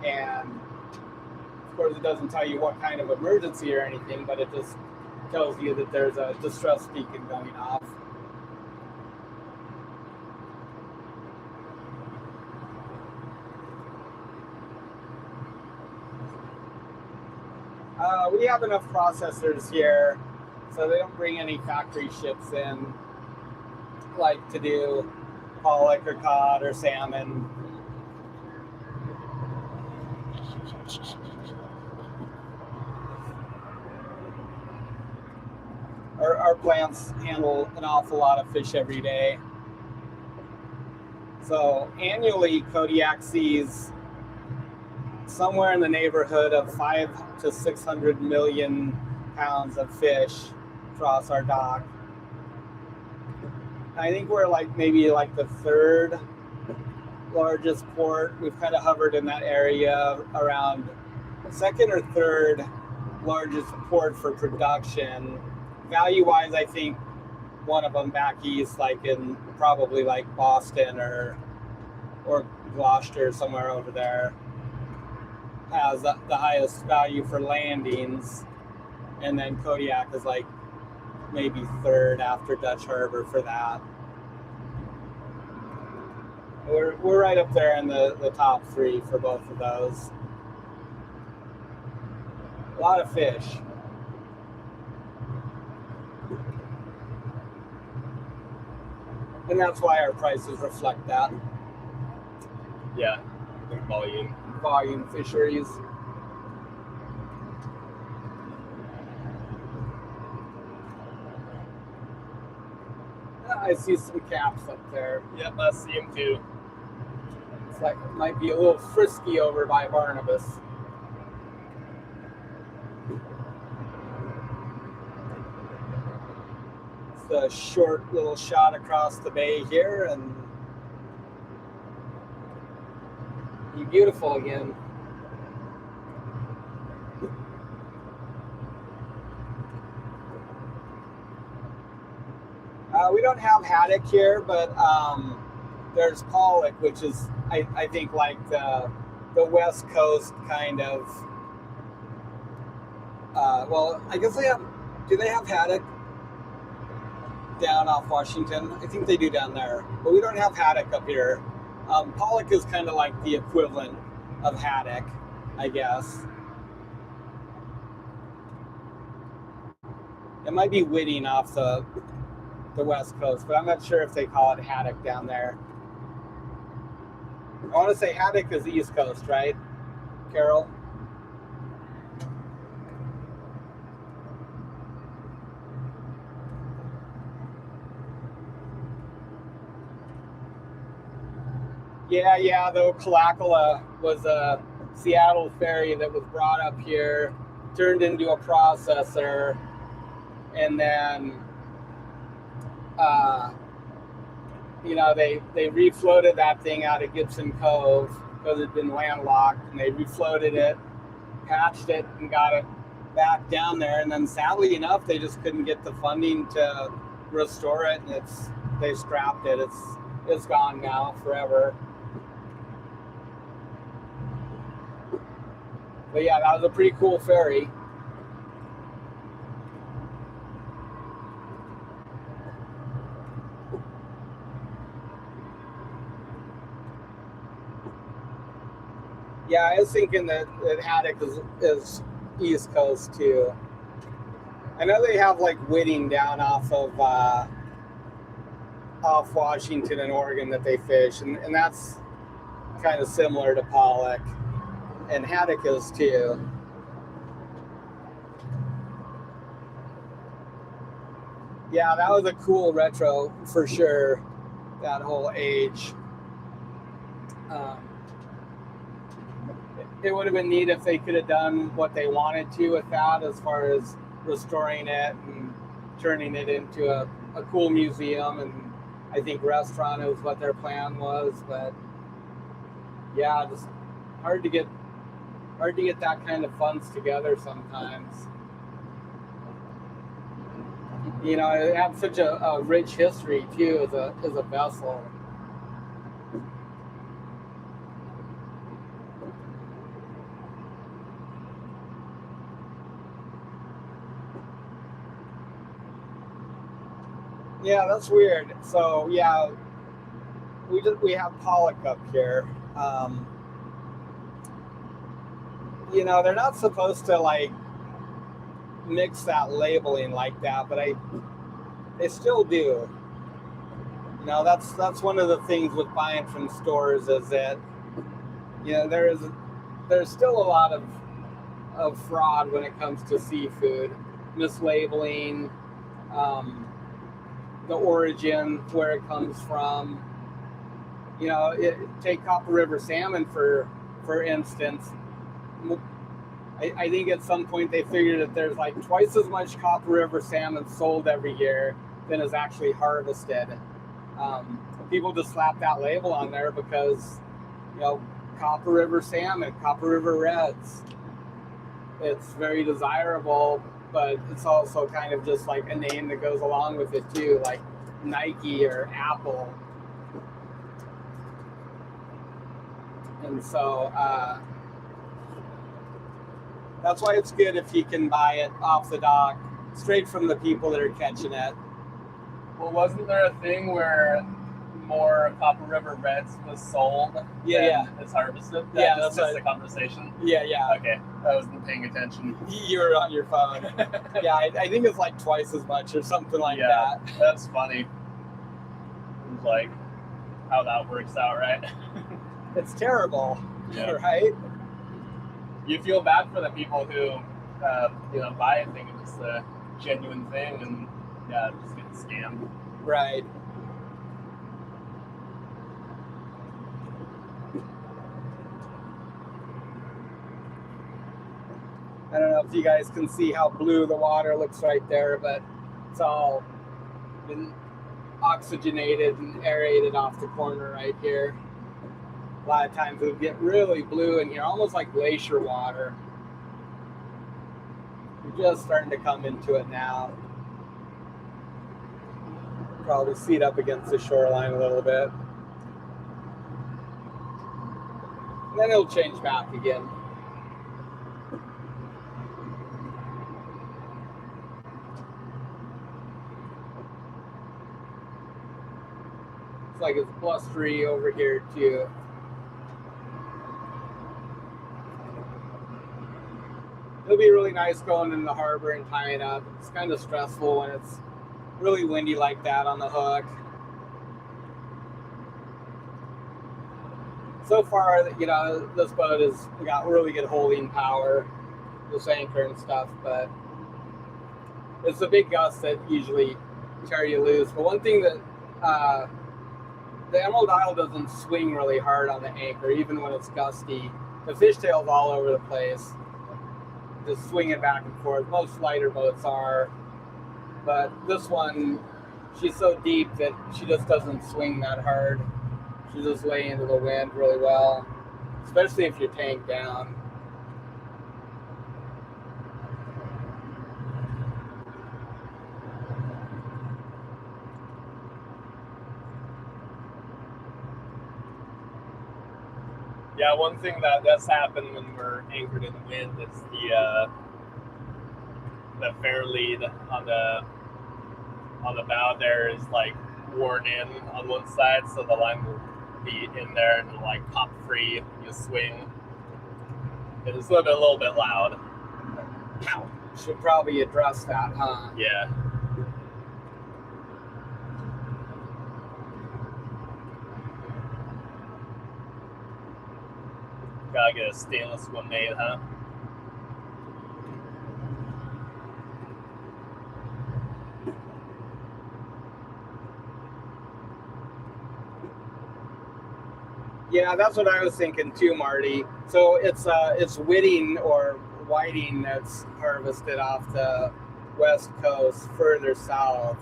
And of course it doesn't tell you what kind of emergency or anything, but it just tells you that there's a distress beacon going off. We have enough processors here, so they don't bring any factory ships in, like to do pollock or cod or salmon. Our plants handle an awful lot of fish every day. So annually, Kodiak sees somewhere in the neighborhood of 500 to 600 million pounds of fish across our dock. I think we're maybe the third largest port. We've kind of hovered in that area around second or third largest port for production. Value-wise, I think one of them back east, in probably Boston or Gloucester, somewhere over there, has the highest value for landings, and then Kodiak is maybe third after Dutch Harbor for that. We're right up there in the top three for both of those. A lot of fish. And that's why our prices reflect that. Yeah, I think Volume Fisheries. I see some caps up there. Yep, I see him too. It's like it might be a little frisky over by Barnabas. It's a short little shot across the bay here, and be beautiful again. We don't have haddock here, but there's pollock, which is I think like the West Coast kind of. Well, I guess they have. Do they have haddock down off Washington? I think they do down there, but we don't have haddock up here. Pollock is kind of like the equivalent of haddock, I guess. It might be whiting off the West Coast, but I'm not sure if they call it haddock down there. I want to say haddock is East Coast, right, Carol? Yeah, the Kalakala was a Seattle ferry that was brought up here, turned into a processor, and then they refloated that thing out of Gibson Cove because it had been landlocked, and they refloated it, patched it, and got it back down there. And then sadly enough, they just couldn't get the funding to restore it, and they scrapped it. It's gone now forever. But yeah, that was a pretty cool ferry. Yeah, I was thinking that haddock is East Coast too. I know they have like whiting down off of off Washington and Oregon that they fish, and that's kind of similar to pollock, and haddock is too. Yeah, that was a cool retro for sure. That whole age. It would have been neat if they could have done what they wanted to with that, as far as restoring it and turning it into a cool museum, and I think restaurant is what their plan was. But yeah, just hard to get that kind of funds together sometimes. You know, it had such a rich history too as a vessel. Yeah, that's weird. So yeah, we have pollock up here. You know, they're not supposed to like mix that labeling like that, but they still do. You know, that's one of the things with buying from stores, is that, you know, there's still a lot of fraud when it comes to seafood, mislabeling, the origin, where it comes from. You know, take Copper River salmon for instance. I think at some point they figured that there's like twice as much Copper River salmon sold every year than is actually harvested. People just slap that label on there because, you know, Copper River salmon, Copper River reds. It's very desirable, but it's also kind of just like a name that goes along with it too, like Nike or Apple. And so that's why it's good if you can buy it off the dock, straight from the people that are catching it. Well, wasn't there a thing where more Copper River reds was sold than is harvested? That's just a conversation. Yeah. Okay, I wasn't paying attention. You were on your phone. Yeah, I think it's like twice as much or something like that. That's funny. It's like how that works out, right? it's terrible, Yeah. right? You feel bad for the people who, buy a thing and it's a genuine thing, and just get scammed. Right. I don't know if you guys can see how blue the water looks right there, but it's all been oxygenated and aerated off the corner right here. A lot of times it would get really blue in here, almost like glacier water. We're just starting to come into it now. Probably see it up against the shoreline a little bit. And then it'll change back again. It's like it's blustery over here too. It'll be really nice going in the harbor and tying up. It's kind of stressful when it's really windy like that on the hook. So far, this boat has got really good holding power, this anchor and stuff, but it's the big gusts that usually tear you loose. But one thing that the Emerald Isle doesn't swing really hard on the anchor, even when it's gusty. The fishtail's all over the place, just swinging back and forth. Most lighter boats are, but this one, she's so deep that she just doesn't swing that hard. She just lay into the wind really well, especially if you're tanked down. Yeah, one thing that does happen when we're anchored in the wind is the fair lead on the bow there is like worn in on one side, so the line will be in there and it'll like pop free. You swing. It's a little bit loud. Ow. Should probably address that, huh? Yeah. Gotta get a stainless one made, huh? Yeah, that's what I was thinking too, Marty. So it's whiting or whiting that's harvested off the west coast, further south,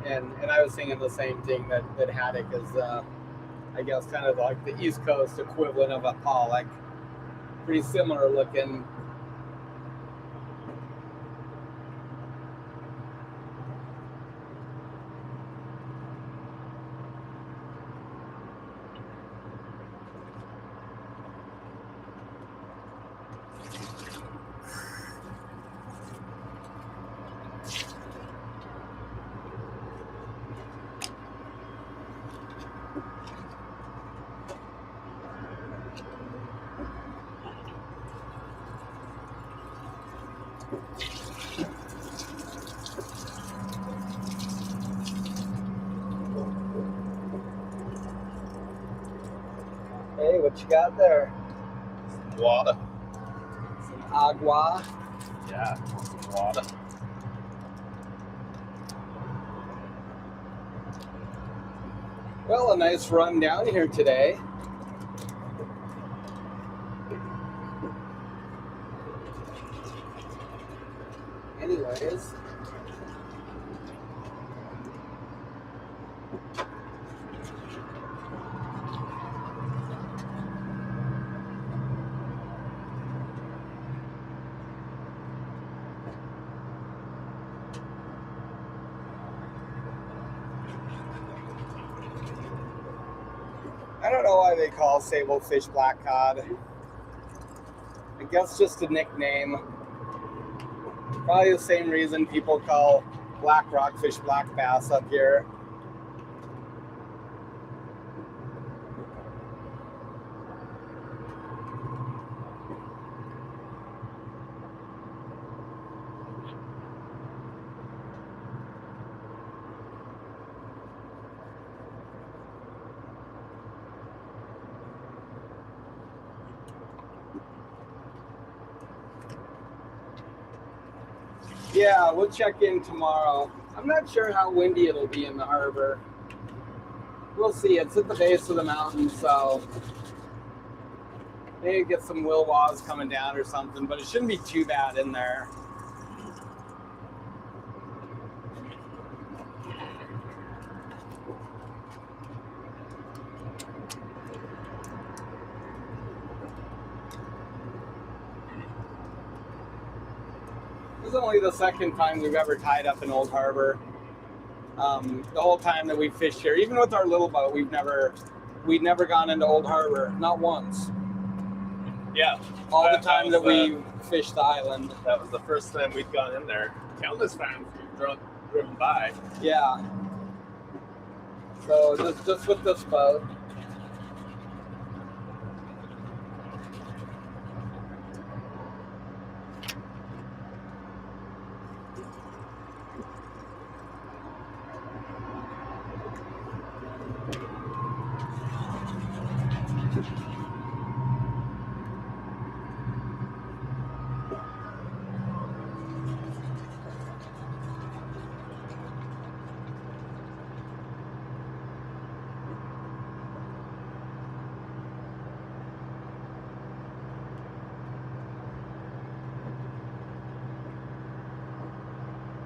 and I was thinking the same thing that haddock is, I guess, kind of like the east coast equivalent of a pollock, pretty similar looking. Hey, what you got there? Some water. Some agua. Yeah, some water. Well, a nice run down here today. Anyways. I don't know why they call sablefish black cod. I guess just a nickname. Probably the same reason people call black rockfish black bass up here. Yeah, we'll check in tomorrow. I'm not sure how windy it'll be in the harbor. We'll see. It's at the base of the mountain, so maybe get some wilwaws coming down or something, but it shouldn't be too bad in there. This is only the second time we've ever tied up in Old Harbor. The whole time that we've fished here, even with our little boat, we'd never gone into Old Harbor, not once. Yeah. All the time that we fished the island. That was the first time we'd gone in there. Countless times we've driven by. Yeah. So just with this boat.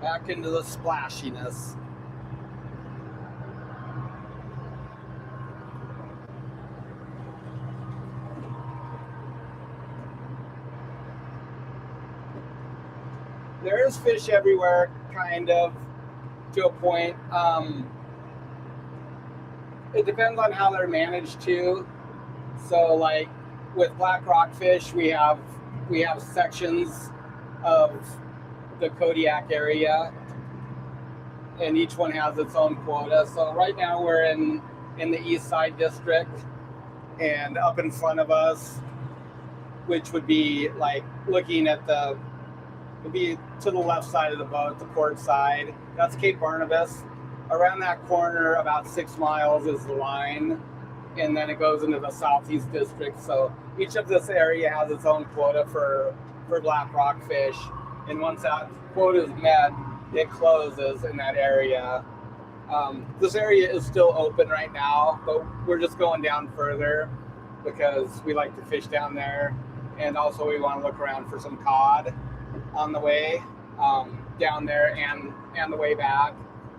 Back into the splashiness. There is fish everywhere, kind of, to a point. It depends on how they're managed too. So, like with black rockfish, we have sections of the Kodiak area, and each one has its own quota. So right now we're in the East Side District, and up in front of us, which would be like looking at would be to the left side of the boat, the port side. That's Cape Barnabas. Around that corner, about 6 miles, is the line, and then it goes into the Southeast District. So each of this area has its own quota for black rockfish. And once that quota is met, it closes in that area. This area is still open right now, but we're just going down further because we like to fish down there. And also we want to look around for some cod on the way down there and the way back.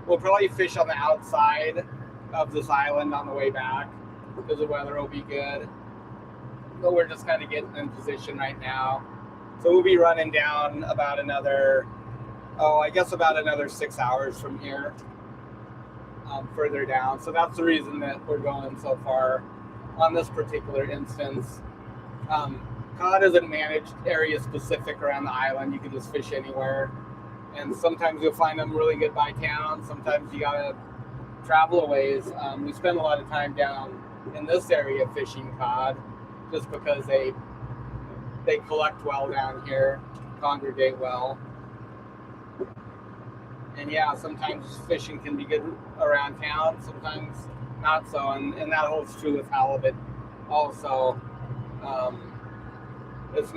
We'll probably fish on the outside of this island on the way back because the weather will be good. But we're just kind of getting in position right now. So we'll be running down about another 6 hours from here, further down. So that's the reason that we're going so far on this particular instance. Cod isn't managed area specific around the island. You can just fish anywhere. And sometimes you'll find them really good by town. Sometimes you gotta travel a ways. We spend a lot of time down in this area fishing cod just because they collect well down here, congregate well. And yeah, sometimes fishing can be good around town, sometimes not so. And that holds true with halibut also. It's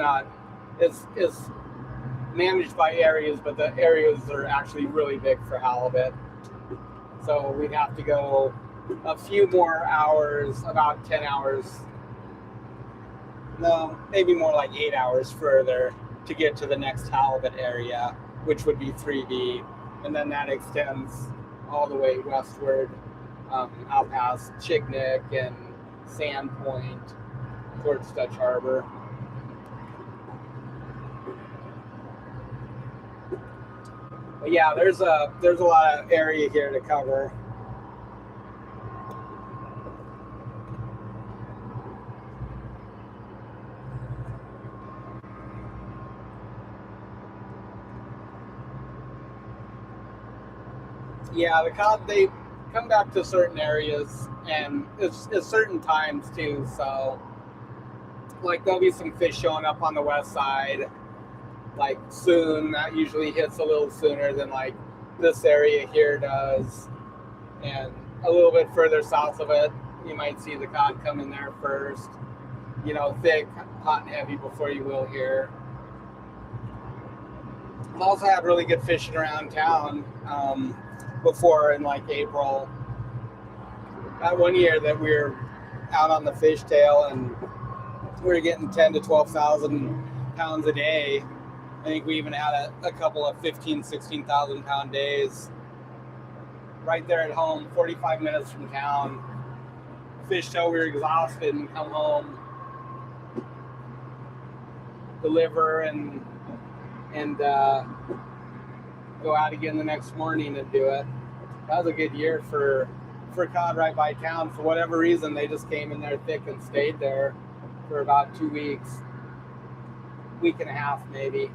managed by areas, but the areas are actually really big for halibut. So we'd have to go a few more hours, about 10 hours. No, maybe more like 8 hours further to get to the next halibut area, which would be 3B. And then that extends all the way westward, out past Chignik and Sandpoint towards Dutch Harbor. But yeah, there's a lot of area here to cover. Yeah, the cod, they come back to certain areas, and it's certain times too. So, like, there'll be some fish showing up on the west side, like soon. That usually hits a little sooner than like this area here does, and a little bit further south of it, you might see the cod come in there first. You know, thick, hot and heavy before you will here. also had really good fishing around town before in like April. That one year that we were out on the fishtail and we were getting 10 to 12,000 pounds a day. I think we even had a couple of 15, 16,000 pound days right there at home, 45 minutes from town. Fish till we were exhausted and come home, deliver and go out again the next morning and do it. That was a good year for cod right by town. For whatever reason, they just came in there thick and stayed there for about 2 weeks, week and a half maybe.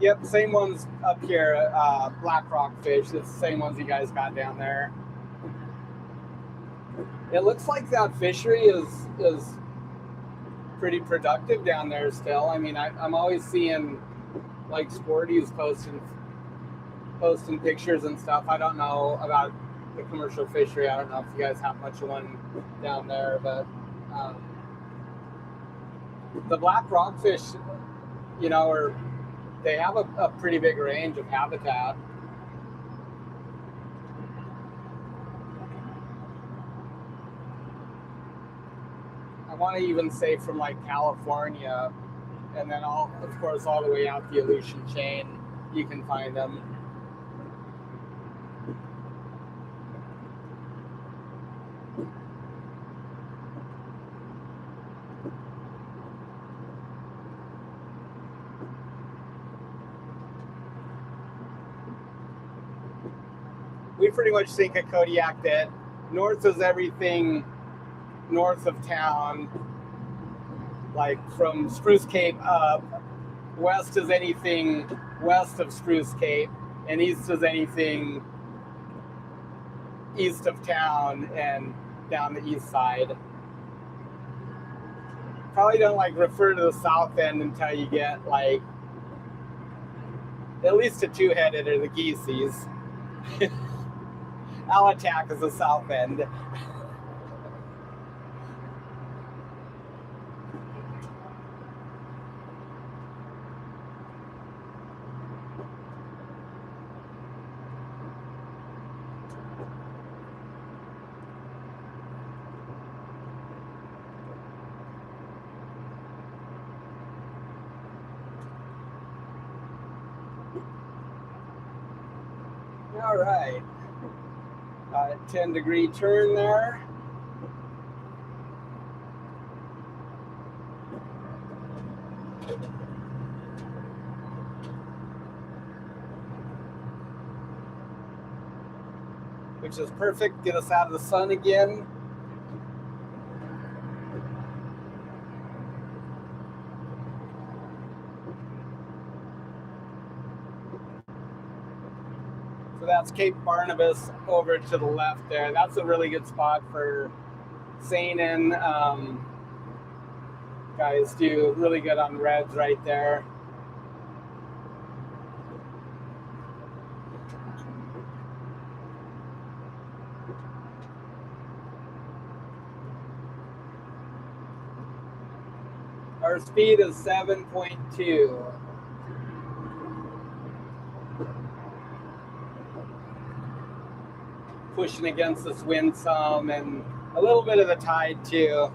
Yep, same ones up here, black rock fish. It's the same ones you guys got down there. It looks like that fishery is pretty productive down there still. I mean, I'm always seeing like sporties posting pictures and stuff. I don't know about the commercial fishery. I don't know if you guys have much of one down there, but the black rockfish, you know, they have a pretty big range of habitat. I want to even say from like California, and then of course all the way out the Aleutian chain, you can find them. We pretty much think of Kodiak that north is everything north of town, like from Spruce Cape up. West is anything west of Spruce Cape, and east is anything east of town and down the east side. Probably don't like refer to the south end until you get like at least a two-headed or the geeseys. Alatak is the south end. All right. 10-degree turn there. Which is perfect. Get us out of the sun again. So that's Cape Barnabas over to the left there. That's a really good spot for seinen. Guys do really good on reds right there. Our speed is 7.2. Pushing against this wind some and a little bit of the tide too.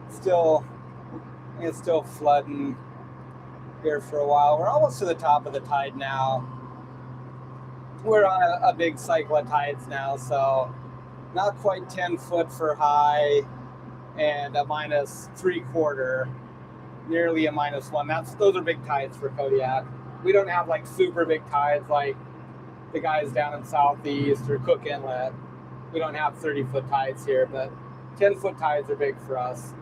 It's still flooding here for a while. We're almost to the top of the tide now. We're on a big cycle of tides now, so not quite 10 foot for high and a -3/4, nearly a -1. Those are big tides for Kodiak. We don't have like super big tides like the guys down in Southeast or Cook Inlet. We don't have 30-foot tides here, but 10-foot tides are big for us.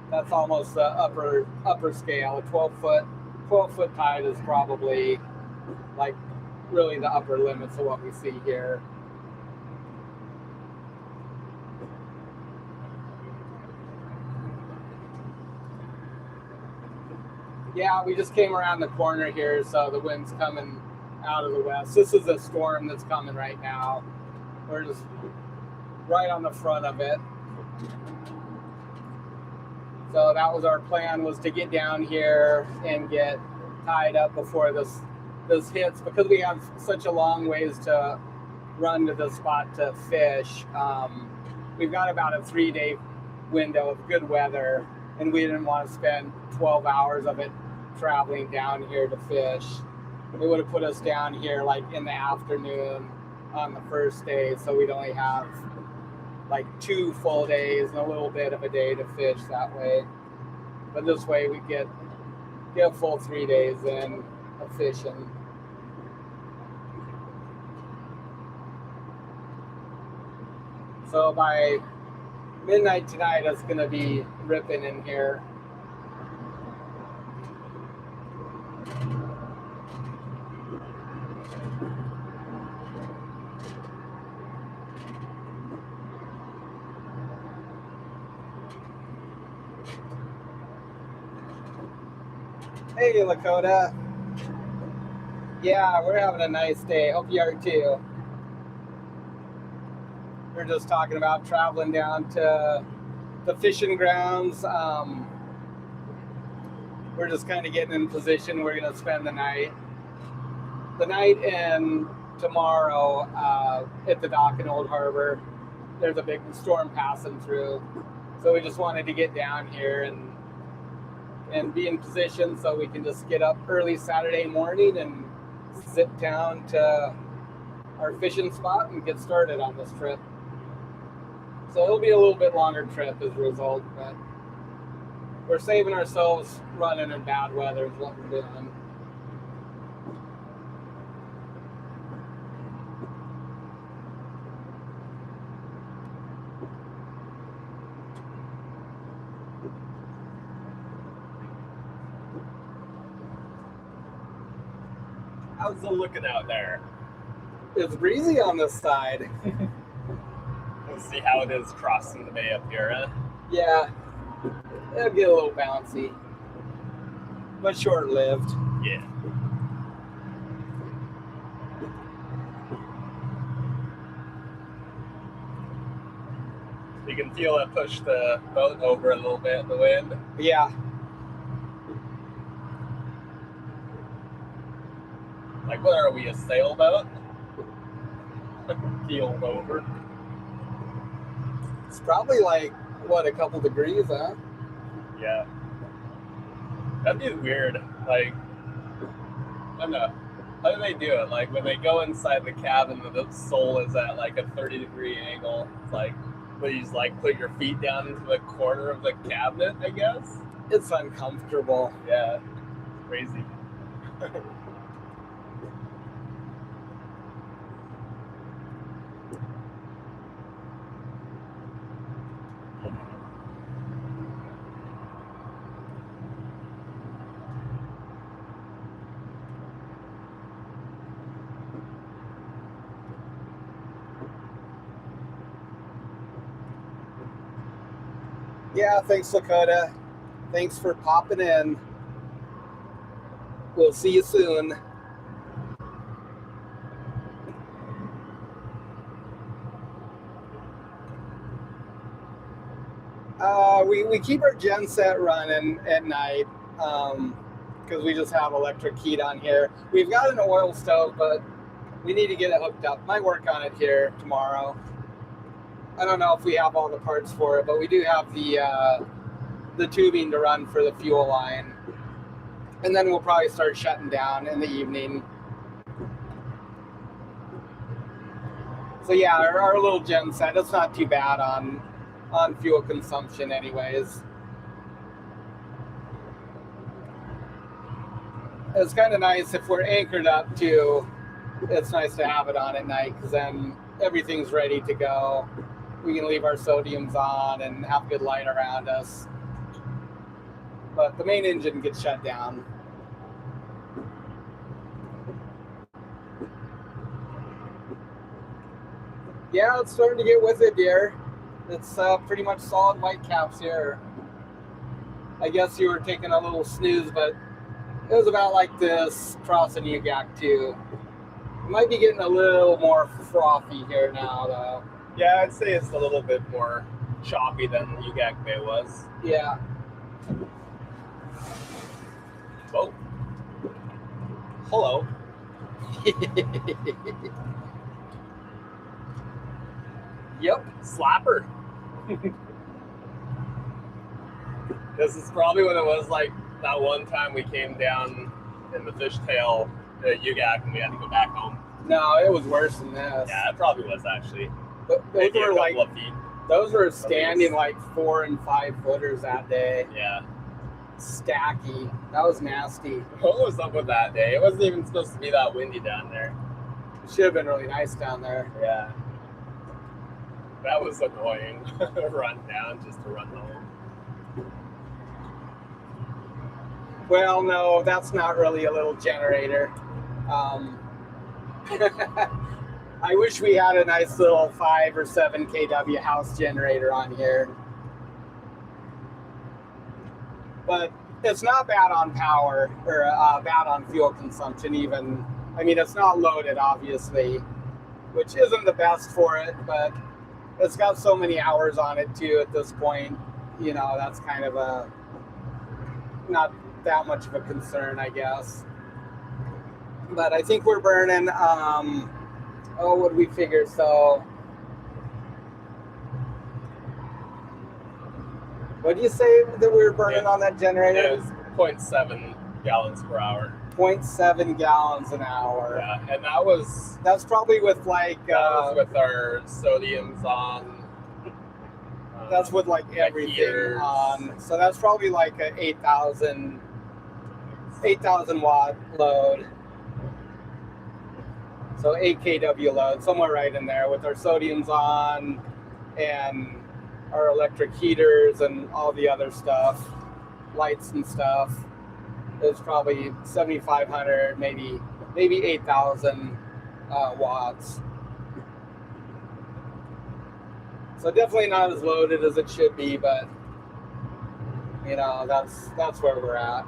That's almost the upper scale. A 12-foot tide is probably like really the upper limits of what we see here. Yeah, we just came around the corner here, so the wind's coming out of the west. This is a storm that's coming right now. We're just right on the front of it. So that was our plan, was to get down here and get tied up before this hits, because we have such a long ways to run to the spot to fish. We've got about a 3-day window of good weather, and we didn't want to spend 12 hours of it traveling down here to fish. It would have put us down here like in the afternoon on the first day, so we'd only have like 2 full days and a little bit of a day to fish that way. But this way we get a full 3 days in of fishing. So by midnight tonight, it's going to be ripping in here. Hey, Lakota. Yeah, we're having a nice day. Hope you are too. We're just talking about traveling down to the fishing grounds. We're just kind of getting in position. We're going to spend the night and tomorrow at the dock in Old Harbor. There's a big storm passing through, so we just wanted to get down here and be in position so we can just get up early Saturday morning and zip down to our fishing spot and get started on this trip. So it'll be a little bit longer trip as a result, but we're saving ourselves running in bad weather is what we're doing. How's it looking out there? It's breezy on this side. Let's see how it is crossing the bay up here, huh? Yeah, it'll get a little bouncy, but short-lived. Yeah. You can feel it push the boat over a little bit in the wind. Yeah. Like, what are we, a sailboat? Keeled over. It's probably like, what, a couple degrees, huh? Yeah. That'd be weird. Like, I don't know. How do they do it? Like, when they go inside the cabin, the sole is at like a 30-degree angle. It's like, you just like put your feet down into the corner of the cabinet, I guess? It's uncomfortable. Yeah. Crazy. Yeah, thanks, Lakota. Thanks for popping in. We'll see you soon. We keep our gen set running at night because we just have electric heat on here. We've got an oil stove, but we need to get it hooked up. Might work on it here tomorrow. I don't know if we have all the parts for it, but we do have the tubing to run for the fuel line. And then we'll probably start shutting down in the evening. So yeah, our little gen set, it's not too bad on fuel consumption anyways. It's kind of nice if we're anchored up too. It's nice to have it on at night because then everything's ready to go. We can leave our sodiums on and have good light around us. But the main engine gets shut down. Yeah, it's starting to get with it, dear. It's pretty much solid white caps here. I guess you were taking a little snooze, but It was about like this crossing UGAC too. It might be getting a little more frothy here now though. Yeah, I'd say it's a little bit more choppy than UGAC Bay was. Yeah. Oh. Hello. Yep. Slapper. This is probably when it was like that one time we came down in the fishtail UGAC and we had to go back home. No, it was worse than this. Yeah, it probably was actually. Those Maybe were a like couple of feet. those were standing like 4 and 5 footers that day. Yeah. Stacky. That was nasty. What was up with that day? It wasn't even supposed to be that windy down there. It should have been really nice down there. Yeah. That was annoying. Run down just to run home. Well, no, that's not really a little generator. I wish we had a nice little 5 or 7 kW house generator on here. But it's not bad on power or bad on fuel consumption even. I mean, it's not loaded, obviously, which isn't the best for it, but it's got so many hours on it too at this point. You know, that's kind of a not that much of a concern, I guess. But I think we're burning, what do we figure? So, what do you say that we were burning on that generator? It was 0.7 gallons per hour. 0.7 gallons an hour. Yeah, and that's probably with like that was with our sodiums on. That's with like everything heaters. on. So that's probably like a 8,000 watt load. So 8 kW load, somewhere right in there with our sodiums on and our electric heaters and all the other stuff, lights and stuff. It's probably 7,500, maybe 8,000 watts. So definitely not as loaded as it should be, but you know, that's where we're at.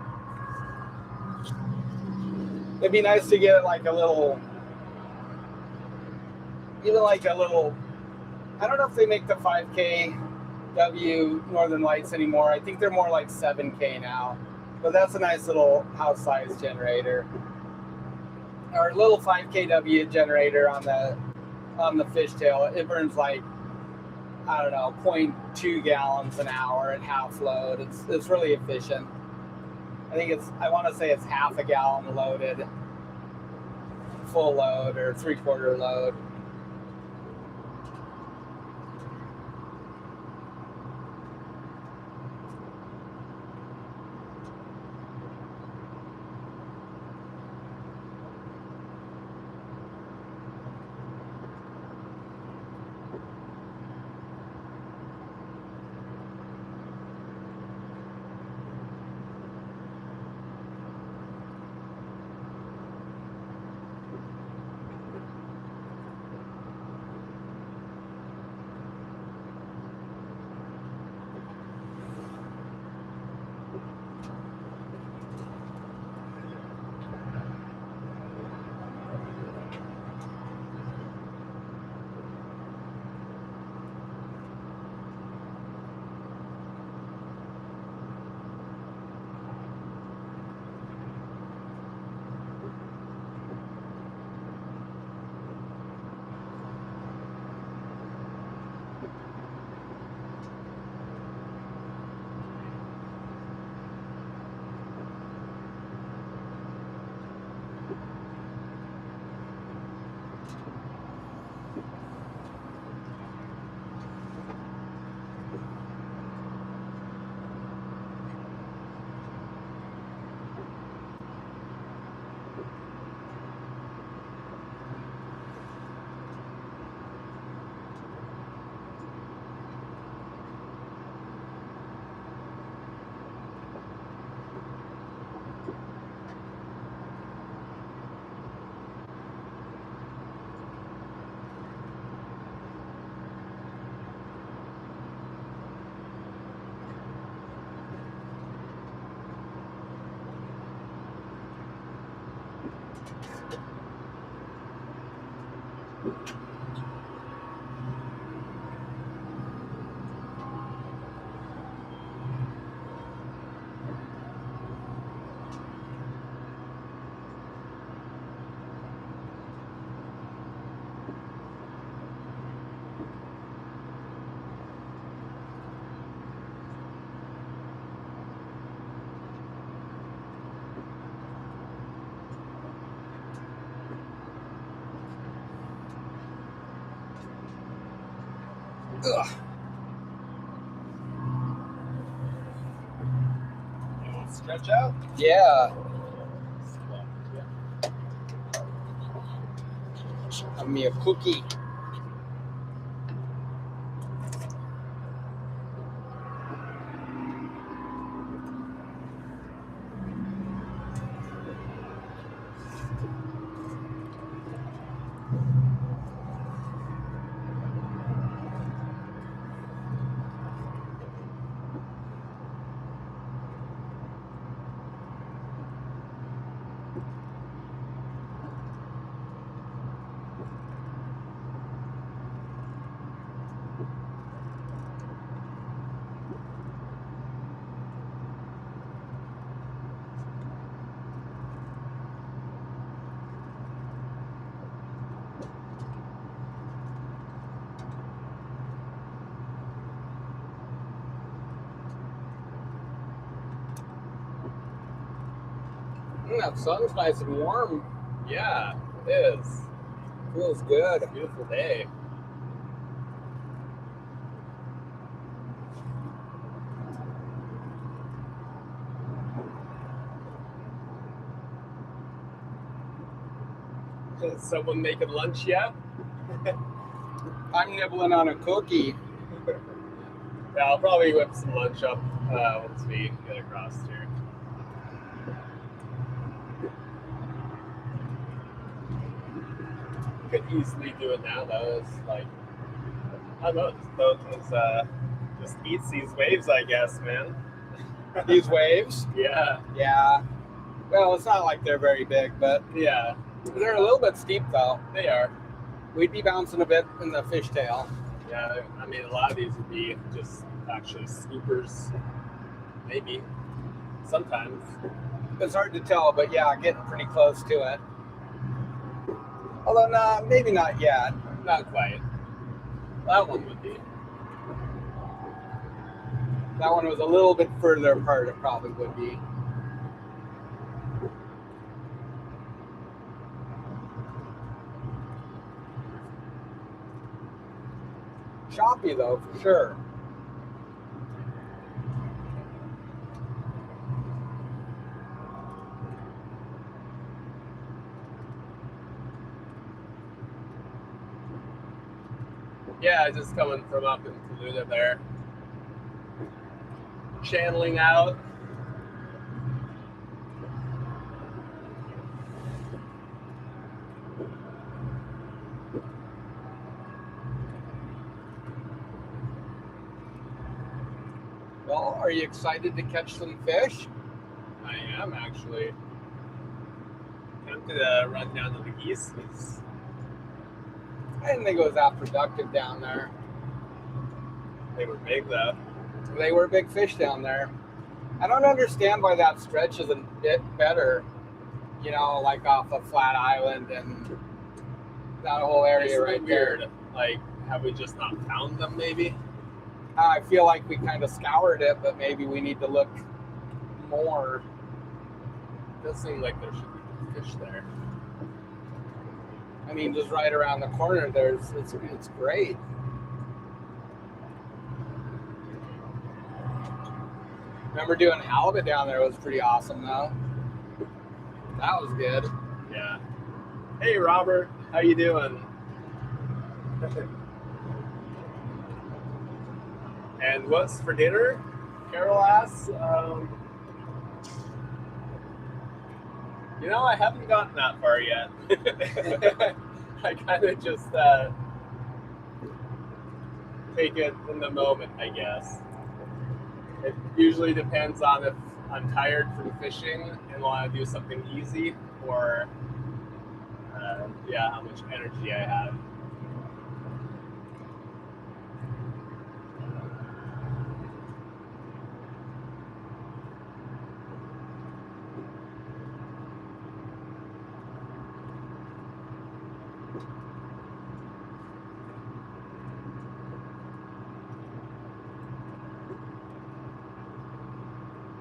It'd be nice to get like a little, even like a little, I don't know if they make the 5K W Northern Lights anymore. I think they're more like 7K now. But that's a nice little house size generator. Our little 5K W generator on the fishtail, it burns like, I don't know, 0.2 gallons an hour at half load. It's really efficient. I want to say it's half a gallon loaded, full load or 3/4 load. Ugh. Stretch out. Yeah. Have me a cookie. That sun's nice and warm. Yeah, it is. Feels good. It's a beautiful day. Is someone making lunch yet? I'm nibbling on a cookie. Yeah, I'll probably whip some lunch up once we get across here. Could easily do it now, though. It's like, I don't know, just eats these waves, I guess, man. These waves? Yeah, Yeah. Well, it's not like they're very big, but yeah, they're a little bit steep, though. they are. We'd be bouncing a bit in the fishtail. Yeah, I mean, a lot of these would be just actually scoopers, maybe, sometimes. It's hard to tell, but yeah, getting pretty close to it. Although, no, maybe not yet. Not quite. That one would be. That one was a little bit further apart, it probably would be. Choppy, though, for sure. Yeah, just coming from up in Halibut there. Channeling out. Well, are you excited to catch some fish? I am actually. Tempted to run down to the geese. I didn't think it was that productive down there. They were big though. They were big fish down there. I don't understand why that stretch isn't a bit better. You know, like off of Flat Island and that whole area It's right weird. there. Like, have we just not found them? Maybe. I feel like we kind of scoured it, but maybe we need to look more. It does seem like there should be fish there. I mean, just right around the corner, it's great. Remember doing halibut down there? It was pretty awesome, though. That was good. Yeah. Hey, Robert, how you doing? And what's for dinner? Carol asks. You know, I haven't gotten that far yet. I kind of just take it in the moment, I guess. It usually depends on if I'm tired from fishing and want to do something easy, or how much energy I have.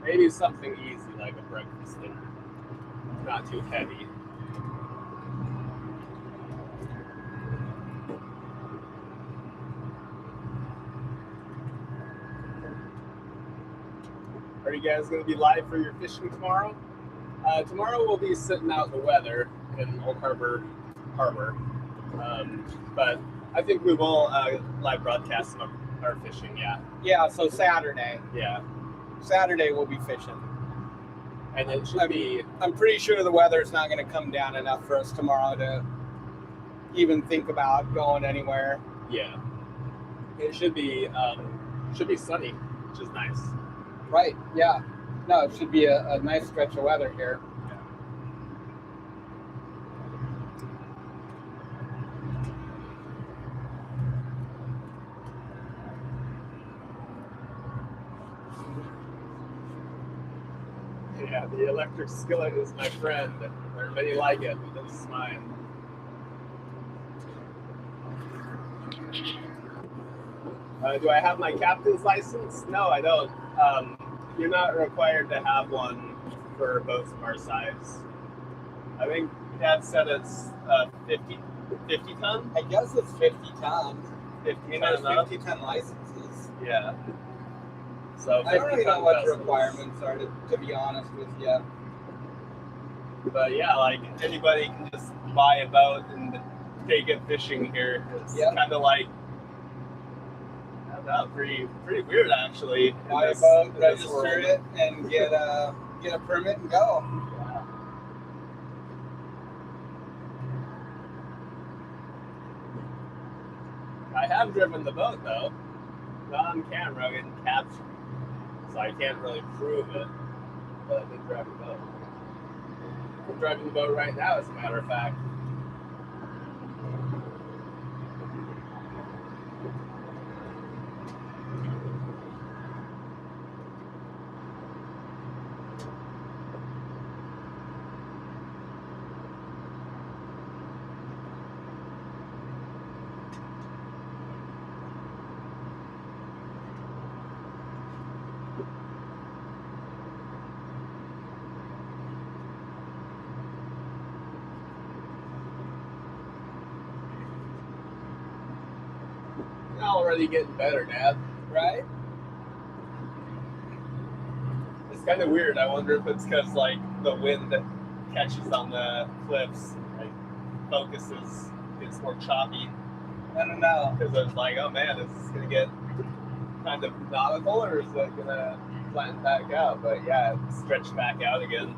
Maybe something easy like a breakfast dinner. Not too heavy. Are you guys going to be live for your fishing tomorrow? Tomorrow we'll be sitting out in the weather in Old Harbor. But I think we will live broadcast some of our fishing, yeah. Yeah, so Saturday. Yeah. Saturday we'll be fishing. And it should be... I'm pretty sure the weather's not going to come down enough for us tomorrow to even think about going anywhere. Yeah. It should be sunny, which is nice. Right, yeah. No, it should be a nice stretch of weather here. Yeah, the electric skillet is my friend. Many like it, but this is mine. Do I have my captain's license? No, I don't. You're not required to have one for boats of our size. I think Dad said it's 50 ton? I guess it's 50 ton. 50 There's ton 50 ton licenses. Yeah. So I don't really know what the vessels. requirements are, to be honest with you. But yeah, like anybody can just buy a boat and take it fishing here. It's kind of like pretty weird actually. Buy a boat, register it, and get a permit and go. Yeah. I have driven the boat though, not on camera. I didn't capture, so I can't really prove it. But I did drive the boat. I'm driving the boat right now, as a matter of fact. Already getting better, Dad. Right? It's kind of weird. I wonder if it's because like the wind that catches on the cliffs, like focuses, gets more choppy. I don't know. Because it's like, oh man, is this gonna get kind of nautical, or is it gonna flatten back out? But yeah, it's stretched back out again.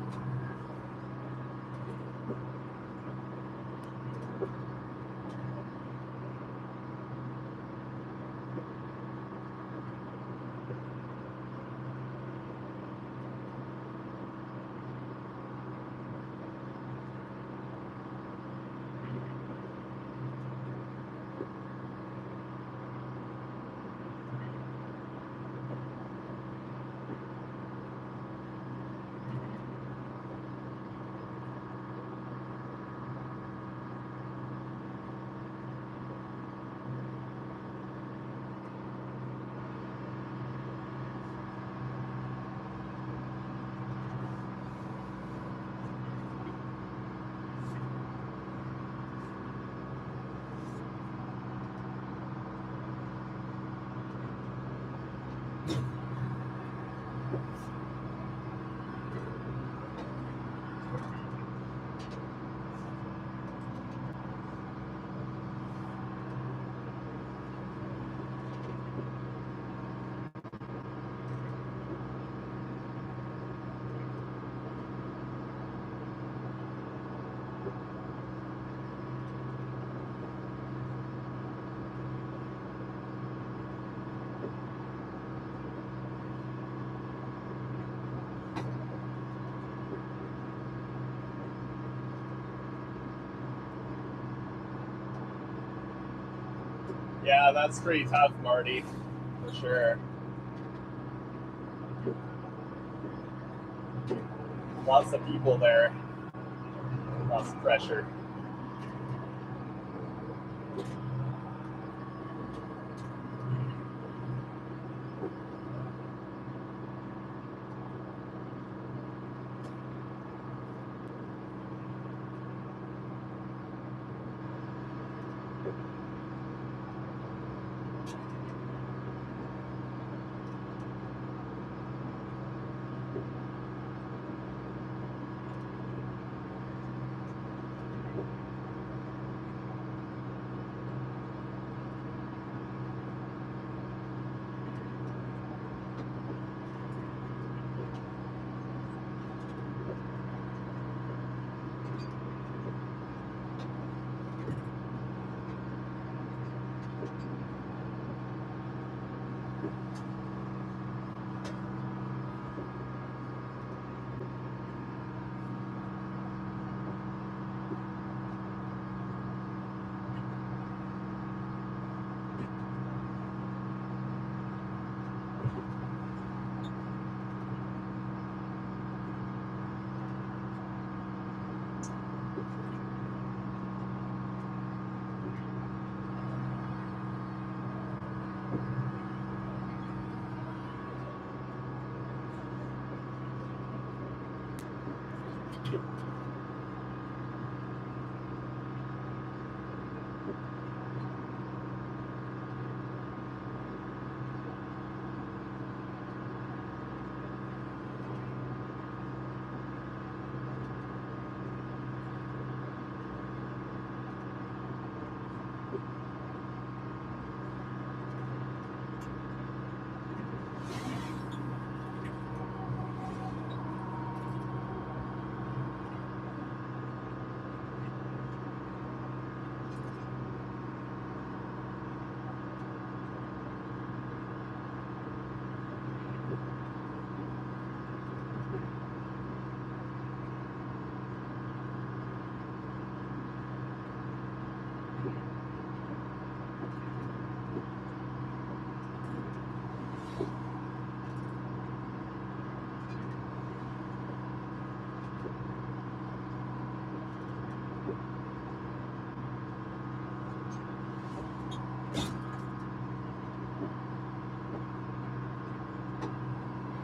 Yeah, that's pretty tough, Marty, for sure. Lots of people there, lots of pressure.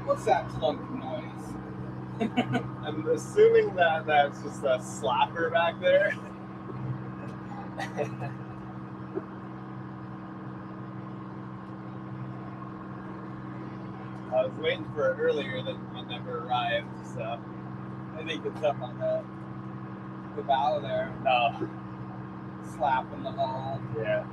What's that clunk noise? I'm assuming that that's just a slapper back there. I was waiting for it earlier, that one never arrived, so. I think it's up on the bow there, No. slapping the hull. Yeah.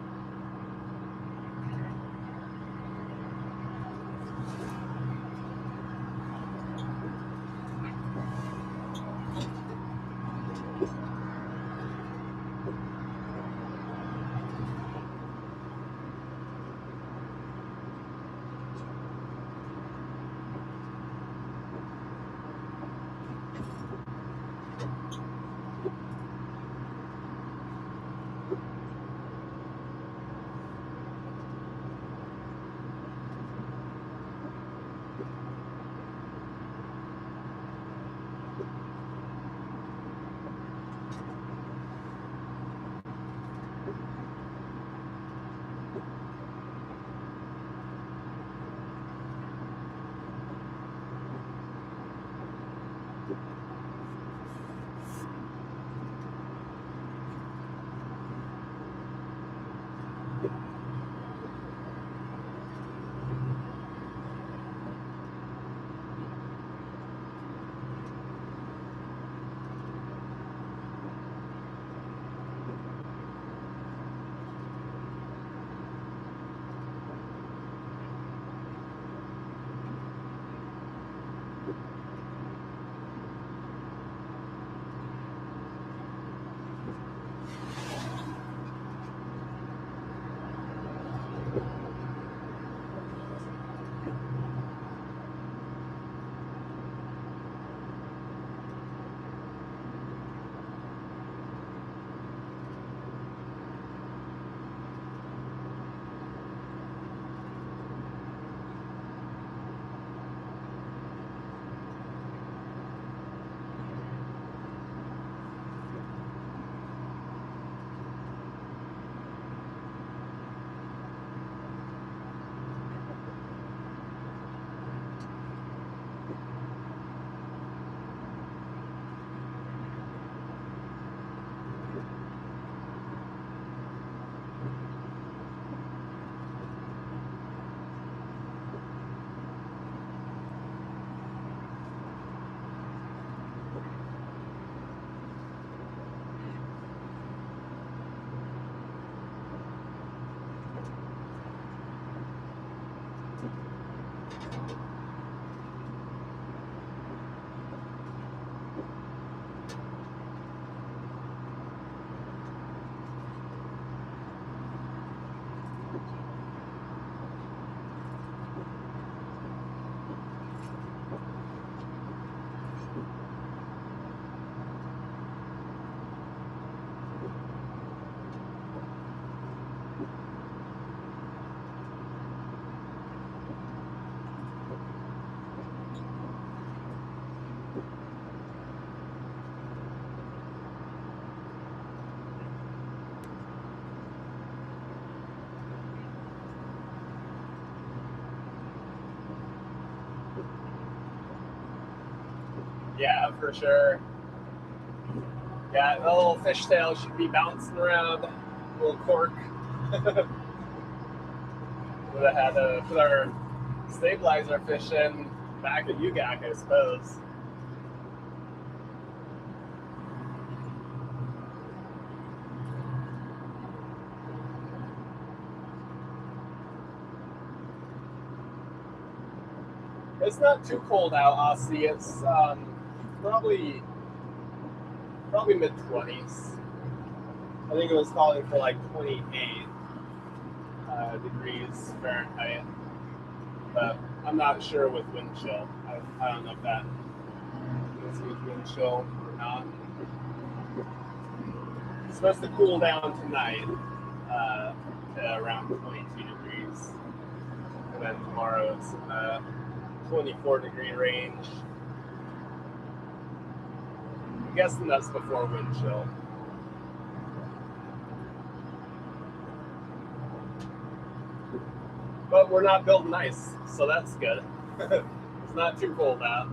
Yeah, for sure. Yeah, the little fishtail should be bouncing around. Little cork. Would have had to put our stabilizer fish in back at UGAC, I suppose. It's not too cold out, Aussie. It's probably mid-20s. I think it was calling for like 28 degrees Fahrenheit. But I'm not sure with wind chill. I don't know if that is with wind chill or not. It's supposed to cool down tonight to around 22 degrees. And then tomorrow it's 24-degree range. I'm guessing that's before wind chill. But we're not building ice, so that's good. It's not too cold out.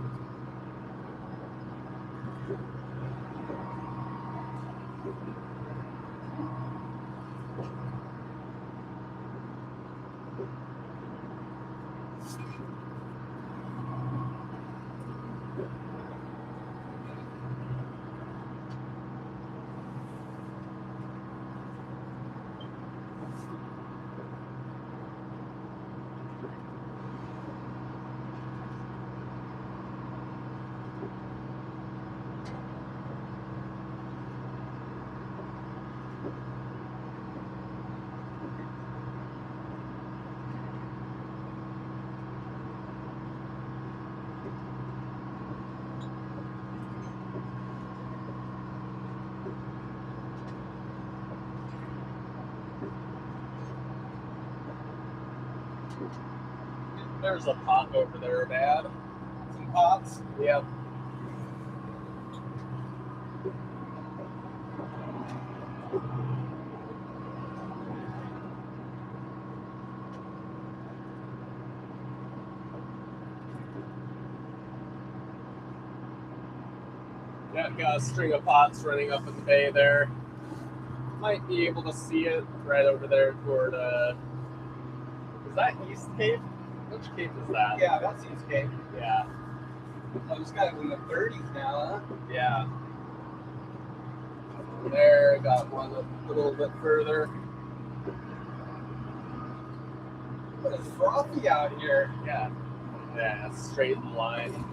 There's a pot over there, Dad. Some pots. Yep. Yeah, got a string of pots running up in the bay there. Might be able to see it right over there toward, is that East Cape? Which Cape is that? Yeah, that's East Cape. Yeah. Oh, this guy's in the 30s now, huh? Yeah. There, got one a little bit further. It's frothy out here. Yeah. Yeah, straight in line.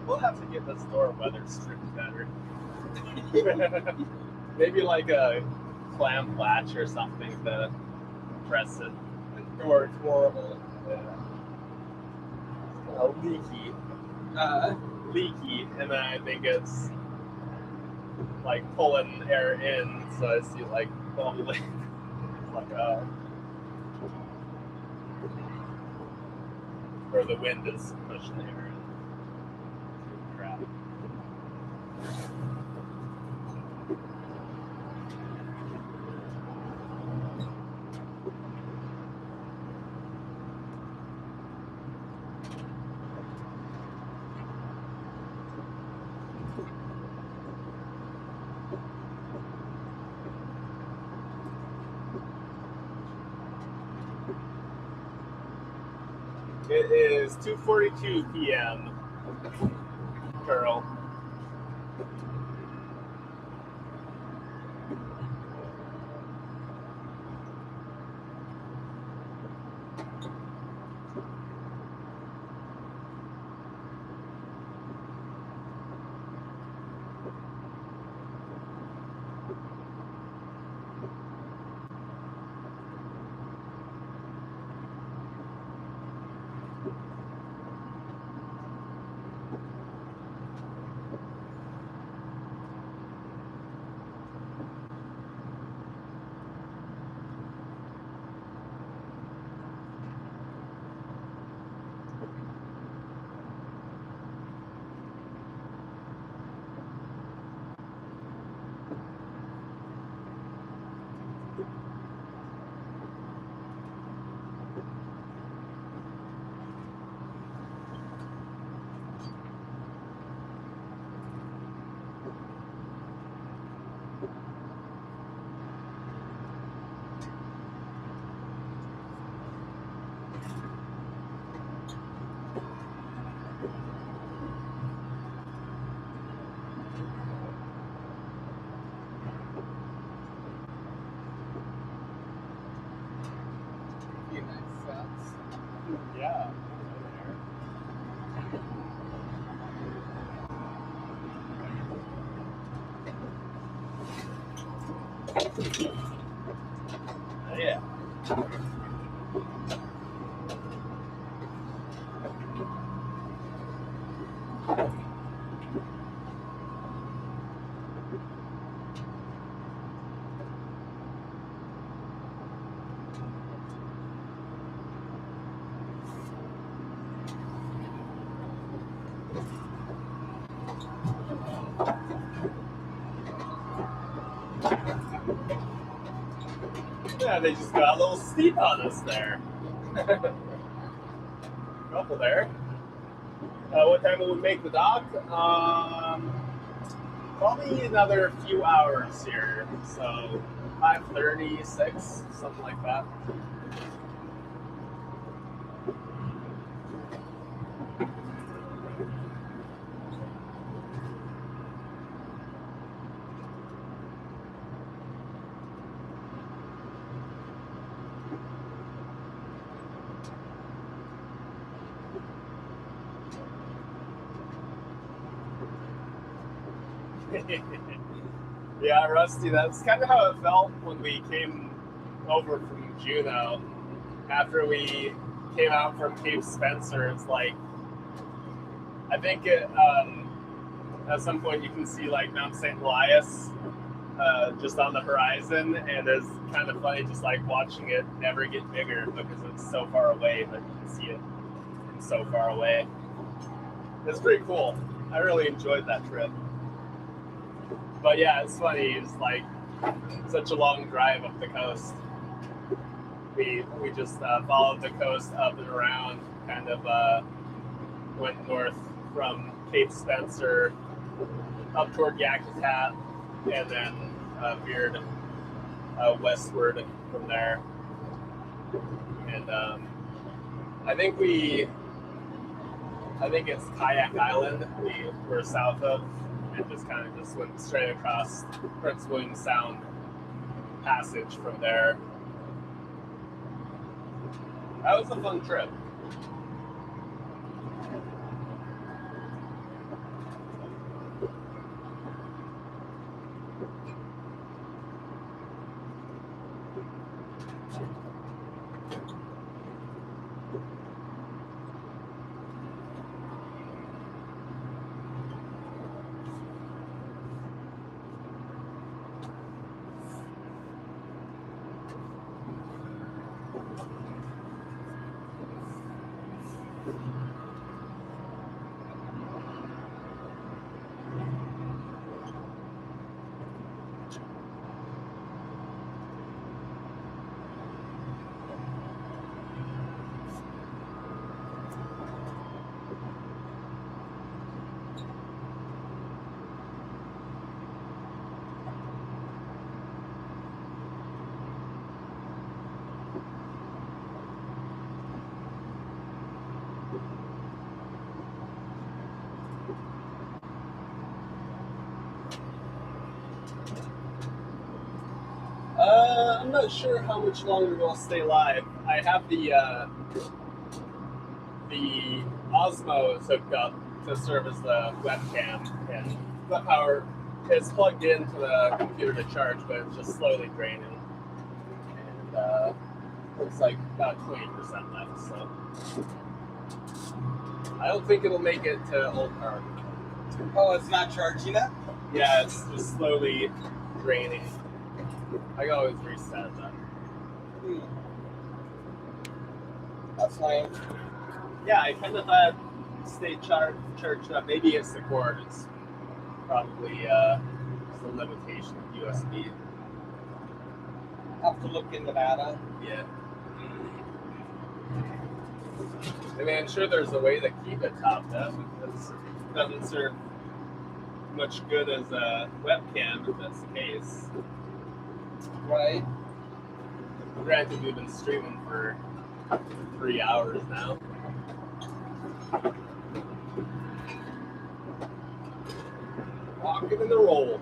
We'll have to get this door weather stripped better. Maybe like a clam latch or something to press it. The door's horrible. Yeah. Leaky. Leaky, and then I think it's like pulling air in, so I see like bubbling. Like or the wind is pushing air in. Crap. It is 2:42 p.m. Pearl. Yeah. Yeah. Yeah, they just got a little steep on us there. Couple there. What time will we make the dock? Probably another few hours here. So 5:36, something like that. Yeah, Rusty, that's kind of how it felt when we came over from Juneau. After we came out from Cape Spencer, it's like, I think at some point you can see like Mount St. Elias just on the horizon, and it's kind of funny just like watching it never get bigger because it's so far away, but you can see it from so far away. It's pretty cool. I really enjoyed that trip. But yeah, it's funny. It's like such a long drive up the coast. We just followed the coast up and around, kind of went north from Cape Spencer up toward Yakutat, and then veered westward from there. And I think it's Kayak Island we're south of, and just kind of just went straight across Prince William Sound Passage from there. That was a fun trip. I'm not sure how much longer we'll stay live. I have the Osmo is hooked up to serve as the webcam, and the power is plugged into the computer to charge, but it's just slowly draining. And looks like about 20% left, so I don't think it'll make it to Old Park. Oh, it's not charging it? Yeah, it's just slowly draining. I can always reset that. That's lame. Yeah, I kind of thought stay charged up. Maybe it's the cord. It's probably just a limitation of USB. Have to look into that. Yeah. I mean, I'm sure there's a way to keep it topped up. It doesn't serve much good as a webcam if that's the case. Right. Granted, we've been streaming for 3 hours now. Rocking in the roll.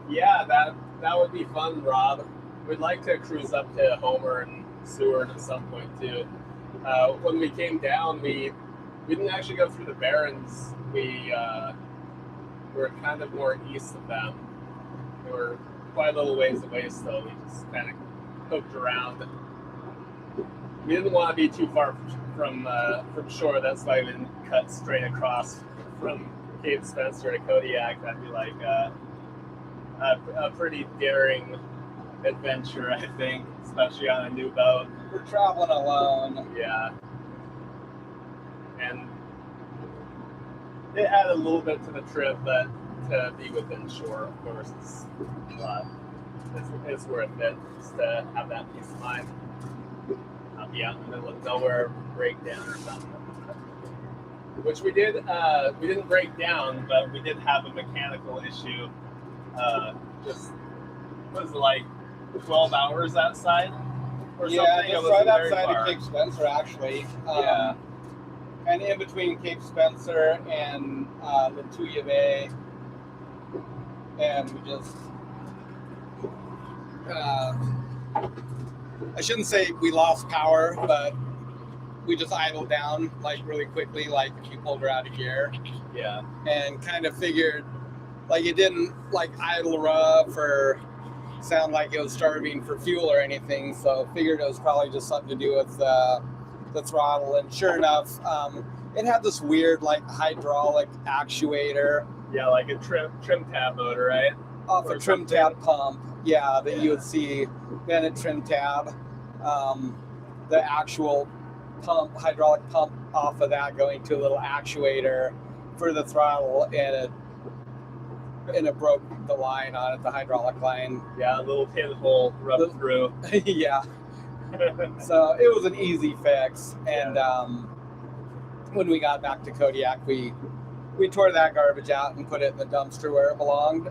Yeah, that would be fun, Rob. We'd like to cruise up to Homer and Seward at some point too. When we came down, we didn't actually go through the Barrens. We were kind of more east of them. We were quite a little ways away, so we just kind of hooked around. We didn't want to be too far from shore. That's why we didn't cut straight across from Cape Spencer to Kodiak. That'd be like a pretty daring adventure, I think, especially on a new boat. We're traveling alone. Yeah. And it added a little bit to the trip, but to be within shore, of course, it's worth it just to have that peace of mind. Not be out in the middle of nowhere, breakdown or something. Which we did. We didn't break down, but we did have a mechanical issue. Just was it, like 12 hours outside or Yeah, something. just It right wasn't very outside far. of Cape Spencer, actually. Yeah. And in between Cape Spencer and Lituya Bay. And we just, I shouldn't say we lost power, but we just idled down like really quickly, like if you pulled her out of gear, Yeah. and kind of figured like it didn't like idle rough or sound like it was starving for fuel or anything. So figured it was probably just something to do with the throttle. And sure enough, it had this weird like hydraulic actuator Yeah, like a trim tab motor, right? off Or a trim something. tab pump. Yeah, that Yeah. you would see then a trim tab. The actual pump, hydraulic pump off of that going to a little actuator for the throttle, and it broke the line on it, the hydraulic line. Yeah, a little pinhole rubbed through. Yeah. So it was an easy fix. And when we got back to Kodiak, we tore that garbage out and put it in the dumpster where it belonged.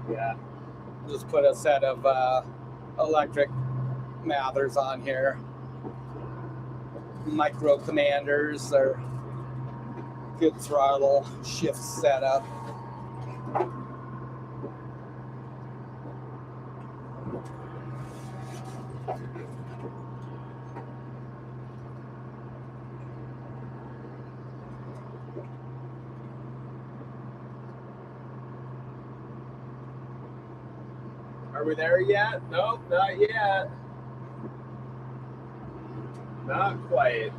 Yeah. Just put a set of electric Mathers on here. Micro commanders are good throttle shift setup. Are we there yet? Nope, not yet. Not quite.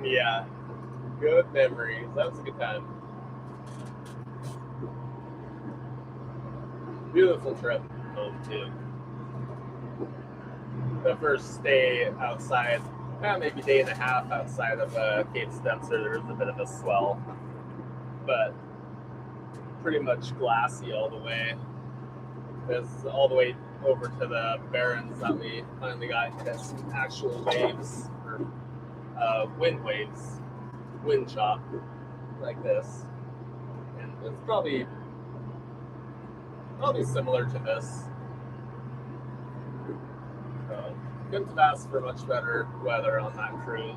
Yeah. Good memories. That was a good time. Beautiful trip home too. The first day outside, maybe day and a half outside of Cape Spencer, there was a bit of a swell, but pretty much glassy all the way. It was all the way over to the Barrens that we finally got hit some actual waves, or wind waves, wind chop like this, and it's probably similar to this. So couldn't have asked for much better weather on that cruise.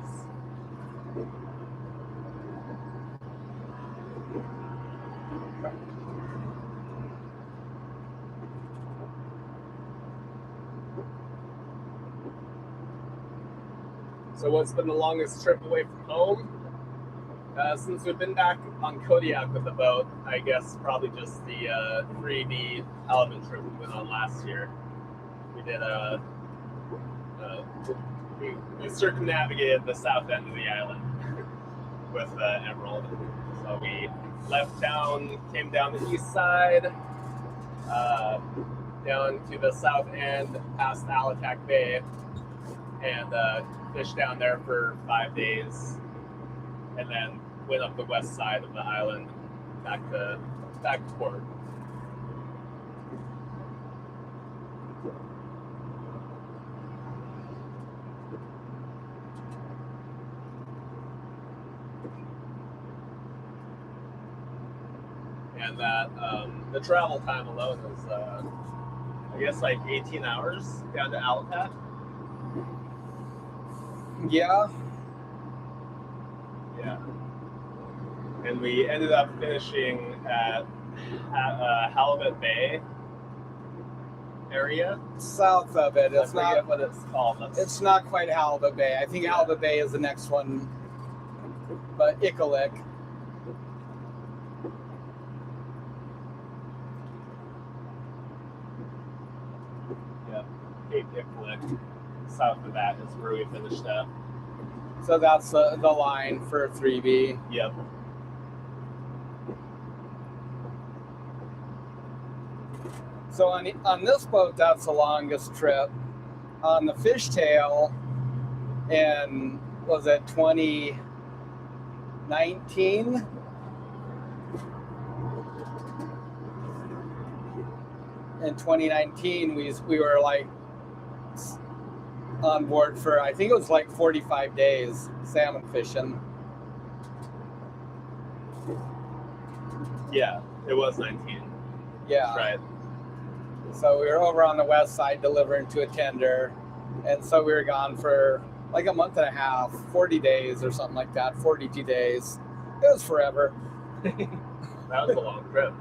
So what's been the longest trip away from home? Since we've been back on Kodiak with the boat, I guess probably just the 3D Halibut trip we went on last year. We did we circumnavigated the south end of the island with Emerald. So we left town, came down the east side, down to the south end past Alatac Bay and fished down there for 5 days, and then went up the west side of the island back to port. And that the travel time alone is, I guess, like 18 hours down to Alatac. Yeah. Yeah. And we ended up finishing at Halibut Bay area. South of it. It's I forget not what it's called. It's not quite Halibut Bay. I think Yeah. Halibut Bay is the next one. But Ikalik. Yeah, Cape Ikalik. South of that is where we finished up. So that's the line for 3B. Yep. So on this boat, that's the longest trip. On the fishtail, and was it 2019? In 2019, we were like on board for, I think it was like 45 days salmon fishing. Yeah, it was 19. Yeah. Right. So we were over on the west side delivering to a tender. And so we were gone for like a month and a half, 40 days or something like that, 42 days. It was forever. That was a long trip.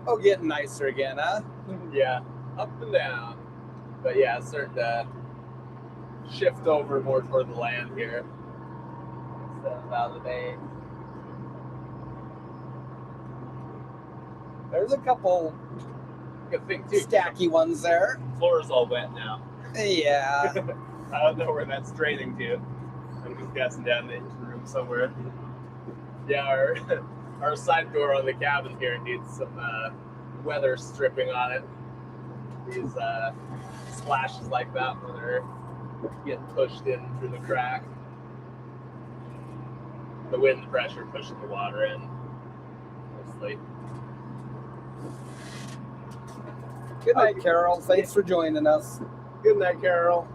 Oh, getting nicer again, huh? Yeah, up and down. But yeah, it's starting to shift over more toward the land here instead of out of the bay. There's a couple Good thing too. stacky ones there. The floor is all wet now. Yeah. I don't know where that's draining to. I'm just guessing down the engine room somewhere. Yeah, our side door on the cabin here needs some weather stripping on it. These splashes like that when they're getting pushed in through the crack. The wind pressure pushing the water in, mostly. Good night, Carol. Thanks for joining us. Good night, Carol.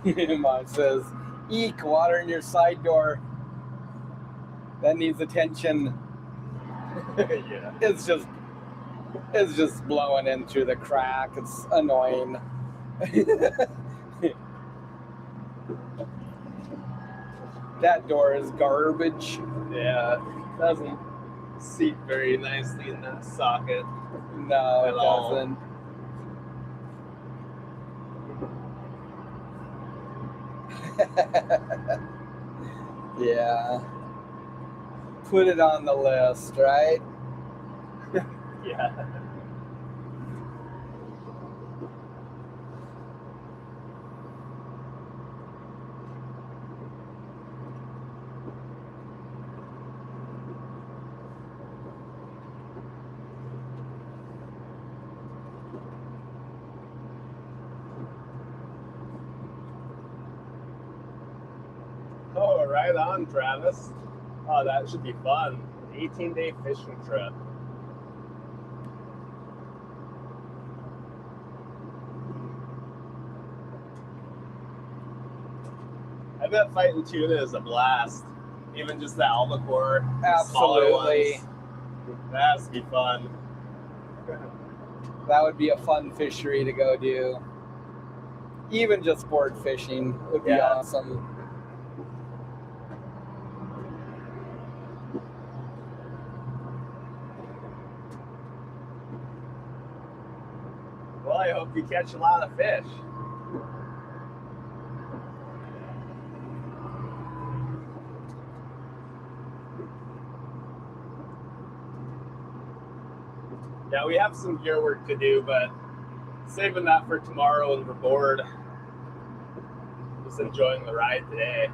Mine says, eek, water in your side door. That needs attention. Yeah. It's just It's just blowing in through the crack. It's annoying. That door is garbage. Yeah, it doesn't seat very nicely in that socket. No, it At all. doesn't. Yeah. Put it on the list, right? Yeah. Oh, right on, Travis. Oh, that should be fun. 18-day fishing trip. I bet fighting tuna is a blast. Even just the albacore, the smaller Absolutely. ones. That has to be fun. That would be a fun fishery to go do. Even just sport fishing would be Yeah. awesome. Well, I hope you catch a lot of fish. Yeah, we have some gear work to do, but saving that for tomorrow when we're bored. Just enjoying the ride today.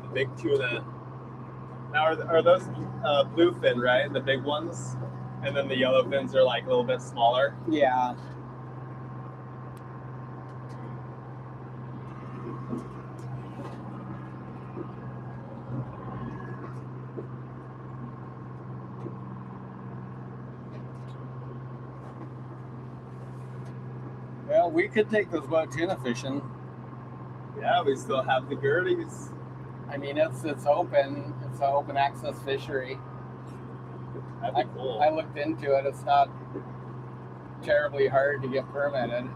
The big tuna. Now, are those bluefin, right? The big ones? And then the yellow fins are like a little bit smaller. Yeah. Well, we could take those boat tuna fishing. Yeah, we still have the girdies. I mean, it's open. It's an open access fishery. That'd be cool. I looked into it. It's not terribly hard to get permitted.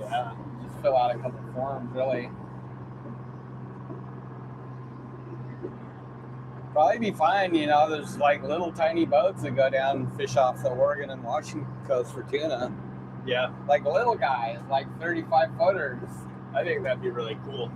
Yeah. Just fill out a couple forms, really. Probably be fine. You know, there's like little tiny boats that go down and fish off the Oregon and Washington coast for tuna. Yeah, Like little guys, like 35 footers. I think that'd be really cool.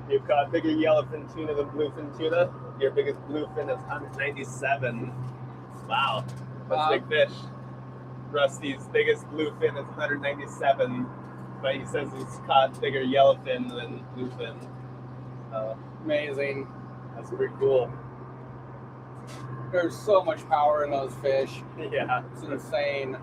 You've caught bigger yellowfin tuna than bluefin tuna. Your biggest bluefin is 197. Wow, that's a big fish. Rusty's biggest bluefin is 197, but he says he's caught bigger yellowfin than bluefin. Amazing. That's pretty cool. There's so much power in those fish. Yeah. It's insane.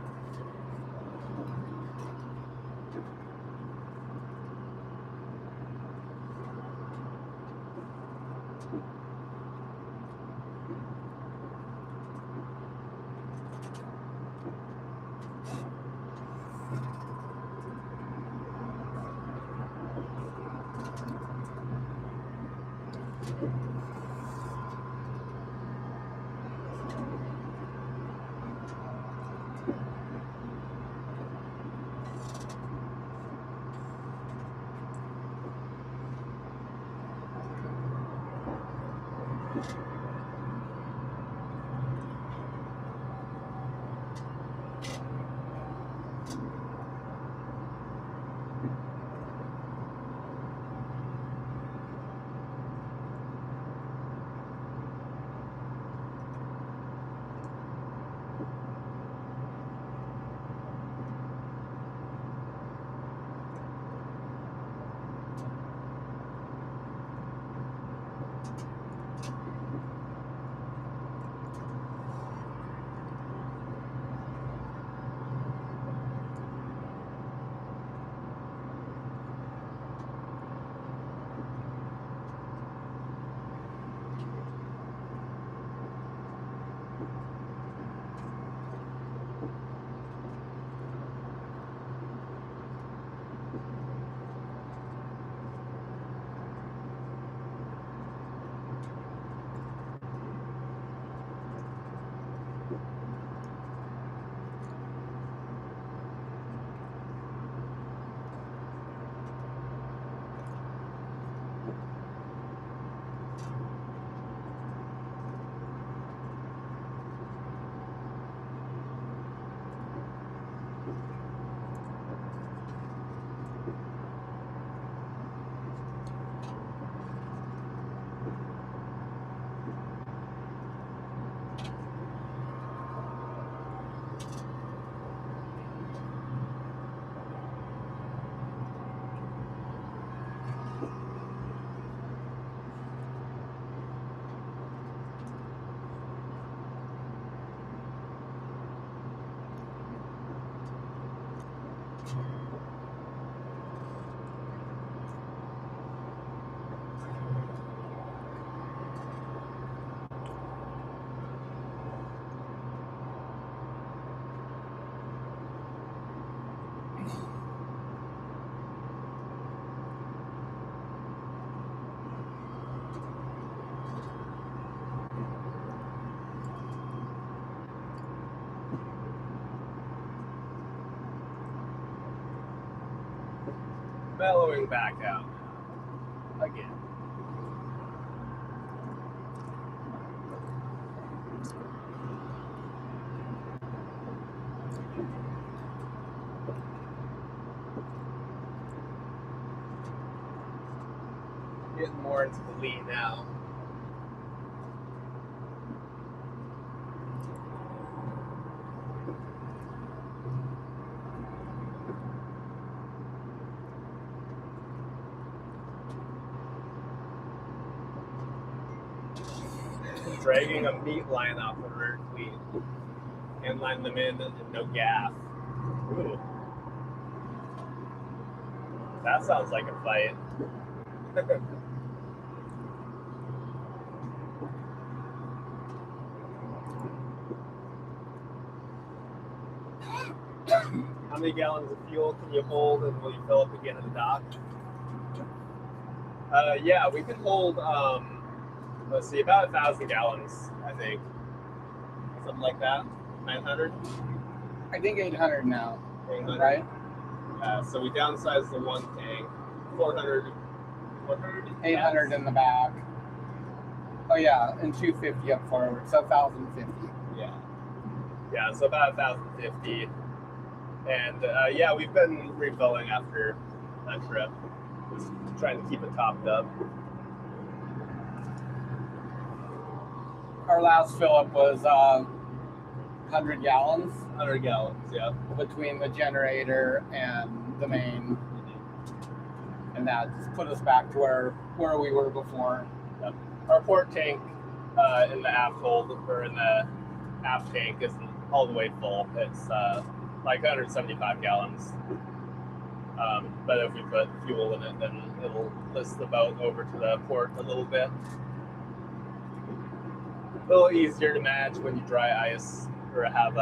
Mellowing back out again. Getting more into the lean now. Dragging a meat line off the rear cleat and line them in and no gaff. Ooh. That sounds like a fight. How many gallons of fuel can you hold, and will you fill up again at the dock? Yeah, we can hold, let's see, about 1,000 gallons, I think. Something like that. 900? I think 800 now, 800. right? So we downsized the one tank. 400. 800 in the back. Oh yeah, and 250 up forward, so 1,050. Yeah. Yeah, so about 1,050. And yeah, we've been refilling after that trip. Just trying to keep it topped up. Our last fill up was 100 gallons 100 gallons, yeah. between the generator and the main, and that just put us back to where we were before. Yep. Our port tank in the aft hold, or in the aft tank, isn't all the way full. It's like 175 gallons. But if we put fuel in it, then it'll lift the boat over to the port a little bit. A little easier to manage when you dry ice or have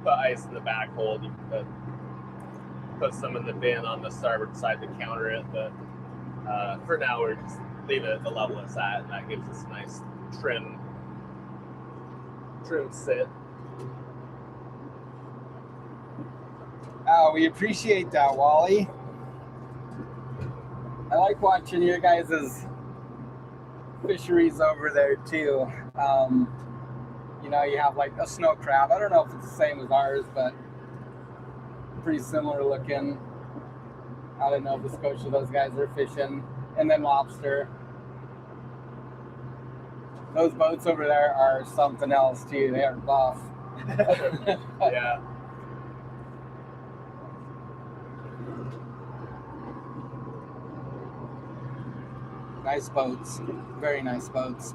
put ice in the back hold. You can put some in the bin on the starboard side to counter it. But for now, we're just leave it at the level it's at, and that gives us a nice trim sit. We appreciate that, Wally. I like watching your guys' fisheries over there too. You know, you have like a snow crab. I don't know if it's the same as ours, but pretty similar looking. Out in Nova Scotia, those guys are fishing. And then lobster. Those boats over there are something else too. They are buff. Yeah. Nice boats. Very nice boats.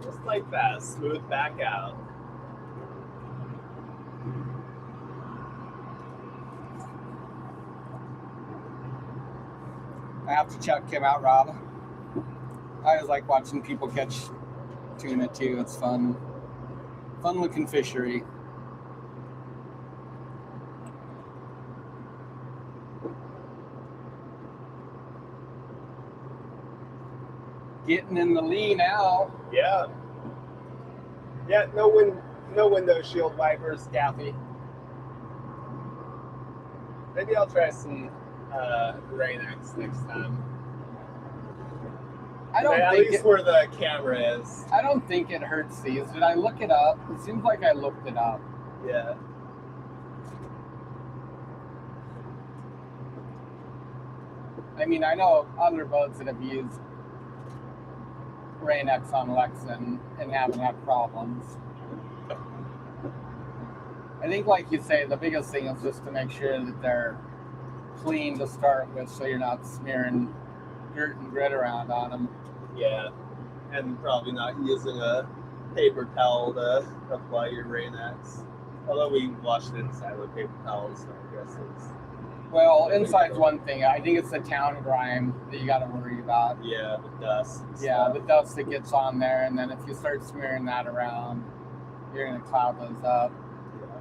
Just like that, smooth back out. I have to check him out, Rob. I always like watching people catch tuna too. It's fun. Fun looking fishery. Getting in the lee now. Yeah. Yeah, no window shield wipers, Kathy. Maybe I'll try some Rain-X next time. I don't at think least where the camera is. I don't think it hurts these. Did I look it up? It seems like I looked it up. Yeah. I mean, I know other boats that have used Rain-X on Lexan and haven't had problems. I think, like you say, the biggest thing is just to make sure that they're clean to start with, so you're not smearing dirt and grit around on them. Yeah. And probably not using a paper towel to apply your Rain-X. Although we washed it inside with paper towels, so I guess it's... Well, inside's one thing. I think it's the town grime that you got to worry about. Yeah, the dust. Yeah, the dust that gets on there, and then if you start smearing that around, you're going to cloud those up. Yeah.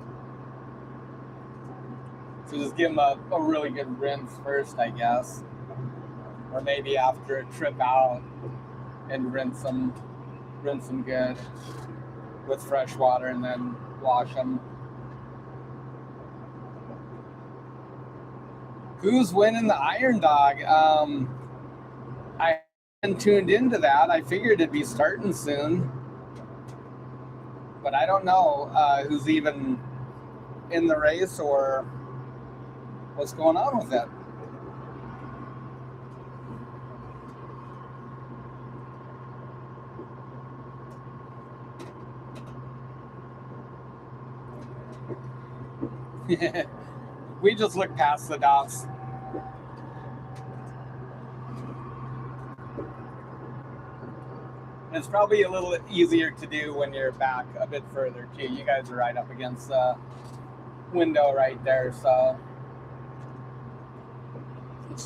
So just give them a really good rinse first, I guess. Or maybe after a trip out and rinse them good with fresh water and then wash them. Who's winning the Iron Dog? I haven't tuned into that. I figured it'd be starting soon. But I don't know who's even in the race or what's going on with it. We just look past the dots. It's probably a little easier to do when you're back a bit further too. You guys are right up against the window right there, so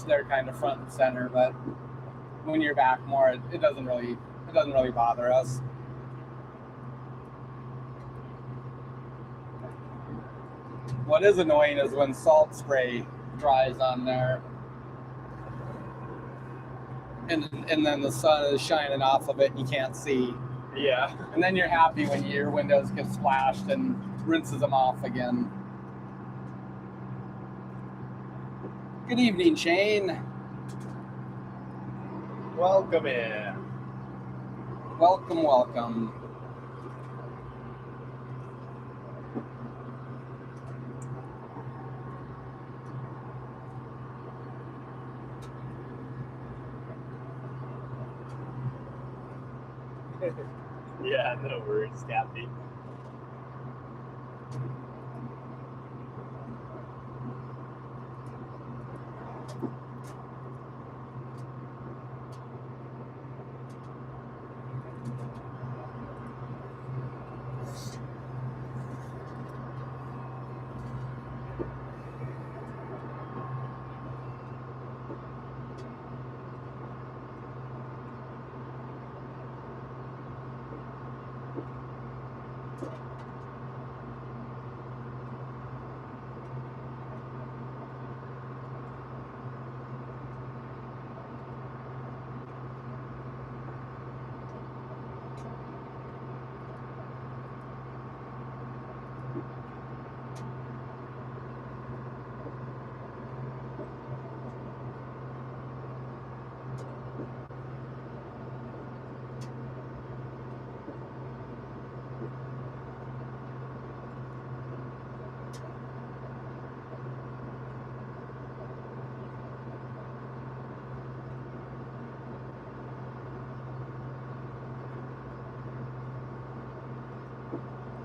they're kind of front and center. But when you're back more, it doesn't really bother us. What is annoying is when salt spray dries on there, and then the sun is shining off of it and you can't see. Yeah. And then you're happy when your windows get splashed and rinses them off again. Good evening, Shane. Welcome in. Welcome, welcome. Yeah, no worries, Kathy.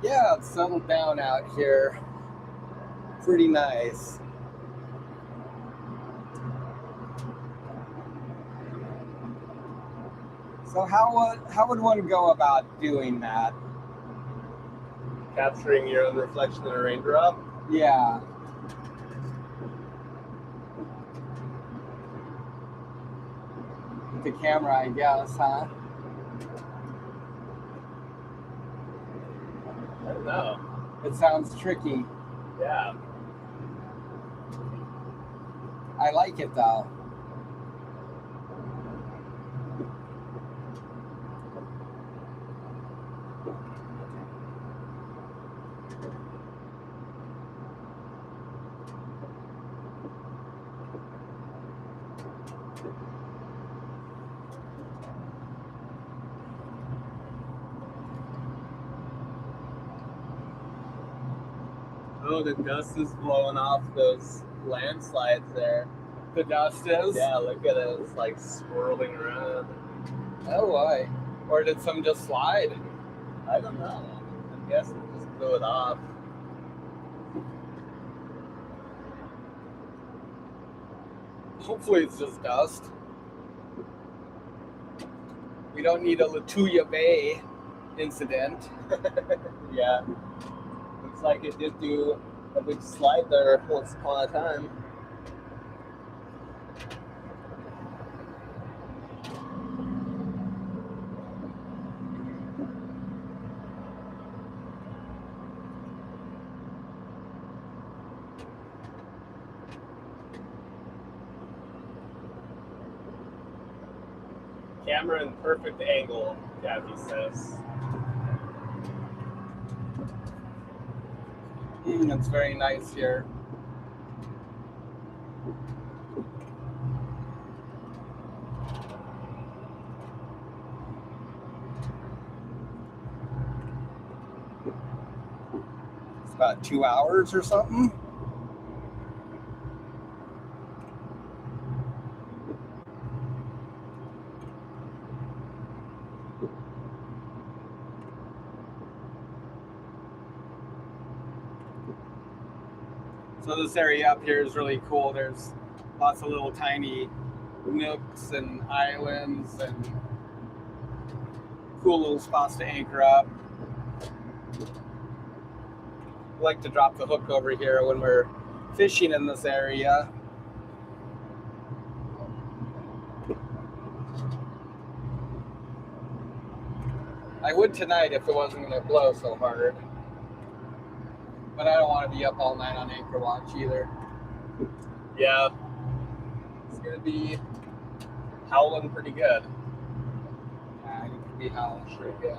Yeah, it's settled down out here. Pretty nice. So how would one go about doing that? Capturing your own reflection in a raindrop. Yeah. The camera, I guess, huh? I don't know. It sounds tricky. Yeah. I like it though. Oh, the dust is blowing off those landslides there. The dust is? Yeah, look at it. It's like swirling around. Oh, why? Or did some just slide? I don't know. I'm guessing just blew it off. Hopefully it's just dust. We don't need a Latuya Bay incident. Yeah. Looks like it did do a big slide there once upon a time. Camera in perfect angle, Gabby says. It's very nice here. It's about 2 hours or something. So this area up here is really cool. There's lots of little tiny nooks and islands and cool little spots to anchor up. I like to drop the hook over here when we're fishing in this area. I would tonight if it wasn't going to blow so hard. But I don't want to be up all night on anchor watch either. Yeah. It's gonna be howling pretty good. Yeah, it could be howling pretty good.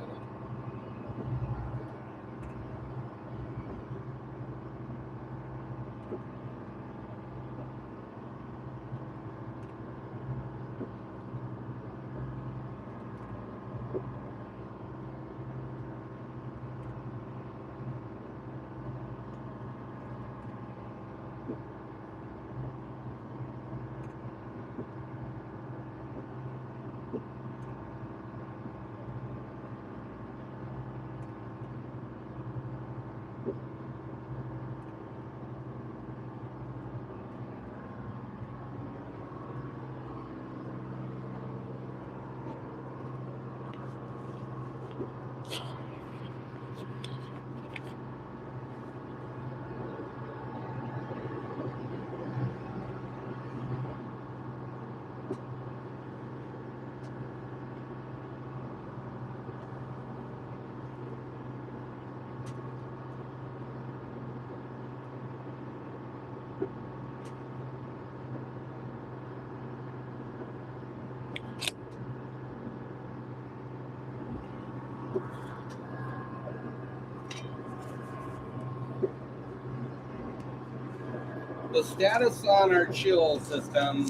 The status on our chill system,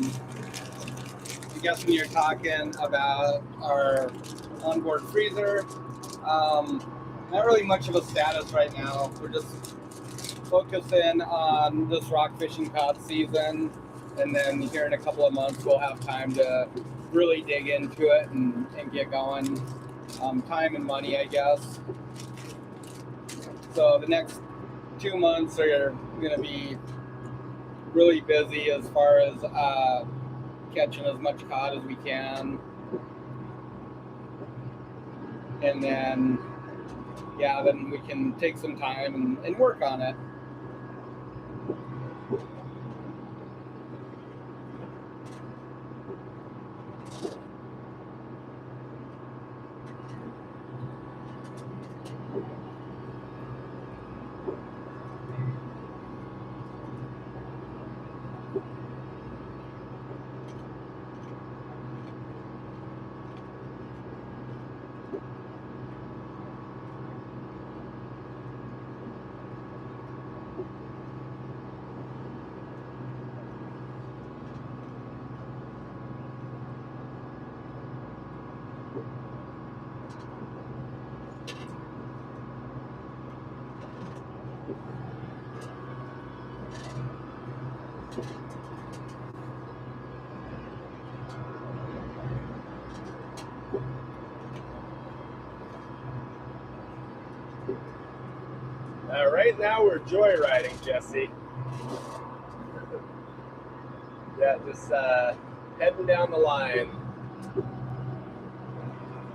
I guess when you're talking about our onboard freezer, not really much of a status right now. We're just focusing on this rock fishing cod season, and then here in a couple of months we'll have time to really dig into it and get going. Time and money, I guess. So the next 2 months are going to be really busy as far as catching as much cod as we can. And then, yeah, then we can take some time and work on it. Right now we're joyriding, Jesse. Yeah, just heading down the line.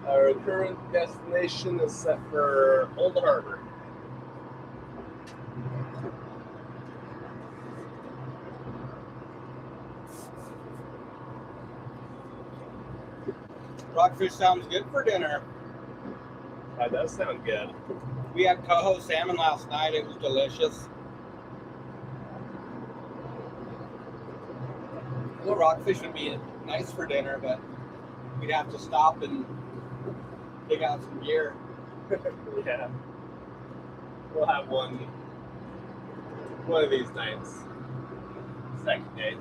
Our current destination is set for Old Harbor. Rockfish sounds good for dinner. That does sound good. We had coho salmon last night. It was delicious. The rockfish would be nice for dinner, but we'd have to stop and dig out some gear. Yeah. We'll have one of these nights. Second day.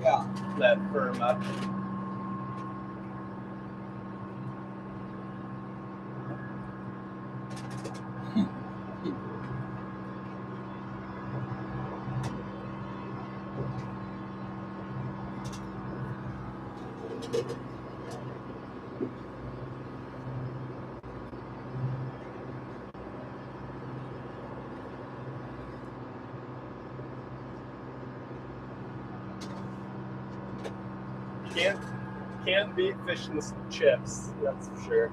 Yeah. Let firm up. Can't beat fish and chips, that's for sure.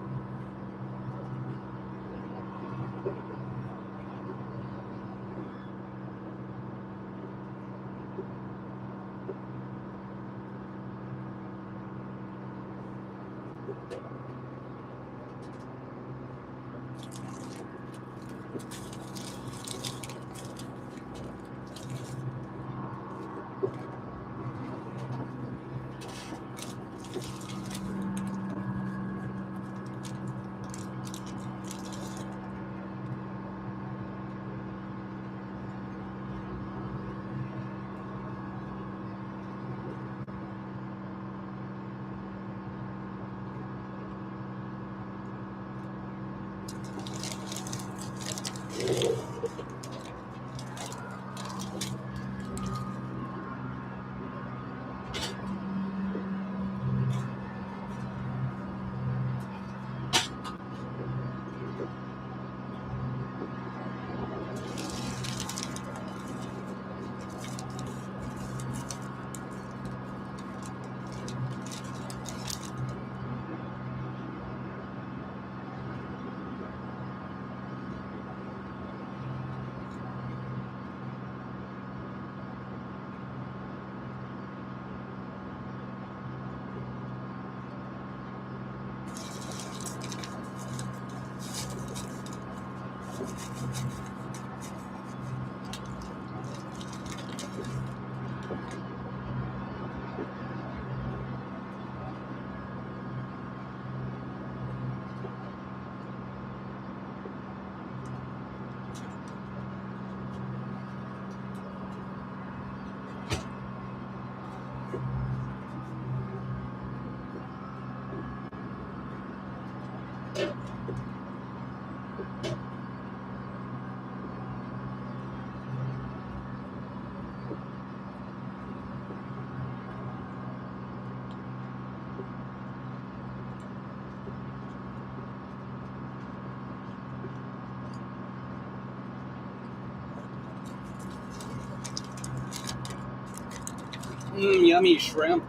Yummy shrimp.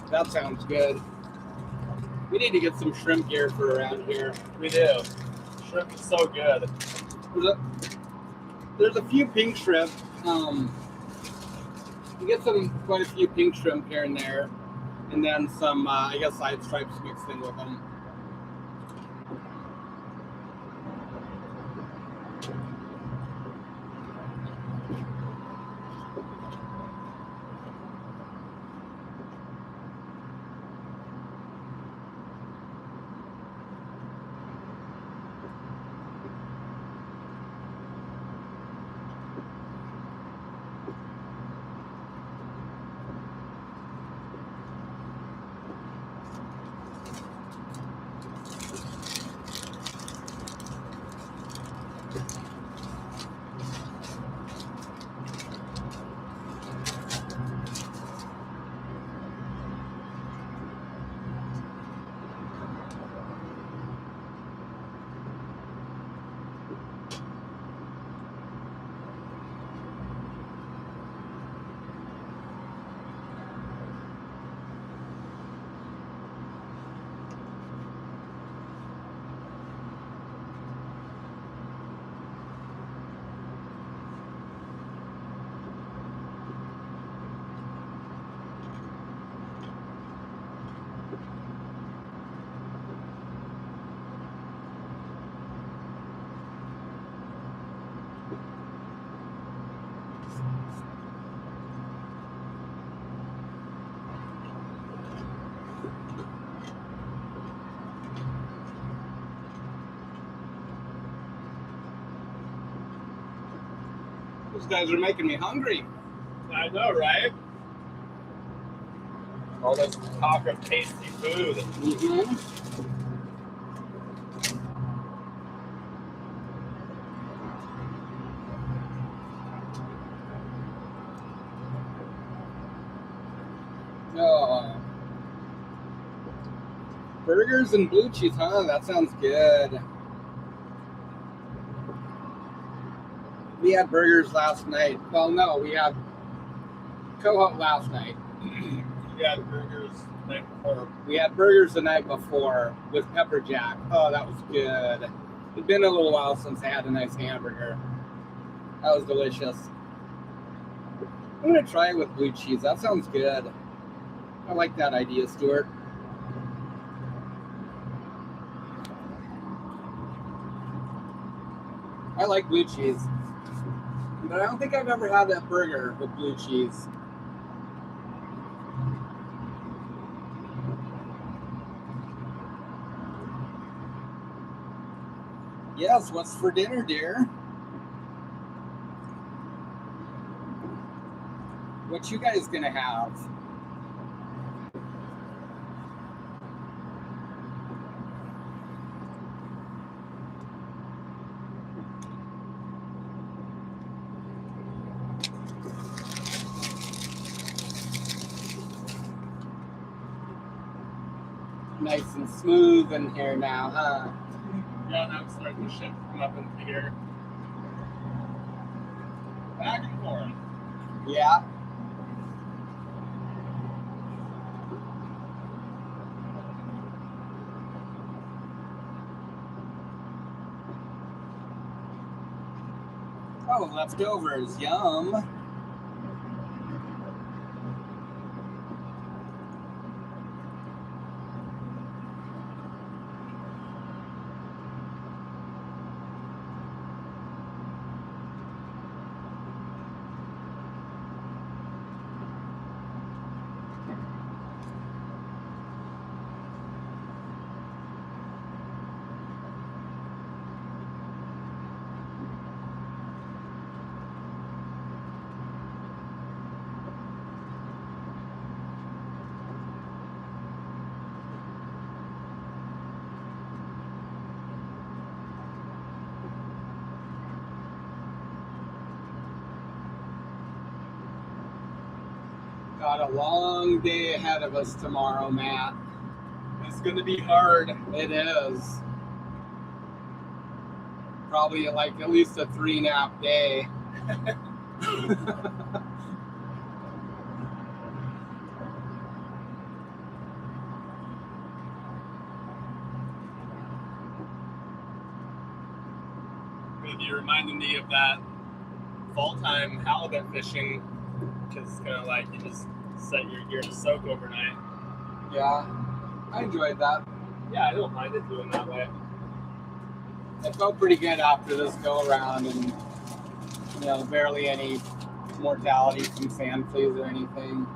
That sounds good. We need to get some shrimp gear for around here. We do. Shrimp is so good. There's a few pink shrimp. You get quite a few pink shrimp here and there, and then some, I guess, side stripes mixed in with them. Those guys are making me hungry. I know, right? All this talk of tasty food. Mm-hmm. Oh. Burgers and blue cheese, huh? That sounds good. We had burgers last night. Well, no, we had Cohut last night. We had burgers the night before. We had burgers the night before with pepper jack. Oh, that was good. It's been a little while since I had a nice hamburger. That was delicious. I'm gonna try it with blue cheese. That sounds good. I like that idea, Stuart. I like blue cheese, but I don't think I've ever had that burger with blue cheese. Yes, what's for dinner, dear? What you guys gonna have? Nice and smooth in here now, huh? Yeah, now it's starting to shift from up into here. Back and forth. Yeah. Oh, leftovers, yum. Got a long day ahead of us tomorrow, Matt. It's going to be hard. It is. Probably like at least a 3-nap day. reminded me of that fall-time halibut fishing, because it's kind of like you just set your gear to soak overnight. Yeah, I enjoyed that. Yeah, I don't mind it doing that way. It felt pretty good after this go around, and barely any mortality from sand fleas or anything.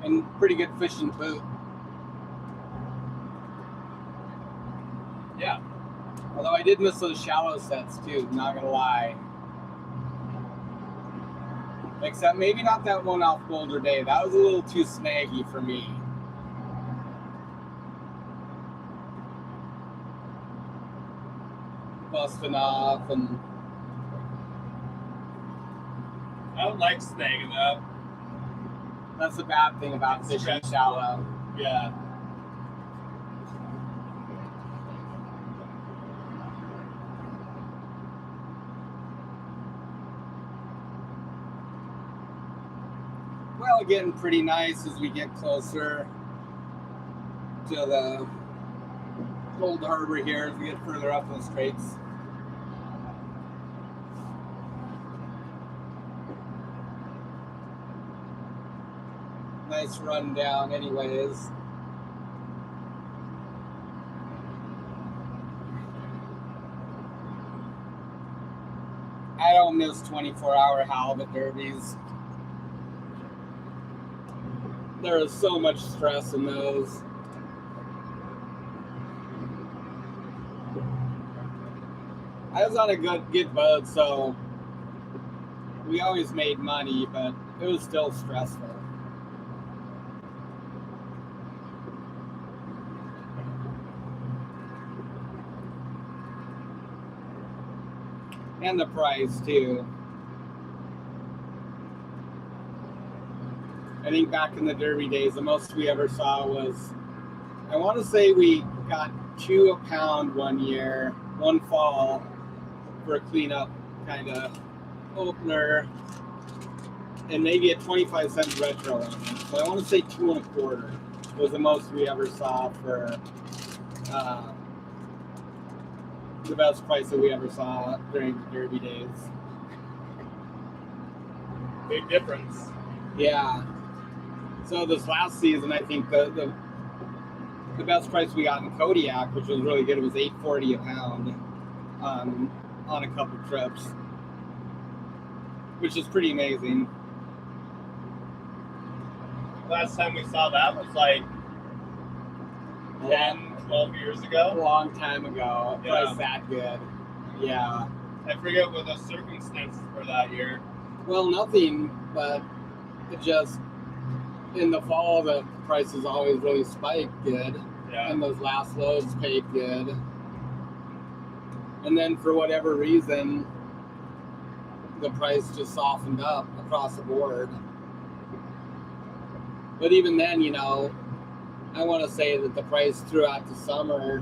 And pretty good fishing too. Yeah. Although I did miss those shallow sets too, not gonna lie. Except maybe not that one off Boulder Day. That was a little too snaggy for me. Busting off, and I don't like snagging up. that's the bad thing about fishing Stressful. shallow. Yeah. Well, getting pretty nice as we get closer to the old harbor here as we get further up in the straits. Nice run down anyways. I don't miss 24-hour halibut derbies. There is so much stress in those. I was on a good boat, so we always made money, but it was still stressful. And the price too. I think back in the derby days, the most we ever saw was, I want to say we got $2 a pound one year, one fall, for a cleanup kind of opener, and maybe a 25-cent retro on it. So I want to say 2 1/4 was the most we ever saw for the best price that we ever saw during the derby days. Big difference. Yeah. So this last season, I think the best price we got in Kodiak, which was really good, was $8.40 a pound on a couple trips, which is pretty amazing. Last time we saw that was like 10, 12 years ago. A long time ago. Yeah. Price that good. Yeah. I forget what the circumstances were that year. Well, nothing, but it just, in the fall, the prices always really spike good. Yeah. And those last loads paid good. And then for whatever reason, the price just softened up across the board. But even then, I want to say that the price throughout the summer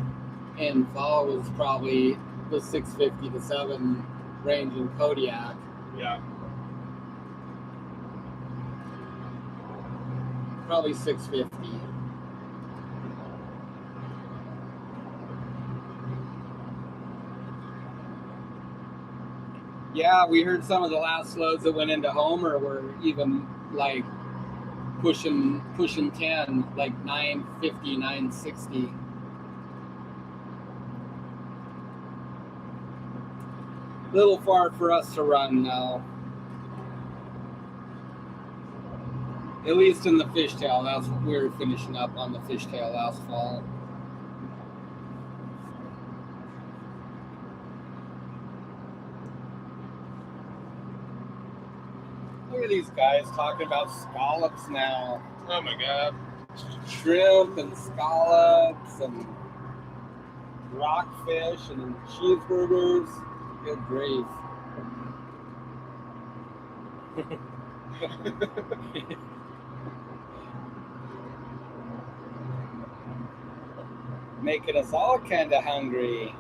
and fall was probably the $6.50 to $7 range in Kodiak. Yeah. Probably $6.50. Yeah, we heard some of the last loads that went into Homer were even like pushing 10, like 950, 960. Little far for us to run now. At least in the fishtail. That's what we were finishing up on the fishtail last fall. Look at these guys talking about scallops now. Oh my god. Shrimp and scallops and rockfish and cheeseburgers. Good grief. Making us all kind of hungry.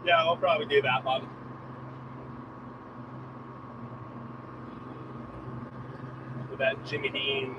Yeah, we'll probably do that one. With that Jimmy Dean.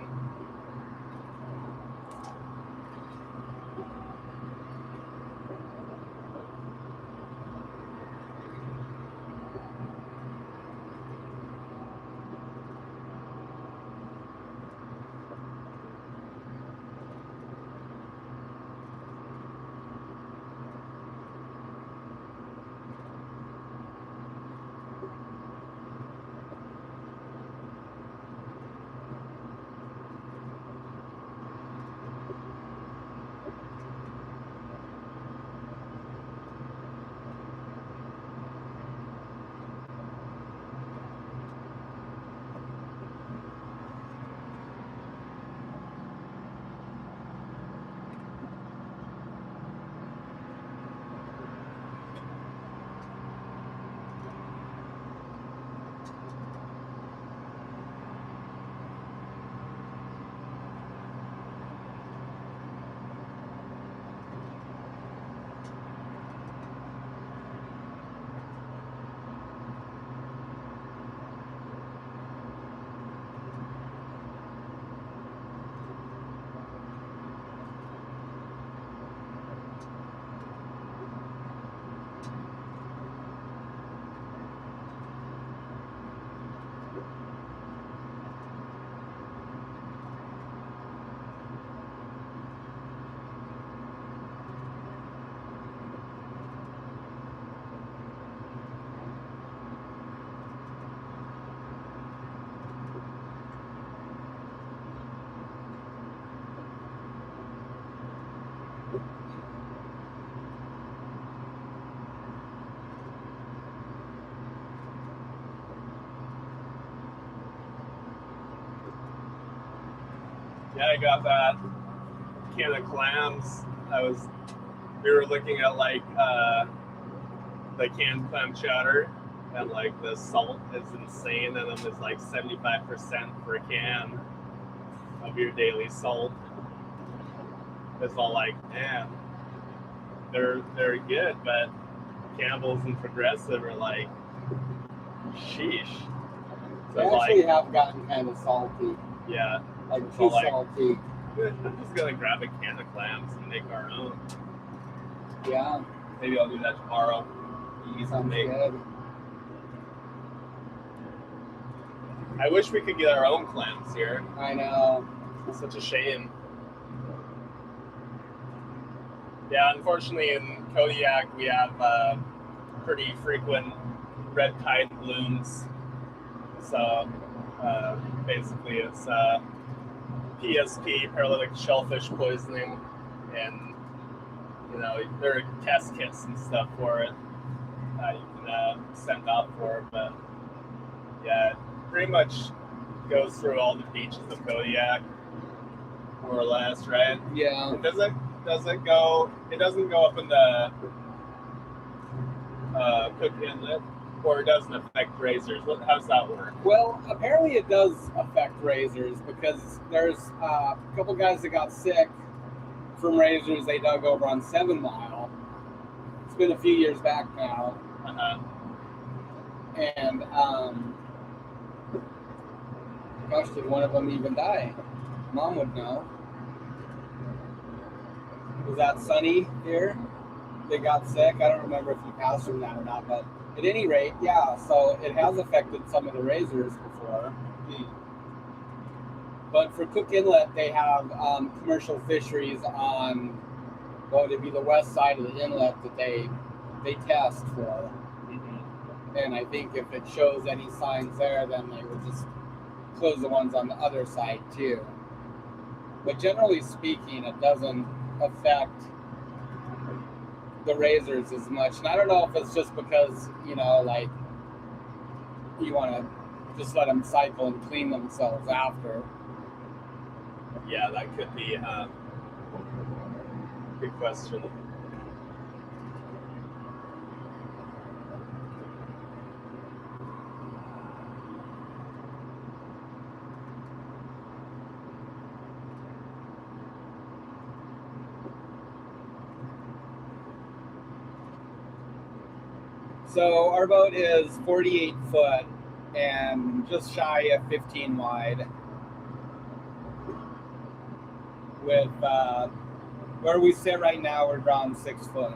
Yeah, I got that can of clams. We were looking at like the canned clam chowder, and like the salt is insane, and then it's like 75% for a can of your daily salt. It's all like, man, they're good, but Campbell's and Progressive are like, sheesh. They So actually like, have gotten kind of salty, yeah, like So, too like- salty. I'm just gonna grab a can of clams and make our own. Yeah, Maybe I'll do that tomorrow. Easy to sounds make. good. I wish we could get our own clams here. I know. It's such a shame. Yeah, unfortunately in Kodiak we have pretty frequent red tide blooms. So basically it's PSP, paralytic shellfish poisoning, and there are test kits and stuff for it you can send out for, but yeah, it pretty much goes through all the beaches of Kodiak, more or less, right? Yeah. It doesn't go up in the Cook Inlet, or it doesn't affect razors. How's that work? Well, apparently it does affect razors because there's a couple guys that got sick from razors they dug over on 7 Mile. It's been a few years back now. Uh-huh. And, gosh, did one of them even die? Mom would know. Was that Sunny here? They got sick. I don't remember if he passed from that or not, but at any rate, yeah. So it has affected some of the razors before. But for Cook Inlet, they have commercial fisheries on what would be the west side of the inlet that they test for. And I think if it shows any signs there, then they would just close the ones on the other side too. But generally speaking, it doesn't affect the razors as much. And I don't know if it's just because, like you want to just let them cycle and clean themselves after. Yeah, that could be a good question. So our boat is 48 foot and just shy of 15 wide. With where we sit right now, we're drawn 6 foot.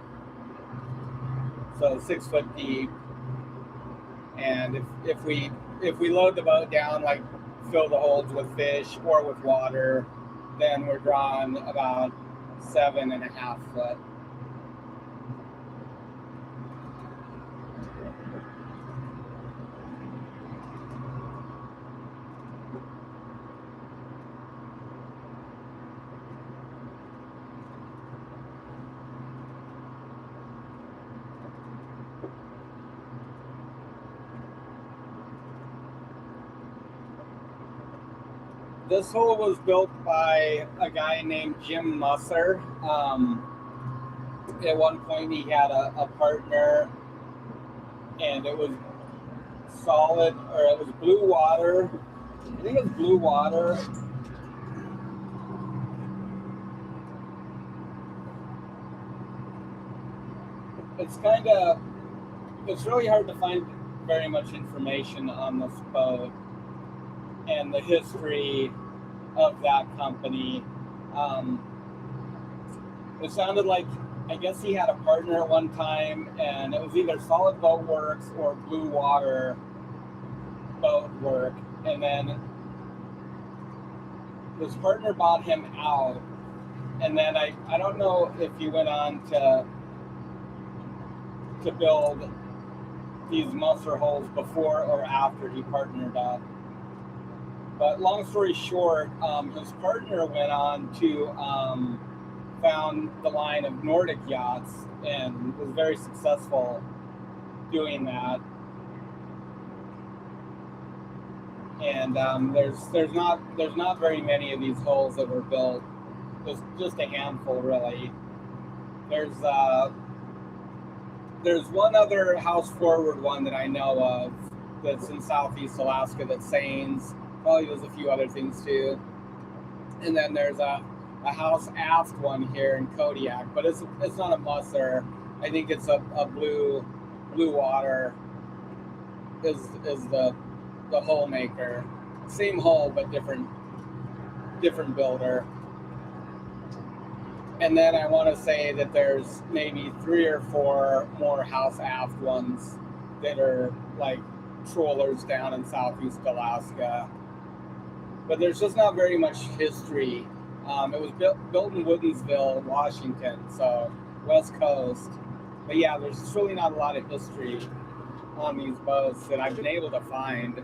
So 6 foot deep. And if we load the boat down, like fill the holds with fish or with water, then we're drawn about 7.5 foot. This hole was built by a guy named Jim Musser. At one point, he had a partner, and it was solid, or it was blue water. I think it was blue water. It's really hard to find very much information on this boat and the history of that company. It sounded like, I guess he had a partner at one time, and it was either Solid Boat Works or Blue Water Boat Work. And then his partner bought him out. And then I don't know if he went on to build these muster holes before or after he partnered up. But long story short, his partner went on to found the line of Nordic yachts and was very successful doing that. And there's not very many of these hulls that were built. Just a handful, really. There's one other house forward one that I know of that's in Southeast Alaska that Sains. Probably does a few other things too. And then there's a house aft one here in Kodiak, but it's not a musser. I think it's a blue water is the hull maker. Same hull but different builder. And then I want to say that there's maybe 3 or 4 more house aft ones that are like trawlers down in Southeast Alaska. But there's just not very much history. It was built in Woodensville, Washington, so West Coast. But yeah, there's just really not a lot of history on these boats that I've been able to find.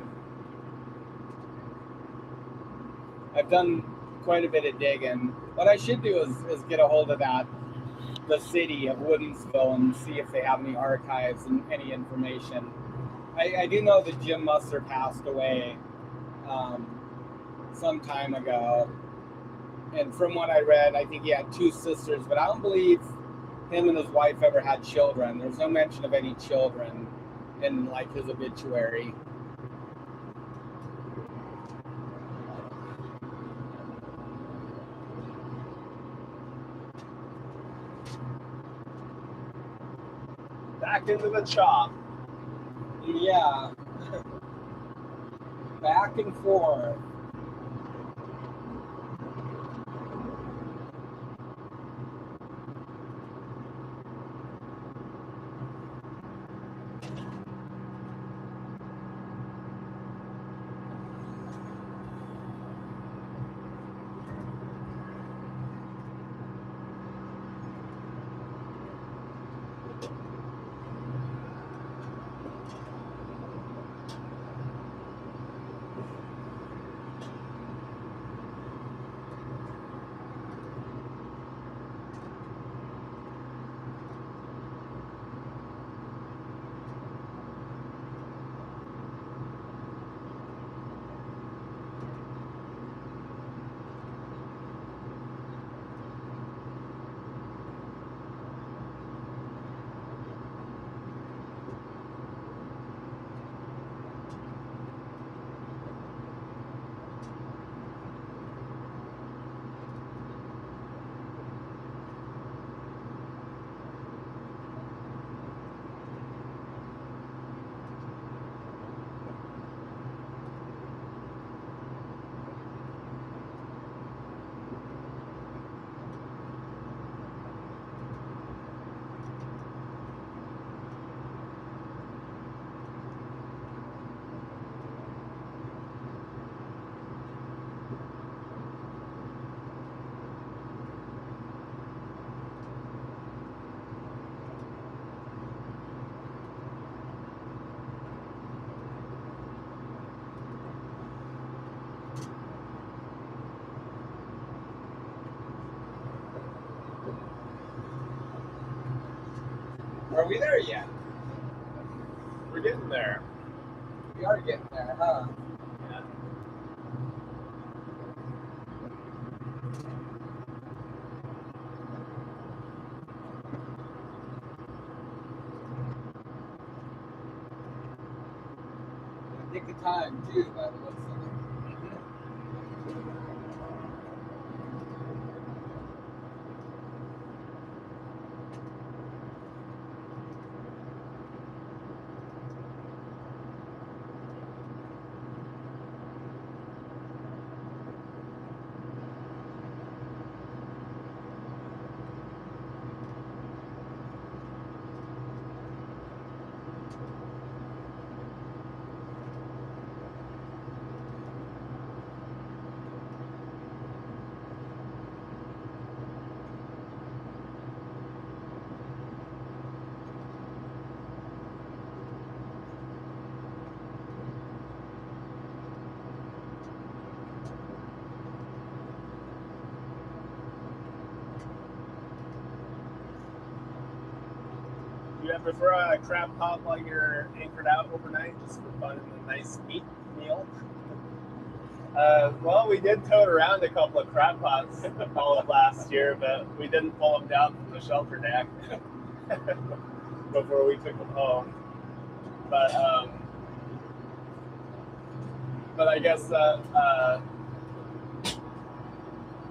I've done quite a bit of digging. What I should do is get a hold of the city of Woodensville, and see if they have any archives and any information. I do know that Jim Musser passed away some time ago. And from what I read, I think he had 2 sisters, but I don't believe him and his wife ever had children. There's no mention of any children in like his obituary. Back into the chop. Yeah. Back and forth. Are we there yet? We're getting there. We are getting there, huh? Yeah. Nick of time, too, by the looks of it. You ever throw a crab pot while you're anchored out overnight, just for fun and a nice meat meal? Well, we did tote around a couple of crab pots all of last year, but we didn't pull them down from the shelter deck before we took them home. But I guess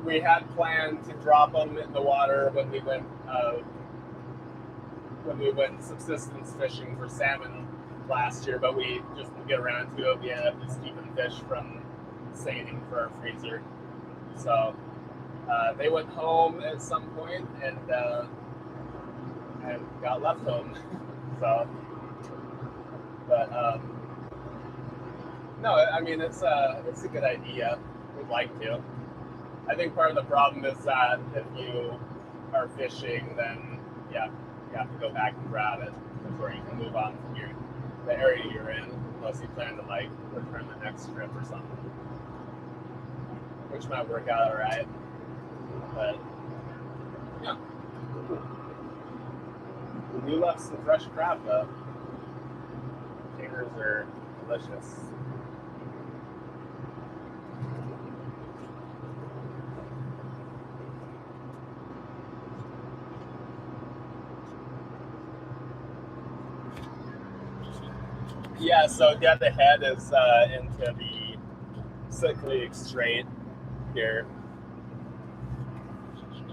we had planned to drop them in the water when we went subsistence fishing for salmon last year, but we just didn't get around to it. We ended up just keeping fish from sailing for our freezer. So they went home at some point and got left home. So, but no, I mean it's a good idea. We'd like to. I think part of the problem is that if you are fishing, then yeah, you have to go back and grab it before you can move on from the area you're in, unless you plan to like return the next trip or something, which might work out all right. But yeah, we left some fresh crab though. Taters are delicious. Yeah, so dead ahead is into the Sickly Strait here.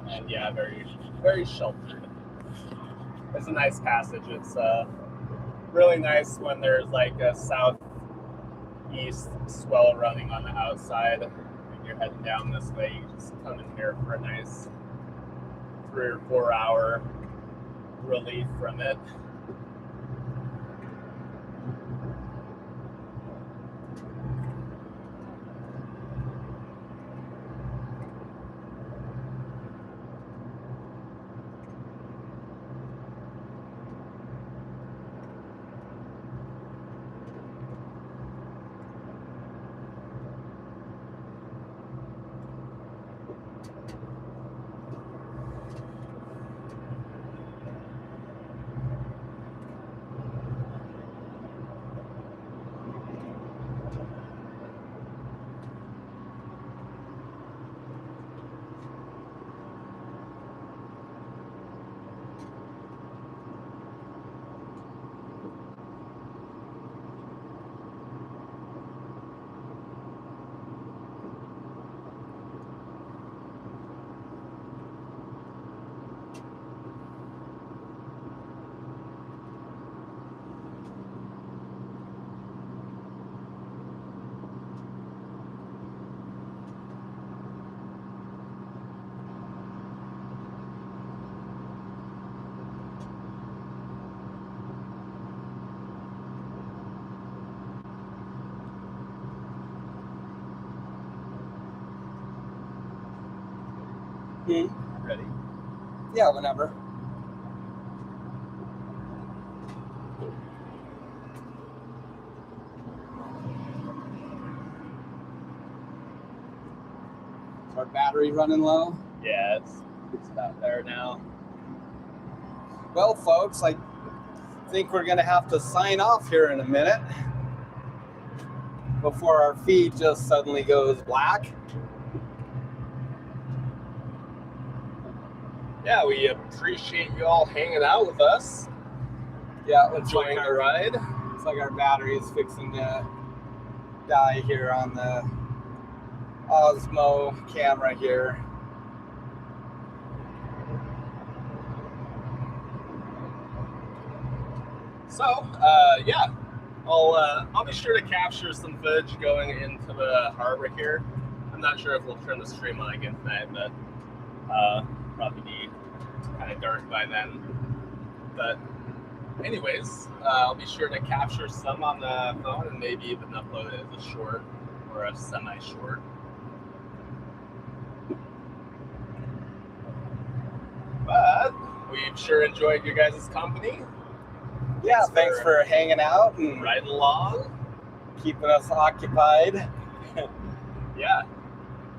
And yeah, very, very sheltered. It's a nice passage. It's really nice when there's like a southeast swell running on the outside and you're heading down this way. You just come in here for a nice 3 or 4 hour relief from it. Ready? Yeah, whenever. Is our battery running low? Yeah, it's about there now. Well, folks, I think we're gonna have to sign off here in a minute before our feed just suddenly goes black. Yeah, we appreciate you all hanging out with us, Yeah, looks enjoying like the ride. looks like our battery is fixing to die here on the Osmo camera here. So, yeah, I'll be sure to capture some footage going into the harbor here. I'm not sure if we'll turn the stream on again tonight, but probably be kind of dark by then. But anyways, I'll be sure to capture some on the phone and maybe even upload it as a short or a semi-short. But we've sure enjoyed your guys' company. Yeah, thanks for hanging out and Riding along. keeping us occupied. Yeah.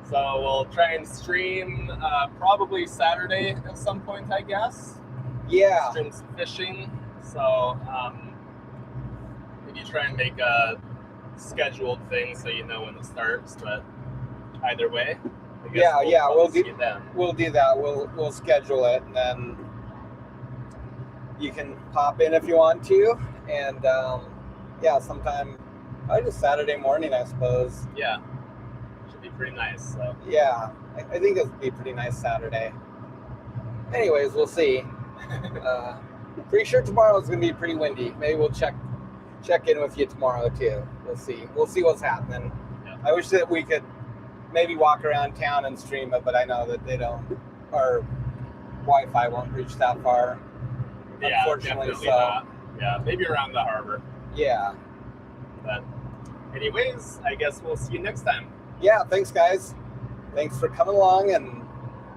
So we'll try and stream probably Saturday at some point, I guess. Yeah, Stream some fishing. So maybe try and make a scheduled thing so you know when it starts. But either way, I guess Yeah, we'll see do- you then. we'll do that. We'll schedule it, and then you can pop in if you want to. And yeah, sometime just Saturday morning, I suppose. Yeah. Should be pretty nice. So Yeah, I think it'll be a pretty nice Saturday. Anyways, we'll see. Pretty sure tomorrow's gonna be pretty windy. Maybe we'll check in with you tomorrow too. We'll see. We'll see what's happening. Yeah. I wish that we could maybe walk around town and stream it, but I know that they don't. Our Wi-Fi won't reach that far. yeah, Unfortunately, definitely so. not. Yeah, maybe around the harbor. Yeah. But anyways, I guess we'll see you next time. Yeah. Thanks, guys. Thanks for coming along, and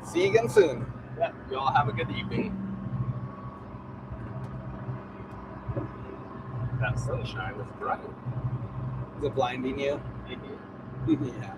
see you again soon. Yeah, you all have a good evening. That sunshine is bright. Is it blinding you? Mhm. Yeah.